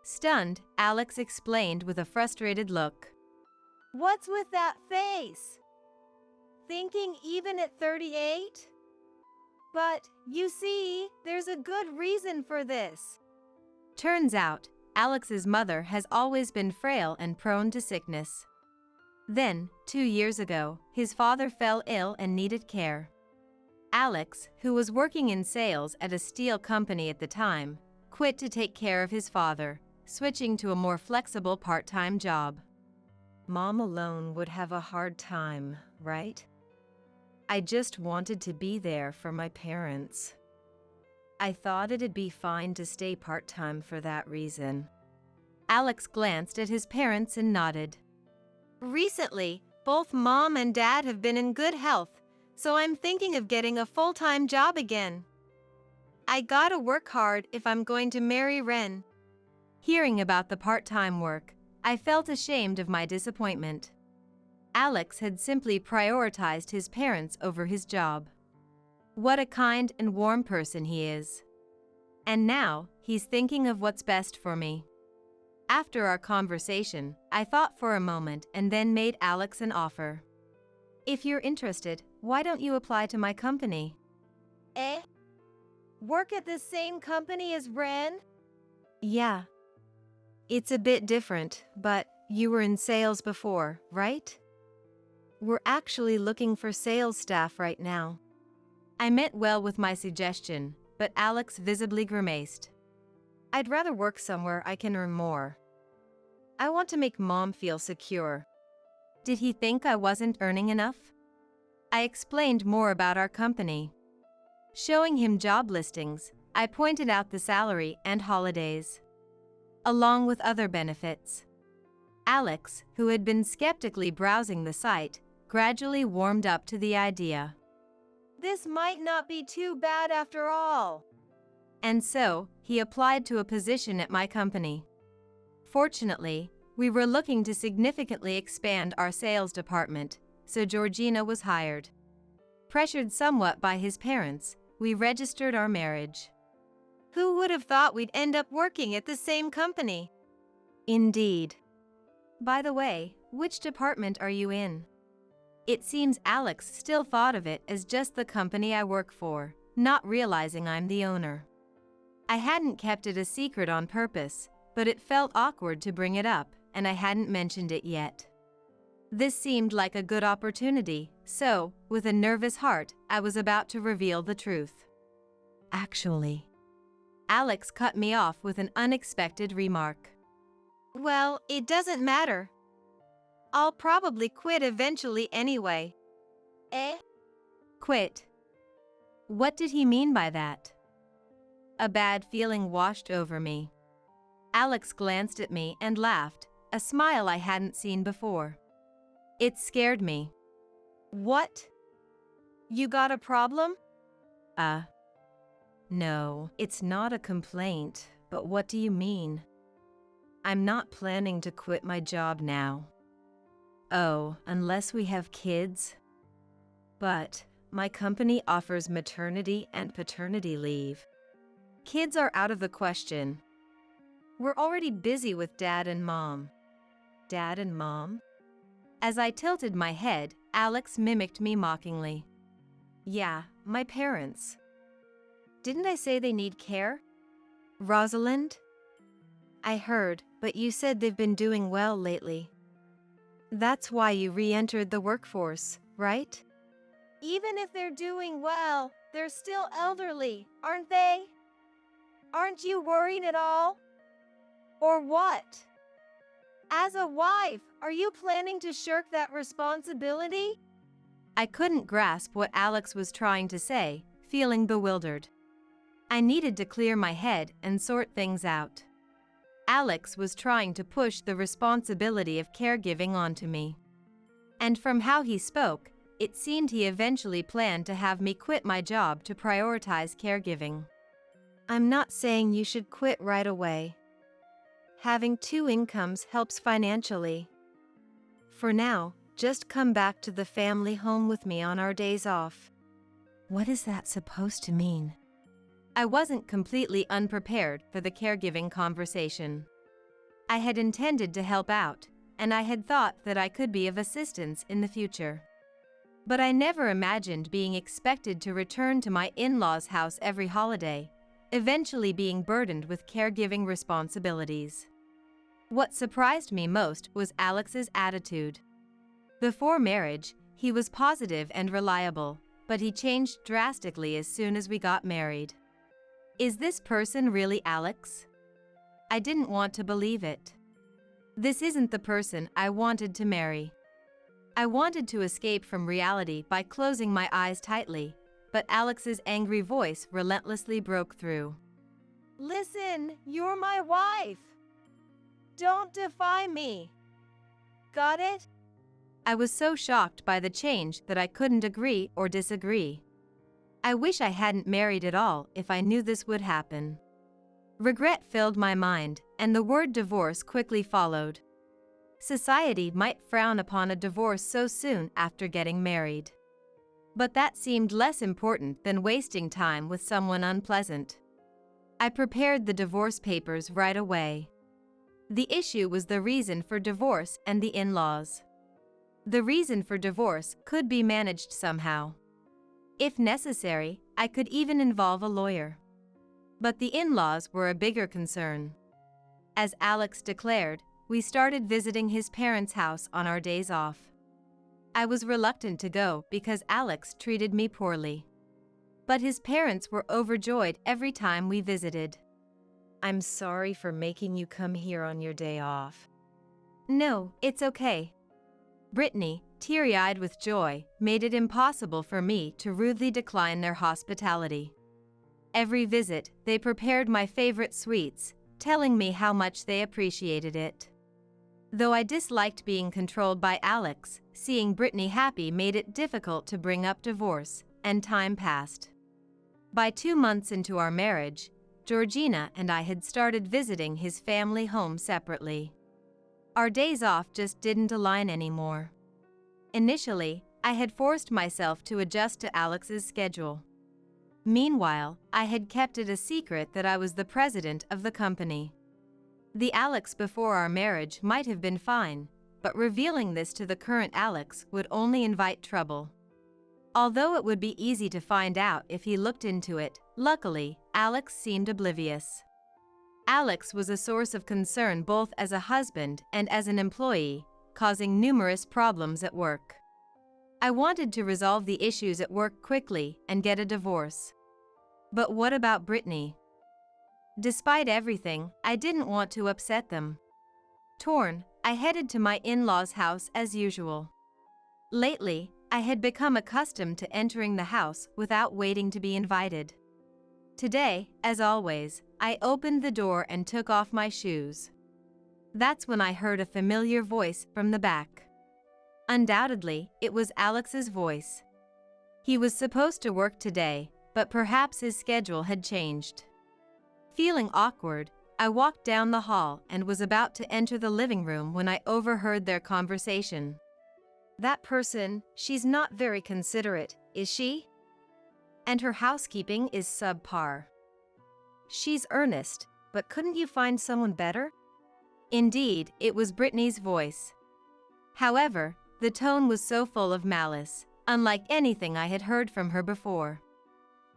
Stunned, Alex explained with a frustrated look. What's with that face? Thinking even at 38? But, you see, there's a good reason for this. Turns out, Alex's mother has always been frail and prone to sickness. Then, 2 years ago, his father fell ill and needed care. Alex, who was working in sales at a steel company at the time, quit to take care of his father, switching to a more flexible part-time job. Mom alone would have a hard time, right? I just wanted to be there for my parents. I thought it'd be fine to stay part-time for that reason. Alex glanced at his parents and nodded. Recently, both mom and dad have been in good health, so I'm thinking of getting a full-time job again. I gotta work hard if I'm going to marry Ren. Hearing about the part-time work, I felt ashamed of my disappointment. Alex had simply prioritized his parents over his job. What a kind and warm person he is. And now, he's thinking of what's best for me. After our conversation, I thought for a moment and then made Alex an offer. If you're interested, why don't you apply to my company? Eh? Work at the same company as Ren? Yeah. It's a bit different, but you were in sales before, right? We're actually looking for sales staff right now. I meant well with my suggestion, but Alex visibly grimaced. I'd rather work somewhere I can earn more. I want to make Mom feel secure. Did he think I wasn't earning enough? I explained more about our company. Showing him job listings, I pointed out the salary and holidays, along with other benefits. Alex, who had been skeptically browsing the site, gradually warmed up to the idea. This might not be too bad after all. And so, he applied to a position at my company. Fortunately, we were looking to significantly expand our sales department, so Georgina was hired. Pressured somewhat by his parents, we registered our marriage. Who would have thought we'd end up working at the same company? Indeed. By the way, which department are you in? It seems Alex still thought of it as just the company I work for, not realizing I'm the owner. I hadn't kept it a secret on purpose, but it felt awkward to bring it up, and I hadn't mentioned it yet. This seemed like a good opportunity, so, with a nervous heart, I was about to reveal the truth. Actually, Alex cut me off with an unexpected remark. Well, it doesn't matter. I'll probably quit eventually anyway. Eh? Quit. What did he mean by that? A bad feeling washed over me. Alex glanced at me and laughed, a smile I hadn't seen before. It scared me. What? You got a problem? No, it's not a complaint, but what do you mean? I'm not planning to quit my job now. Oh, unless we have kids. But my company offers maternity and paternity leave. Kids are out of the question. We're already busy with Dad and Mom. Dad and Mom? As I tilted my head, Alex mimicked me mockingly. Yeah, my parents. Didn't I say they need care? Rosalind? I heard, but you said they've been doing well lately. That's why you re-entered the workforce, right? Even if they're doing well, they're still elderly, aren't they? Aren't you worried at all? Or what? As a wife, are you planning to shirk that responsibility? I couldn't grasp what Alex was trying to say, feeling bewildered. I needed to clear my head and sort things out. Alex was trying to push the responsibility of caregiving onto me. And from how he spoke, it seemed he eventually planned to have me quit my job to prioritize caregiving. I'm not saying you should quit right away. Having two incomes helps financially. For now, just come back to the family home with me on our days off. What is that supposed to mean? I wasn't completely unprepared for the caregiving conversation. I had intended to help out, and I had thought that I could be of assistance in the future. But I never imagined being expected to return to my in-laws' house every holiday, eventually being burdened with caregiving responsibilities. What surprised me most was Alex's attitude. Before marriage, he was positive and reliable, but he changed drastically as soon as we got married. Is this person really Alex? I didn't want to believe it. This isn't the person I wanted to marry. I wanted to escape from reality by closing my eyes tightly, but Alex's angry voice relentlessly broke through. Listen, you're my wife. Don't defy me. Got it? I was so shocked by the change that I couldn't agree or disagree. I wish I hadn't married at all if I knew this would happen. Regret filled my mind, and the word divorce quickly followed. Society might frown upon a divorce so soon after getting married. But that seemed less important than wasting time with someone unpleasant. I prepared the divorce papers right away. The issue was the reason for divorce and the in-laws. The reason for divorce could be managed somehow. If necessary, I could even involve a lawyer. But the in-laws were a bigger concern. As Alex declared, we started visiting his parents' house on our days off. I was reluctant to go because Alex treated me poorly. But his parents were overjoyed every time we visited. I'm sorry for making you come here on your day off. No, it's okay. Brittany, teary-eyed with joy, made it impossible for me to rudely decline their hospitality. Every visit, they prepared my favorite sweets, telling me how much they appreciated it. Though I disliked being controlled by Alex, seeing Brittany happy made it difficult to bring up divorce, and time passed. By 2 months into our marriage, Georgina and I had started visiting his family home separately. Our days off just didn't align anymore. Initially, I had forced myself to adjust to Alex's schedule. Meanwhile, I had kept it a secret that I was the president of the company. The Alex before our marriage might have been fine, but revealing this to the current Alex would only invite trouble. Although it would be easy to find out if he looked into it, luckily, Alex seemed oblivious. Alex was a source of concern both as a husband and as an employee, causing numerous problems at work. I wanted to resolve the issues at work quickly and get a divorce. But what about Brittany? Despite everything, I didn't want to upset them. Torn, I headed to my in-laws' house as usual. Lately, I had become accustomed to entering the house without waiting to be invited. Today, as always, I opened the door and took off my shoes. That's when I heard a familiar voice from the back. Undoubtedly, it was Alex's voice. He was supposed to work today, but perhaps his schedule had changed. Feeling awkward, I walked down the hall and was about to enter the living room when I overheard their conversation. That person, she's not very considerate, is she? And her housekeeping is subpar. She's earnest, but couldn't you find someone better? Indeed, it was Brittany's voice. However, the tone was so full of malice, unlike anything I had heard from her before.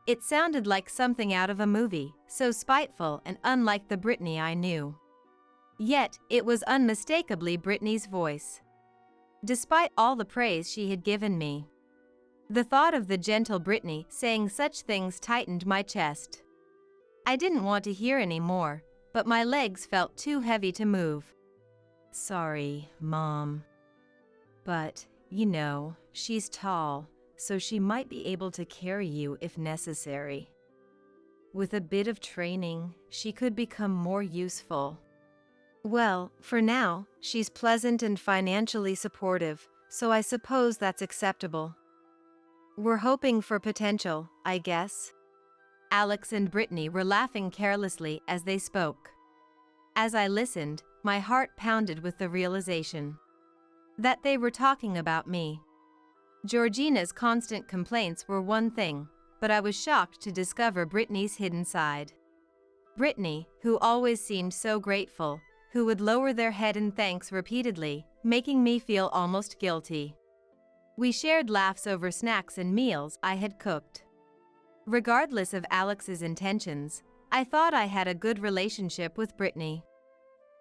It sounded like something out of a movie, so spiteful and unlike the Brittany I knew. Yet, it was unmistakably Brittany's voice. Despite all the praise she had given me, the thought of the gentle Brittany saying such things tightened my chest. I didn't want to hear any more, but my legs felt too heavy to move. Sorry, Mom. But, you know, she's tall, so she might be able to carry you if necessary. With a bit of training, she could become more useful. Well, for now, she's pleasant and financially supportive, so I suppose that's acceptable. We're hoping for potential, I guess. Alex and Brittany were laughing carelessly as they spoke. As I listened, my heart pounded with the realization that they were talking about me. Georgina's constant complaints were one thing, but I was shocked to discover Brittany's hidden side. Brittany, who always seemed so grateful, who would lower their head in thanks repeatedly, making me feel almost guilty. We shared laughs over snacks and meals I had cooked. Regardless of Alex's intentions, I thought I had a good relationship with Brittany.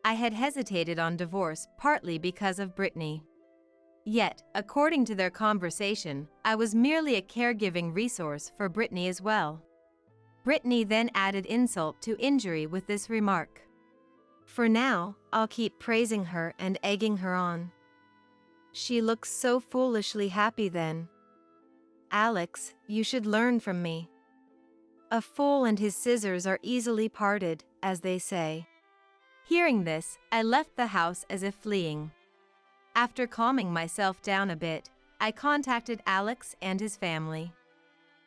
I had hesitated on divorce partly because of Brittany. Yet, according to their conversation, I was merely a caregiving resource for Brittany as well. Brittany then added insult to injury with this remark. For now, I'll keep praising her and egging her on. She looks so foolishly happy then. Alex, you should learn from me. A fool and his scissors are easily parted, as they say. Hearing this, I left the house as if fleeing. After calming myself down a bit, I contacted Alex and his family.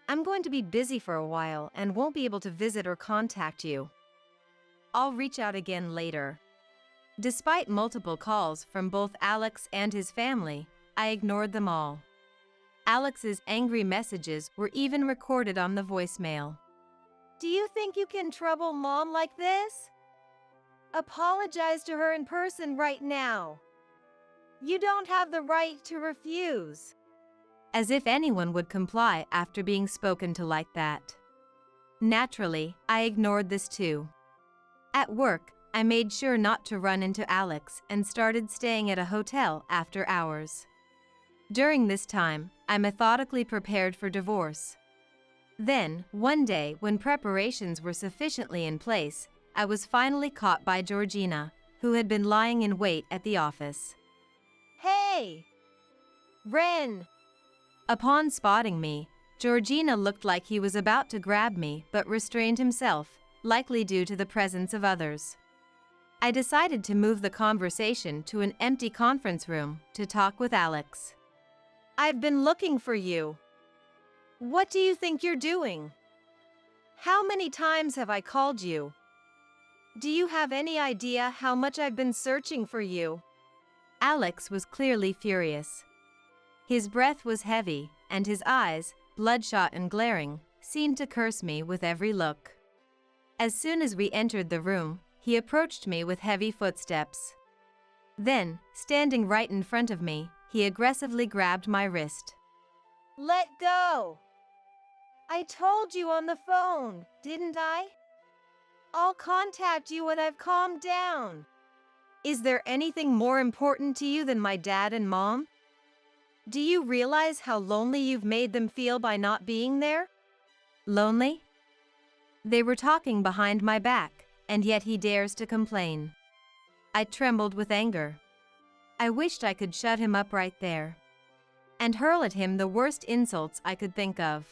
I'm going to be busy for a while and won't be able to visit or contact you. I'll reach out again later. Despite multiple calls from both Alex and his family, I ignored them all. Alex's angry messages were even recorded on the voicemail. Do you think you can trouble Mom like this? Apologize to her in person right now. You don't have the right to refuse. As if anyone would comply after being spoken to like that. Naturally, I ignored this too. At work, I made sure not to run into Alex and started staying at a hotel after hours. During this time, I methodically prepared for divorce. Then, one day when preparations were sufficiently in place, I was finally caught by Georgina, who had been lying in wait at the office. Hey! Ren! Upon spotting me, Georgina looked like he was about to grab me but restrained himself, likely due to the presence of others. I decided to move the conversation to an empty conference room to talk with Alex. I've been looking for you. What do you think you're doing? How many times have I called you? Do you have any idea how much I've been searching for you? Alex was clearly furious. His breath was heavy, and his eyes, bloodshot and glaring, seemed to curse me with every look. As soon as we entered the room, he approached me with heavy footsteps. Then, standing right in front of me, he aggressively grabbed my wrist. Let go! I told you on the phone, didn't I? I'll contact you when I've calmed down. Is there anything more important to you than my dad and mom? Do you realize how lonely you've made them feel by not being there? Lonely? They were talking behind my back, and yet he dares to complain. I trembled with anger. I wished I could shut him up right there and hurl at him the worst insults I could think of.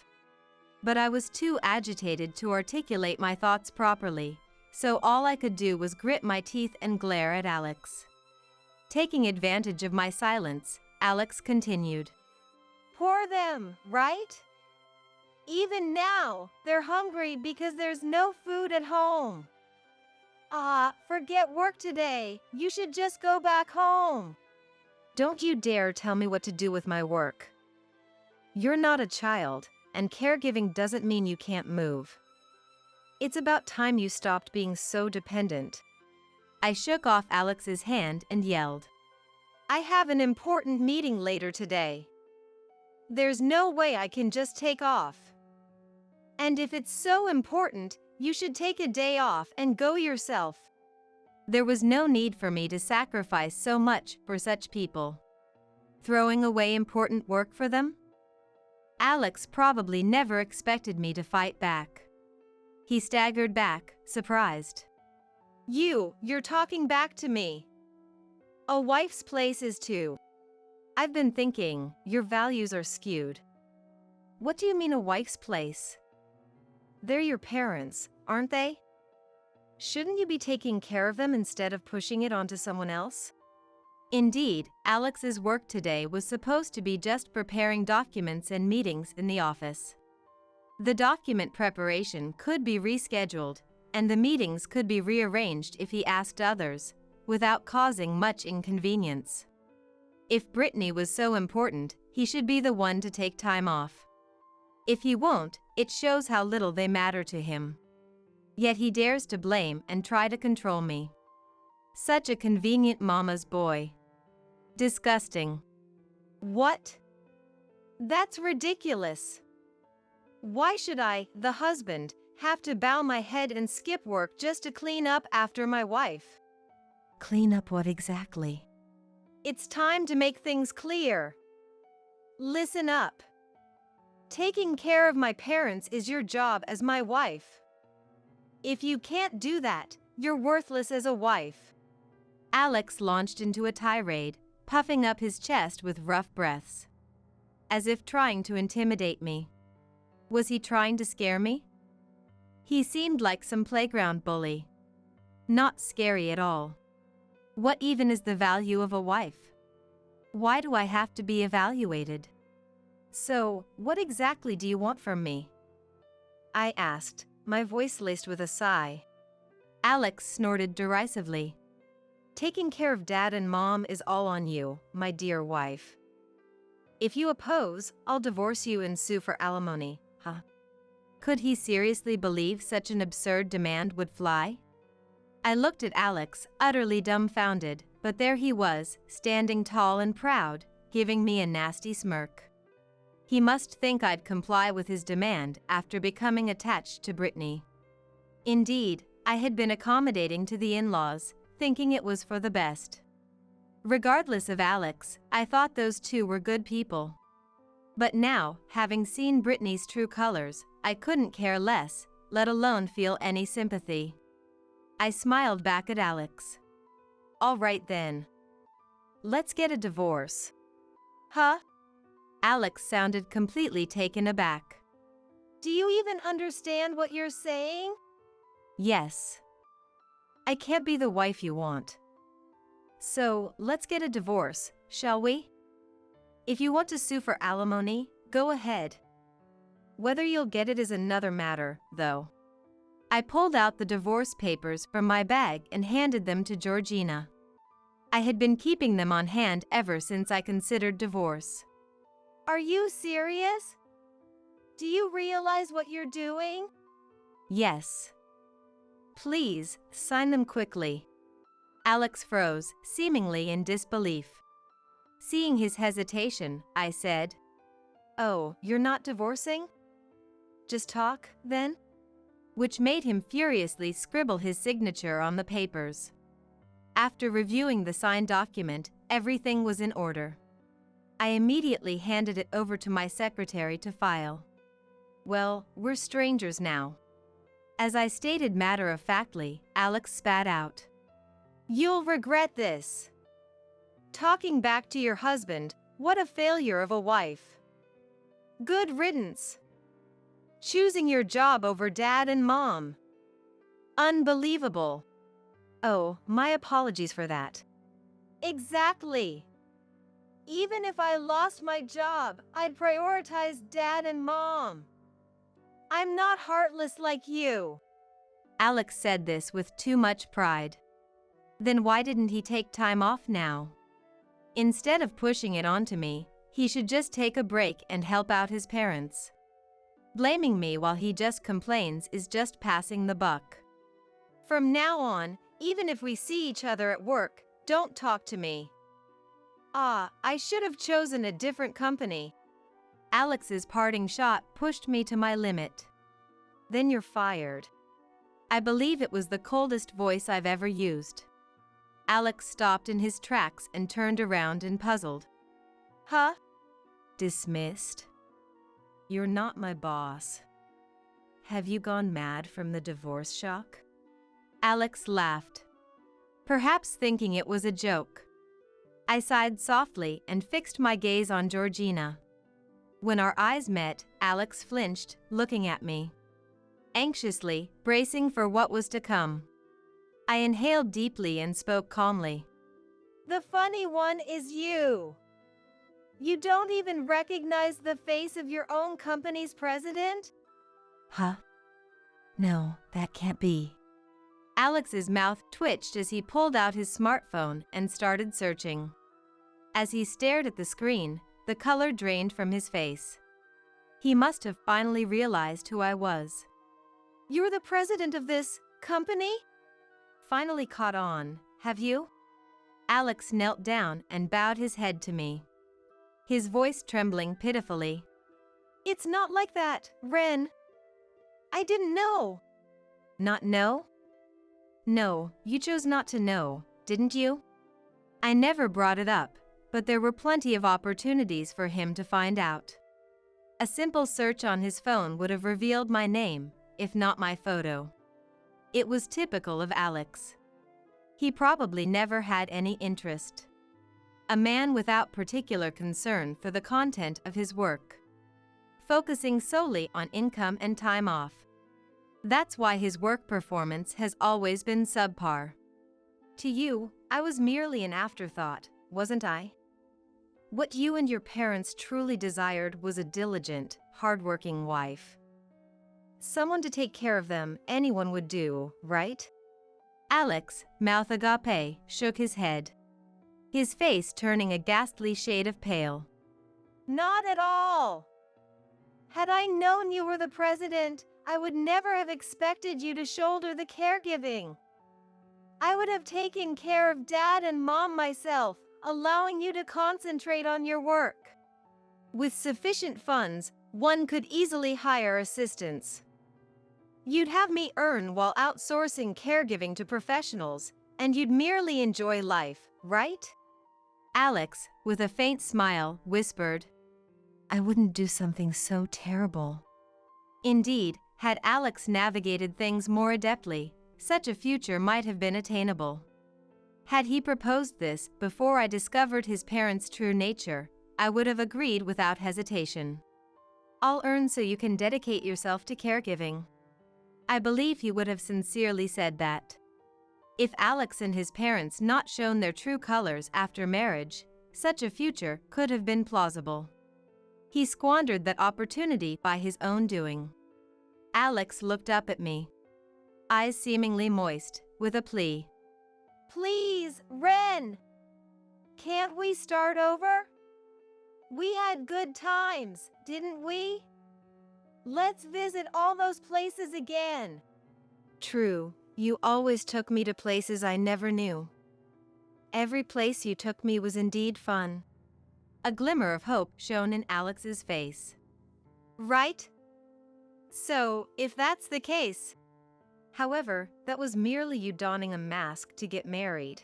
But I was too agitated to articulate my thoughts properly, so all I could do was grit my teeth and glare at Alex. Taking advantage of my silence, Alex continued. Poor them, right? Even now, they're hungry because there's no food at home. Forget work today. You should just go back home. Don't you dare tell me what to do with my work. You're not a child, and caregiving doesn't mean you can't move. It's about time you stopped being so dependent. I shook off Alex's hand and yelled. I have an important meeting later today. There's no way I can just take off. And if it's so important, you should take a day off and go yourself. There was no need for me to sacrifice so much for such people. Throwing away important work for them? Alex probably never expected me to fight back. He staggered back, surprised. You're talking back to me. A wife's place is too. I've been thinking, your values are skewed. What do you mean a wife's place? They're your parents, aren't they? Shouldn't you be taking care of them instead of pushing it onto someone else? Indeed, Alex's work today was supposed to be just preparing documents and meetings in the office. The document preparation could be rescheduled, and the meetings could be rearranged if he asked others, without causing much inconvenience. If Brittany was so important, he should be the one to take time off. If he won't, it shows how little they matter to him. Yet he dares to blame and try to control me. Such a convenient mama's boy. Disgusting. What? That's ridiculous. Why should I, the husband, have to bow my head and skip work just to clean up after my wife? Clean up what exactly? It's time to make things clear. Listen up. Taking care of my parents is your job as my wife. If you can't do that, you're worthless as a wife. Alex launched into a tirade, puffing up his chest with rough breaths, as if trying to intimidate me. Was he trying to scare me? He seemed like some playground bully. Not scary at all. What even is the value of a wife? Why do I have to be evaluated? So, what exactly do you want from me? I asked, my voice laced with a sigh. Alex snorted derisively. Taking care of Dad and Mom is all on you, my dear wife. If you oppose, I'll divorce you and sue for alimony, huh? Could he seriously believe such an absurd demand would fly? I looked at Alex, utterly dumbfounded, but there he was, standing tall and proud, giving me a nasty smirk. He must think I'd comply with his demand after becoming attached to Brittany. Indeed, I had been accommodating to the in-laws, thinking it was for the best. Regardless of Alex, I thought those two were good people. But now, having seen Brittany's true colors, I couldn't care less, let alone feel any sympathy. I smiled back at Alex. All right then. Let's get a divorce. Huh? Alex sounded completely taken aback. Do you even understand what you're saying? Yes. I can't be the wife you want. So, let's get a divorce, shall we? If you want to sue for alimony, go ahead. Whether you'll get it is another matter, though. I pulled out the divorce papers from my bag and handed them to Georgina. I had been keeping them on hand ever since I considered divorce. Are you serious? Do you realize what you're doing? Yes. Please, sign them quickly. Alex froze, seemingly in disbelief. Seeing his hesitation, I said, "Oh, you're not divorcing? Just talk, then?" Which made him furiously scribble his signature on the papers. After reviewing the signed document, everything was in order. I immediately handed it over to my secretary to file. Well, we're strangers now. As I stated matter-of-factly, Alex spat out. You'll regret this. Talking back to your husband, what a failure of a wife. Good riddance. Choosing your job over Dad and Mom. Unbelievable. Oh, my apologies for that. Exactly. Even if I lost my job, I'd prioritize Dad and Mom. I'm not heartless like you. Alex said this with too much pride. Then why didn't he take time off now? Instead of pushing it onto me, he should just take a break and help out his parents. Blaming me while he just complains is just passing the buck. From now on, even if we see each other at work, don't talk to me. I should have chosen a different company. Alex's parting shot pushed me to my limit. Then you're fired. I believe it was the coldest voice I've ever used. Alex stopped in his tracks and turned around and puzzled. Huh? Dismissed? You're not my boss. Have you gone mad from the divorce shock? Alex laughed, perhaps thinking it was a joke. I sighed softly and fixed my gaze on Georgina. When our eyes met, Alex flinched, looking at me. Anxiously, bracing for what was to come. I inhaled deeply and spoke calmly. The funny one is you. You don't even recognize the face of your own company's president? Huh? No, that can't be. Alex's mouth twitched as he pulled out his smartphone and started searching. As he stared at the screen, the color drained from his face. He must have finally realized who I was. You're the president of this company? Finally caught on, have you? Alex knelt down and bowed his head to me. His voice trembling pitifully. It's not like that, Ren. I didn't know. Not know? No, you chose not to know, didn't you? I never brought it up, but there were plenty of opportunities for him to find out. A simple search on his phone would have revealed my name, if not my photo. It was typical of Alex. He probably never had any interest. A man without particular concern for the content of his work. Focusing solely on income and time off. That's why his work performance has always been subpar. To you, I was merely an afterthought, wasn't I? What you and your parents truly desired was a diligent, hardworking wife. Someone to take care of them, anyone would do, right? Alex, mouth agape, shook his head, his face turning a ghastly shade of pale. Not at all. Had I known you were the president, I would never have expected you to shoulder the caregiving. I would have taken care of Dad and Mom myself, allowing you to concentrate on your work. With sufficient funds, one could easily hire assistants. You'd have me earn while outsourcing caregiving to professionals, and you'd merely enjoy life, right? Alex, with a faint smile, whispered, I wouldn't do something so terrible. Indeed, had Alex navigated things more adeptly, such a future might have been attainable. Had he proposed this before I discovered his parents' true nature, I would have agreed without hesitation. I'll earn so you can dedicate yourself to caregiving. I believe he would have sincerely said that. If Alex and his parents not shown their true colors after marriage, such a future could have been plausible. He squandered that opportunity by his own doing. Alex looked up at me, eyes seemingly moist, with a plea. Please, Ren! Can't we start over? We had good times, didn't we? Let's visit all those places again. True, you always took me to places I never knew. Every place you took me was indeed fun. A glimmer of hope shone in Alex's face. Right? So, if that's the case. However, that was merely you donning a mask to get married.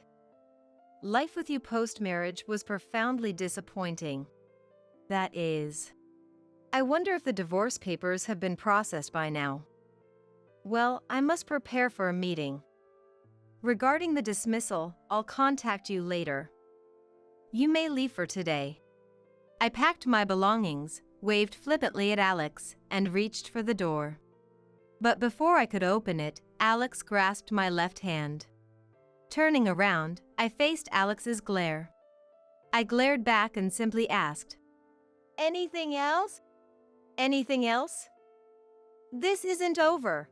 Life with you post-marriage was profoundly disappointing. That is. I wonder if the divorce papers have been processed by now. Well, I must prepare for a meeting. Regarding the dismissal, I'll contact you later. You may leave for today. I packed my belongings, waved flippantly at Alex, and reached for the door. But before I could open it, Alex grasped my left hand. Turning around, I faced Alex's glare. I glared back and simply asked, Anything else? Anything else? This isn't over.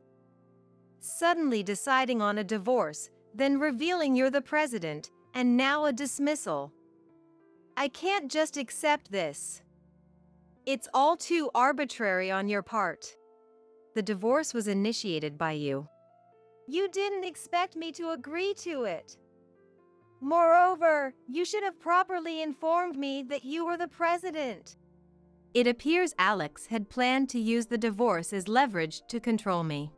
Suddenly deciding on a divorce, then revealing you're the president, and now a dismissal. I can't just accept this. It's all too arbitrary on your part. The divorce was initiated by you. You didn't expect me to agree to it. Moreover, you should have properly informed me that you were the president. It appears Alex had planned to use the divorce as leverage to control me.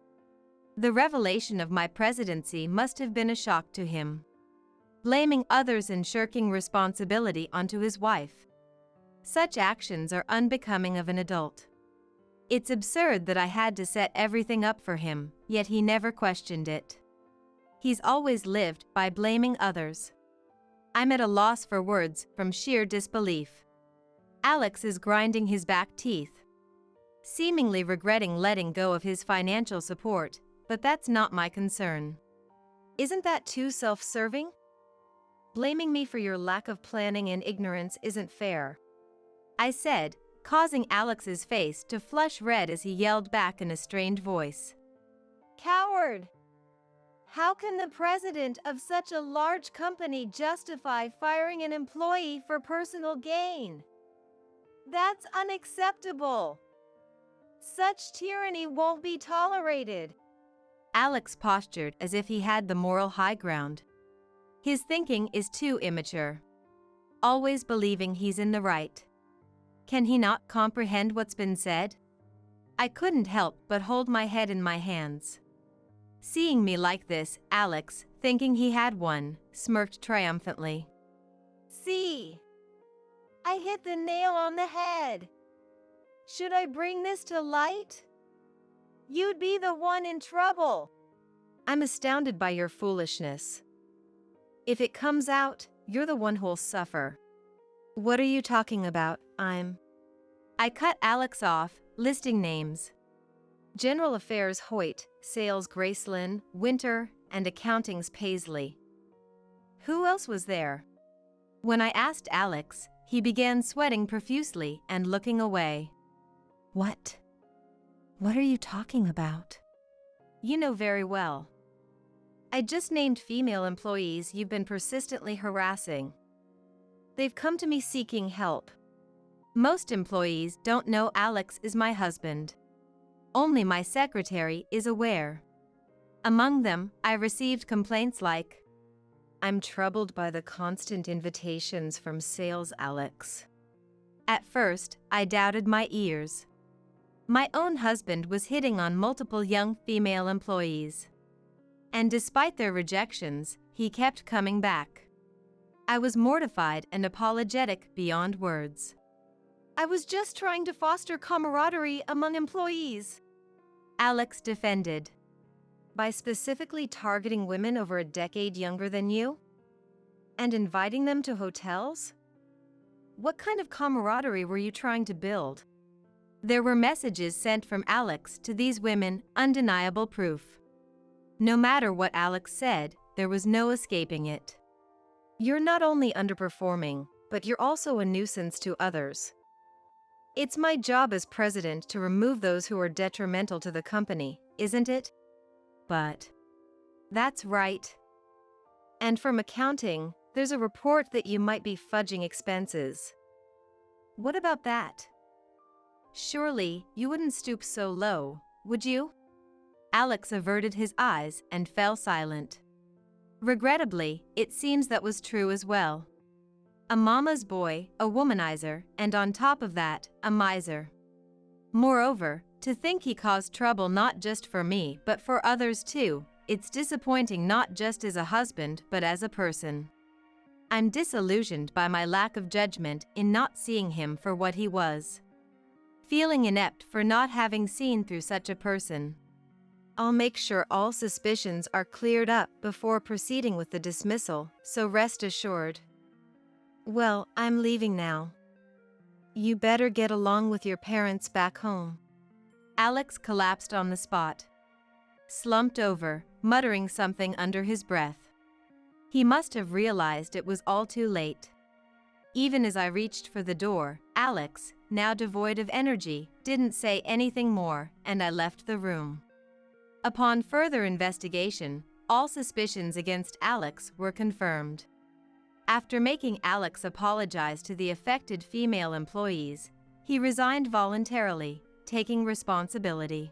The revelation of my presidency must have been a shock to him. Blaming others and shirking responsibility onto his wife. Such actions are unbecoming of an adult. It's absurd that I had to set everything up for him, yet he never questioned it. He's always lived by blaming others. I'm at a loss for words from sheer disbelief. Alex is grinding his back teeth, seemingly regretting letting go of his financial support, but that's not my concern. Isn't that too self-serving? Blaming me for your lack of planning and ignorance isn't fair, I said, causing Alex's face to flush red as he yelled back in a strained voice. Coward! How can the president of such a large company justify firing an employee for personal gain? That's unacceptable. Such tyranny won't be tolerated. Alex postured as if he had the moral high ground. His thinking is too immature. Always believing he's in the right. Can he not comprehend what's been said? I couldn't help but hold my head in my hands. Seeing me like this, Alex, thinking he had won, smirked triumphantly. See? I hit the nail on the head. Should I bring this to light? You'd be the one in trouble. I'm astounded by your foolishness. If it comes out, you're the one who'll suffer. What are you talking about? I cut Alex off, listing names. General Affairs Hoyt, Sales Gracelyn, Winter, and Accounting's Paisley. Who else was there? When I asked Alex, he began sweating profusely and looking away. What? What are you talking about? You know very well. I just named female employees you've been persistently harassing. They've come to me seeking help. Most employees don't know Alex is my husband. Only my secretary is aware. Among them, I received complaints like, "I'm troubled by the constant invitations from sales Alex." At first, I doubted my ears. My own husband was hitting on multiple young female employees. And despite their rejections, he kept coming back. I was mortified and apologetic beyond words. I was just trying to foster camaraderie among employees, Alex defended. By specifically targeting women over a decade younger than you? And inviting them to hotels? What kind of camaraderie were you trying to build? There were messages sent from Alex to these women, undeniable proof. No matter what Alex said, there was no escaping it. You're not only underperforming, but you're also a nuisance to others. It's my job as president to remove those who are detrimental to the company, isn't it? But that's right. And from accounting, there's a report that you might be fudging expenses. What about that? Surely you wouldn't stoop so low, would you? Alex averted his eyes and fell silent. Regrettably, it seems that was true as well. A mama's boy, a womanizer, and on top of that, a miser. Moreover, to think he caused trouble not just for me but for others too, it's disappointing not just as a husband but as a person. I'm disillusioned by my lack of judgment in not seeing him for what he was. Feeling inept for not having seen through such a person. I'll make sure all suspicions are cleared up before proceeding with the dismissal, so rest assured. Well, I'm leaving now. You better get along with your parents back home. Alex collapsed on the spot. Slumped over, muttering something under his breath. He must have realized it was all too late. Even as I reached for the door, Alex, now devoid of energy, didn't say anything more, and I left the room. Upon further investigation, all suspicions against Alex were confirmed. After making Alex apologize to the affected female employees, he resigned voluntarily, taking responsibility.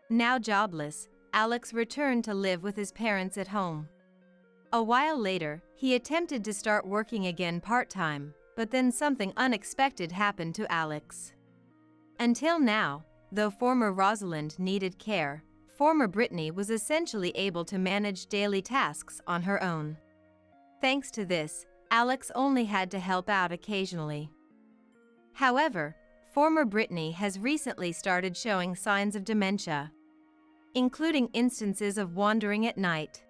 Now jobless, Alex returned to live with his parents at home. A while later, he attempted to start working again part-time, but then something unexpected happened to Alex. Until now, though former Rosalind needed care, former Brittany was essentially able to manage daily tasks on her own. Thanks to this, Alex only had to help out occasionally. However, former Brittany has recently started showing signs of dementia, including instances of wandering at night.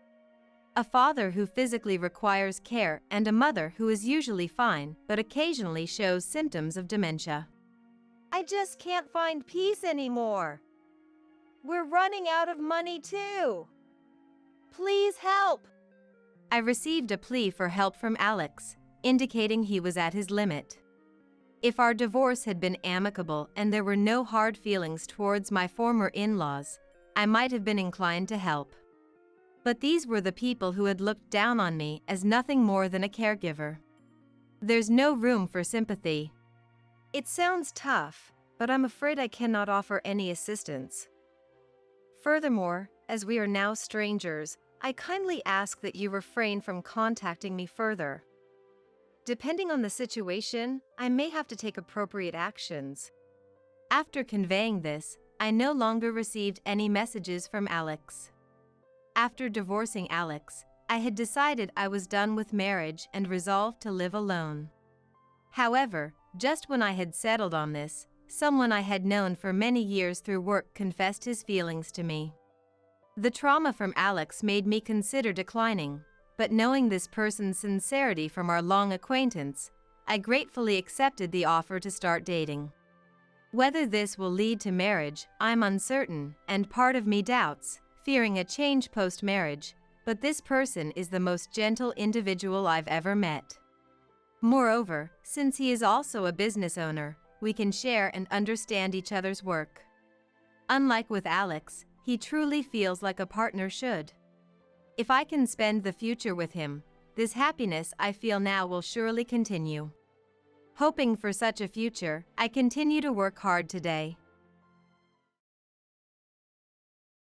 A father who physically requires care and a mother who is usually fine but occasionally shows symptoms of dementia. I just can't find peace anymore. We're running out of money too. Please help. I received a plea for help from Alex, indicating he was at his limit. If our divorce had been amicable and there were no hard feelings towards my former in-laws, I might have been inclined to help. But these were the people who had looked down on me as nothing more than a caregiver. There's no room for sympathy. It sounds tough, but I'm afraid I cannot offer any assistance. Furthermore, as we are now strangers, I kindly ask that you refrain from contacting me further. Depending on the situation, I may have to take appropriate actions. After conveying this, I no longer received any messages from Alex. After divorcing Alex, I had decided I was done with marriage and resolved to live alone. However, just when I had settled on this, someone I had known for many years through work confessed his feelings to me. The trauma from Alex made me consider declining, but knowing this person's sincerity from our long acquaintance, I gratefully accepted the offer to start dating. Whether this will lead to marriage, I'm uncertain, and part of me doubts, fearing a change post-marriage, but this person is the most gentle individual I've ever met. Moreover, since he is also a business owner, we can share and understand each other's work. Unlike with Alex, he truly feels like a partner should. If I can spend the future with him, this happiness I feel now will surely continue. Hoping for such a future, I continue to work hard today.